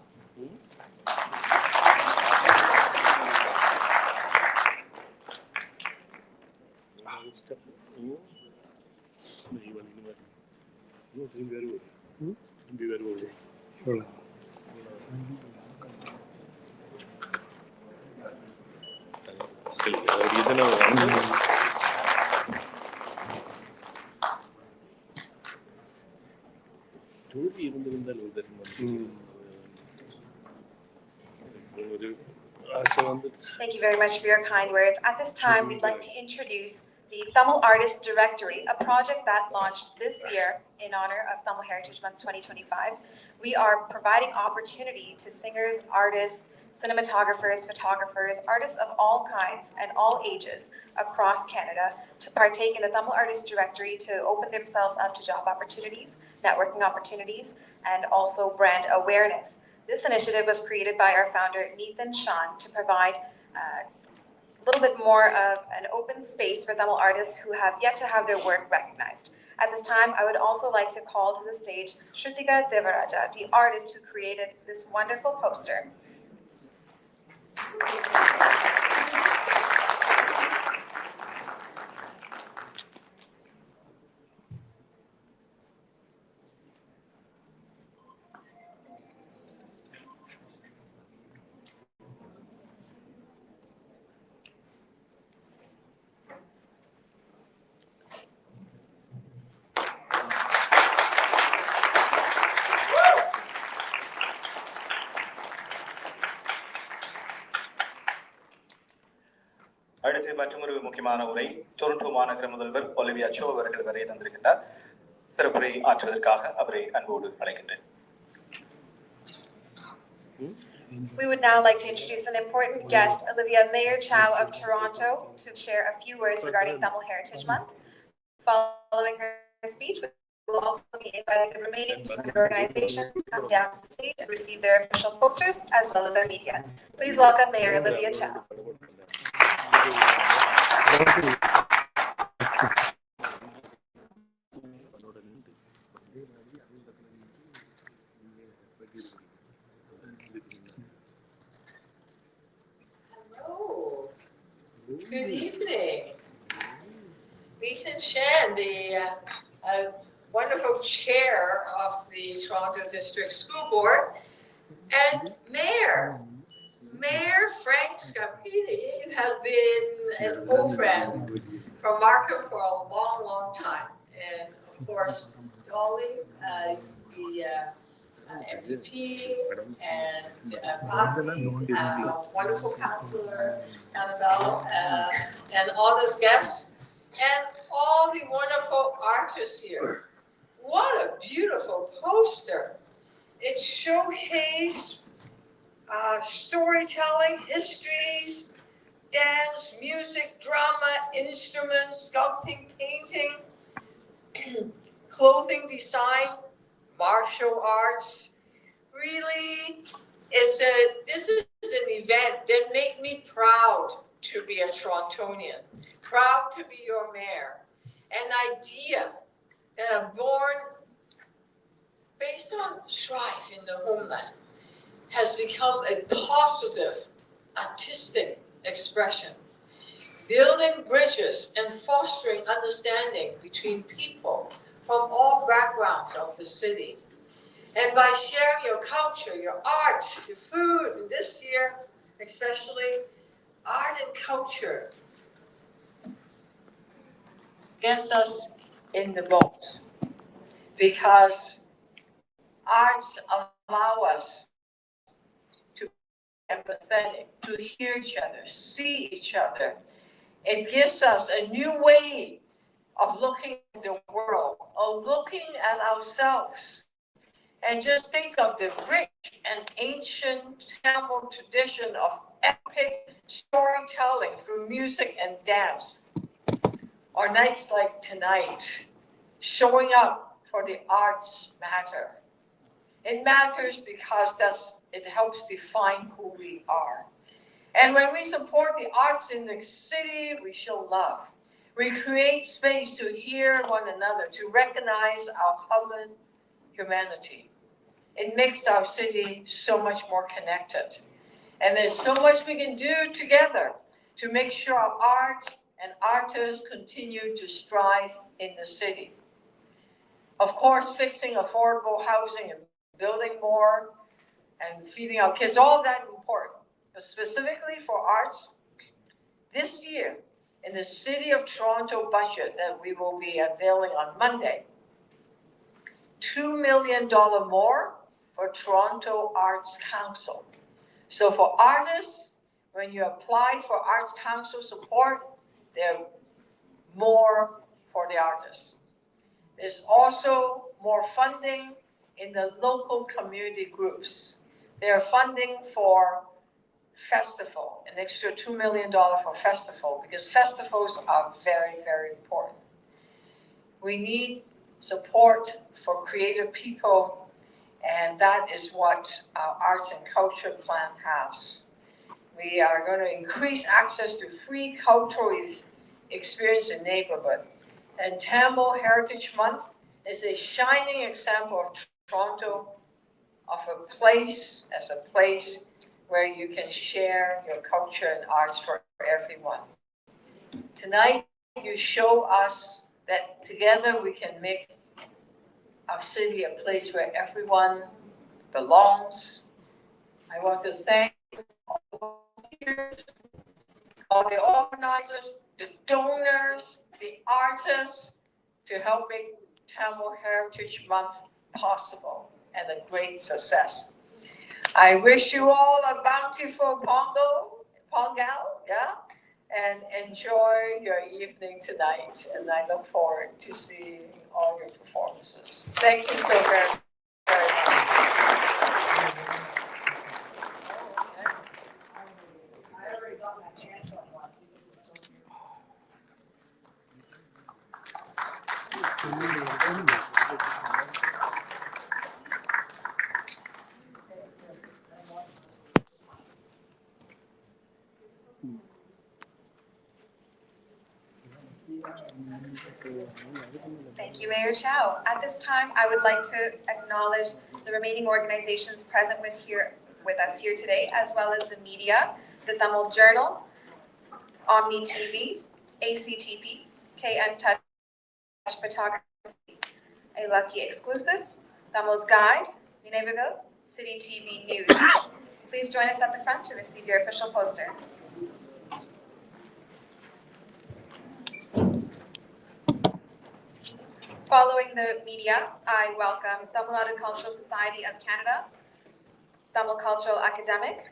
Thank you very much for your kind words. At this time, we'd like to introduce the Tamil Artist Directory, a project that launched this year in honor of Tamil Heritage Month 2025. We are providing opportunity to singers, artists, cinematographers, photographers, artists of all kinds and all ages across Canada to partake in the Tamil Artist Directory to open themselves up to job opportunities, networking opportunities, and also brand awareness. This initiative was created by our founder, Nathan Sean, to provide a little bit more of an open space for Tamil artists who have yet to have their work recognized. At this time, I would also like to call to the stage Shrutika Devaraja, the artist who created this wonderful poster. அடுத்து மற்றொரு முக்கியமான உரை Toronto மாநகர முதல்வர் Olivia so அவர்கள் வரை தந்திருக்கின்றார். சிறப்புரை ஆற்றுவதற்காக அவரை அன்போடு அழைக்கின்றேன். We would now like to introduce an important guest, Olivia Chow of Toronto, to share a few words regarding Tamil Heritage Month. Following her speech, We'll also be inviting the remaining 200 organizations to come down to the stage and receive their official posters as well as our media. Please welcome Mayor Olivia Chow. Hello. Good evening. Lisa Shen, the wonderful chair of the Toronto District School Board, and Mayor Frank Scarpini has been an old friend from Markham for a long, long time. And of course, Dolly, the MVP, and Rafi, wonderful counselor, Annabelle, and all those guests, and all the wonderful artists here. What a beautiful poster. It showcased storytelling, histories, dance, music, drama, instruments, sculpting, painting, clothing design, martial arts. Really, this is an event that made me proud to be a Torontonian, proud to be your mayor. An idea that I'm born based on strife in the homeland has become a positive artistic expression, building bridges and fostering understanding between people from all backgrounds of the city. And by sharing your culture, your art, your food, and this year, especially, art and culture gets us in the bones, because arts allow us to be empathetic, to hear each other, see each other. It gives us a new way of looking at the world, of looking at ourselves. And just think of the rich and ancient Tamil tradition of epic storytelling through music and dance. Or nights like tonight, showing up for the arts matter. It matters because it helps define who we are. And when we support the arts in the city, we show love. We create space to hear one another, to recognize our common humanity. It makes our city so much more connected. And there's so much we can do together to make sure our art and artists continue to strive in the city. Of course, fixing affordable housing and building more and feeding our kids, all that important. But specifically for arts, this year, in the City of Toronto budget that we will be unveiling on Monday, $2 million more for Toronto Arts Council. So for artists, when you apply for Arts Council support, there's more for the artists. There's also more funding in the local community groups. They're funding for festival, an extra $2 million for festival, because festivals are very, very important. We need support for creative people, and that is what our arts and culture plan has. We are going to increase access to free cultural experience in neighborhood. And Tamil Heritage Month is a shining example of Toronto, of a place where you can share your culture and arts for everyone. Tonight, you show us that together we can make our city a place where everyone belongs. I want to thank all the volunteers, all the organizers, the donors, the artists, to help make Tamil Heritage Month possible and a great success. I wish you all a bountiful Pongal, and enjoy your evening tonight. And I look forward to seeing all your performances. Thank you so very much. Thank you, Mayor Chow. At this time, I would like to acknowledge the remaining organizations present with us here today, as well as the media, the Tamil Journal, Omni TV, ACTP, KN Touch Photography, A Lucky Exclusive, Tamil's Guide, Ninevigal, City TV News. Please join us at the front to receive your official poster. Following the media, I welcome Tamil Nadu Cultural Society of Canada, Tamil Cultural Academic,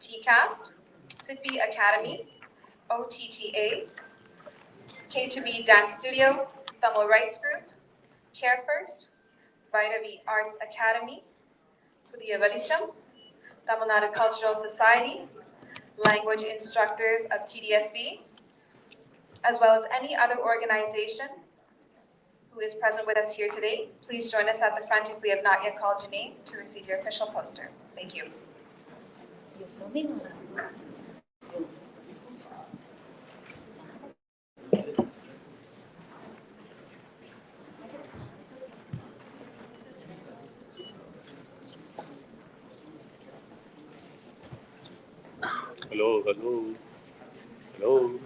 TCAST, SITB Academy, OTTA, K2B Dance Studio, Tamil Rights Group, Care First, Vairavi Arts Academy, Pudiya Velicham, Tamil Nadu Cultural Society, language instructors of TDSB, as well as any other organization who is present with us here today. Please join us at the front if we have not yet called your name to receive your official poster. Thank you. Hello, hello, hello.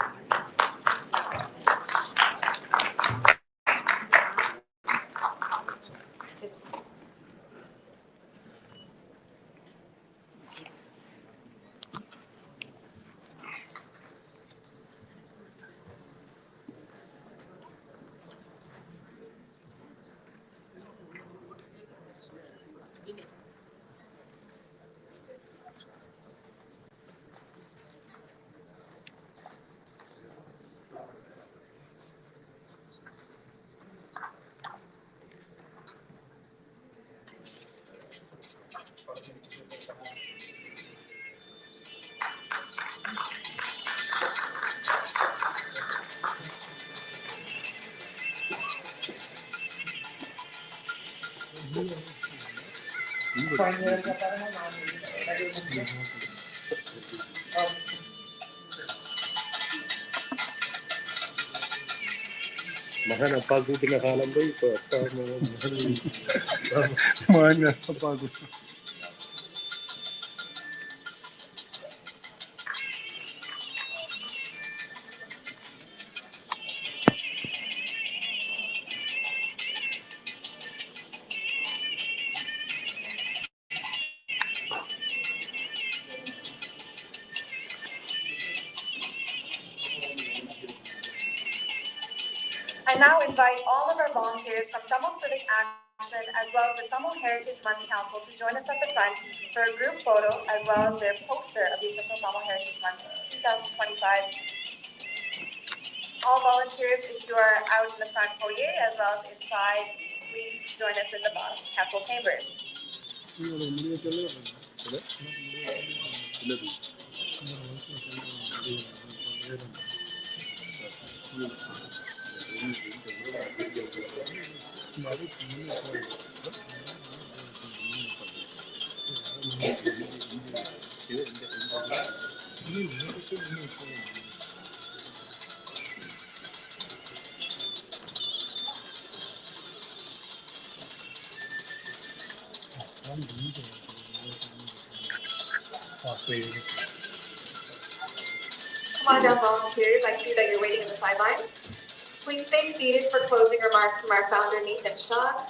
മകൻ അപ്പാ കൂട്ടുന്ന കാലം പോയി ഇപ്പൊ അപ്പാ മകൻ അപ്പാ കൂട്ടും. I now invite all of our volunteers from Tamil Civic Action as well as the Tamil Heritage Month Council to join us at the front for a group photo as well as their poster of the official Tamil Heritage Month 2025. All volunteers, if you are out in the front foyer as well as inside, please join us in the council chambers. Come on down, volunteers. I see that you're waiting in the sidelines. Please stay seated for closing remarks from our founder, Nathan Shaw.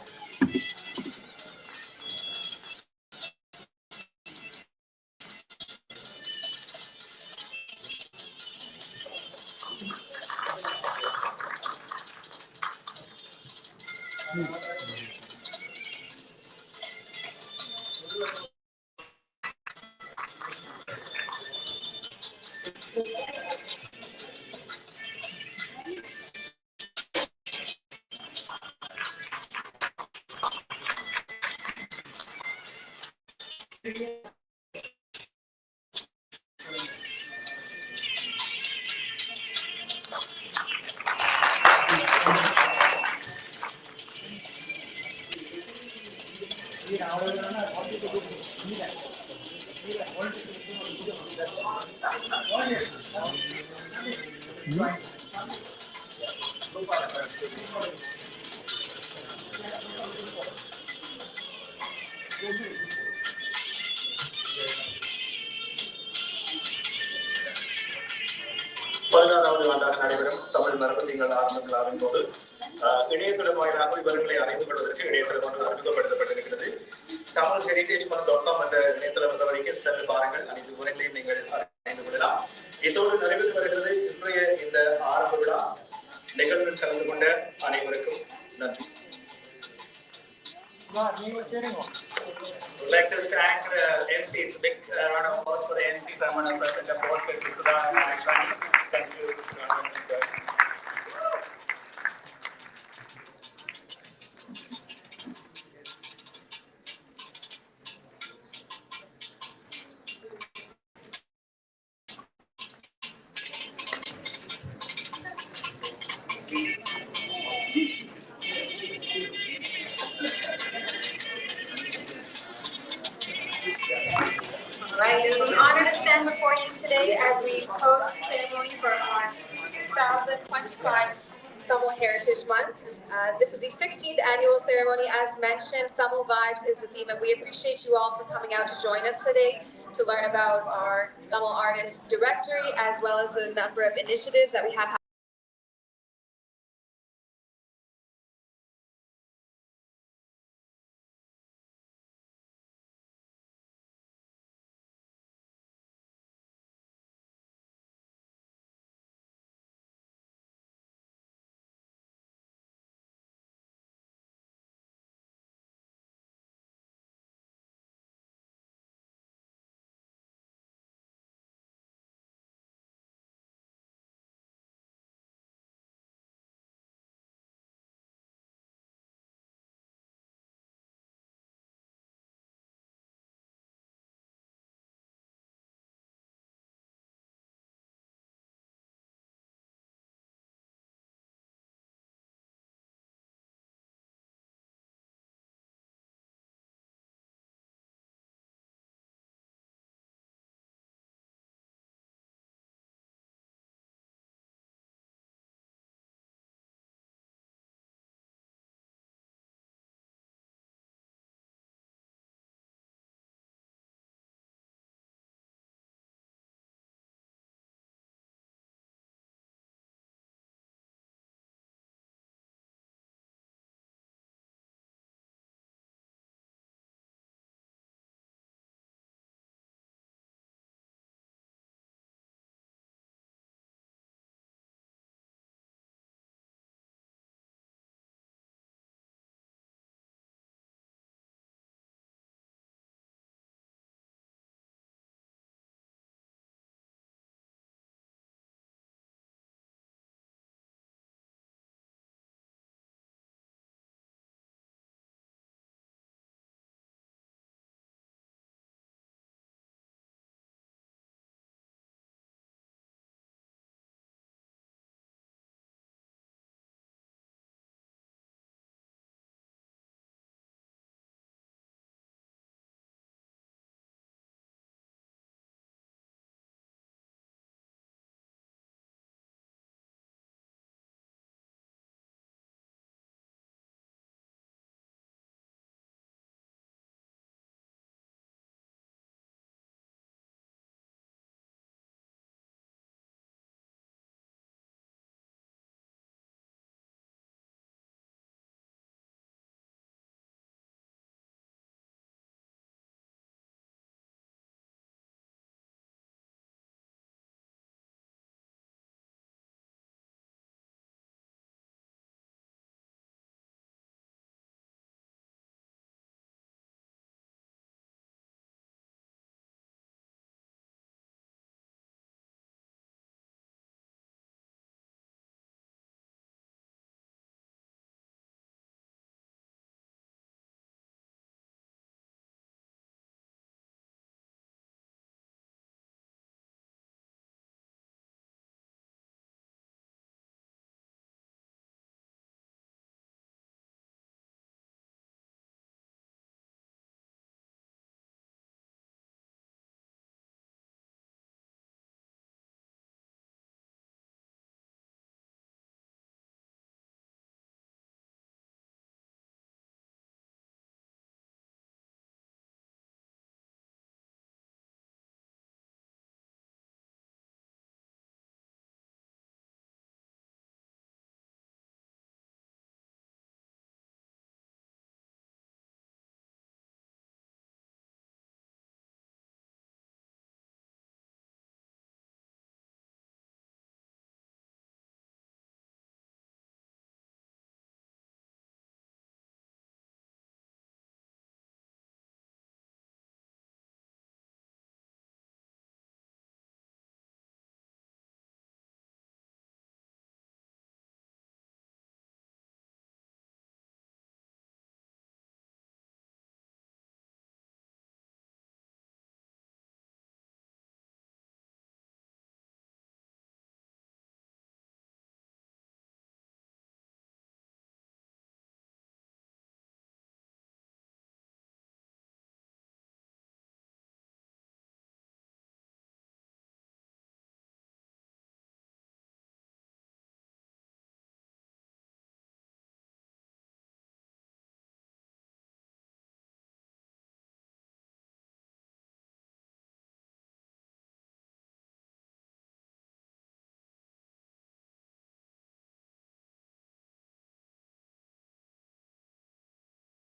பதினாறாவது ஆண்டாக நடைபெறும் தமிழ் மரபு திங்கள் ஆரம்ப விழாவின் போது இணையதளம் வாயிலாக விவரங்களை அறிந்து கொள்வதற்கு இணையதளம் ஒன்று அறிமுகப்படுத்தப்பட்டிருக்கிறது. TAMILVIBES.com என்ற இணையதள முகவரிக்கு சென்று பாருங்கள். அனைத்து விவரங்களையும் நீங்கள் அறிந்து கொள்ளலாம். இதோடு நிறைவேற்றி வருகிறது இன்றைய இந்த ஆரம்ப விழா. நிகழ்வில் கலந்து கொண்ட அனைவருக்கும் நன்றி. Would like to thank the MCs. Big round of applause for the MCs. I'm going to present the post to Sudha and Ashwani. Thank you. Right, it is an honor to stand before you today as we close the ceremony for our 2025 Tamil Heritage Month. This is the 16th annual ceremony. As mentioned, Tamil Vibes is the theme, and we appreciate you all for coming out to join us today to learn about our Tamil Artist Directory, as well as the number of initiatives that we have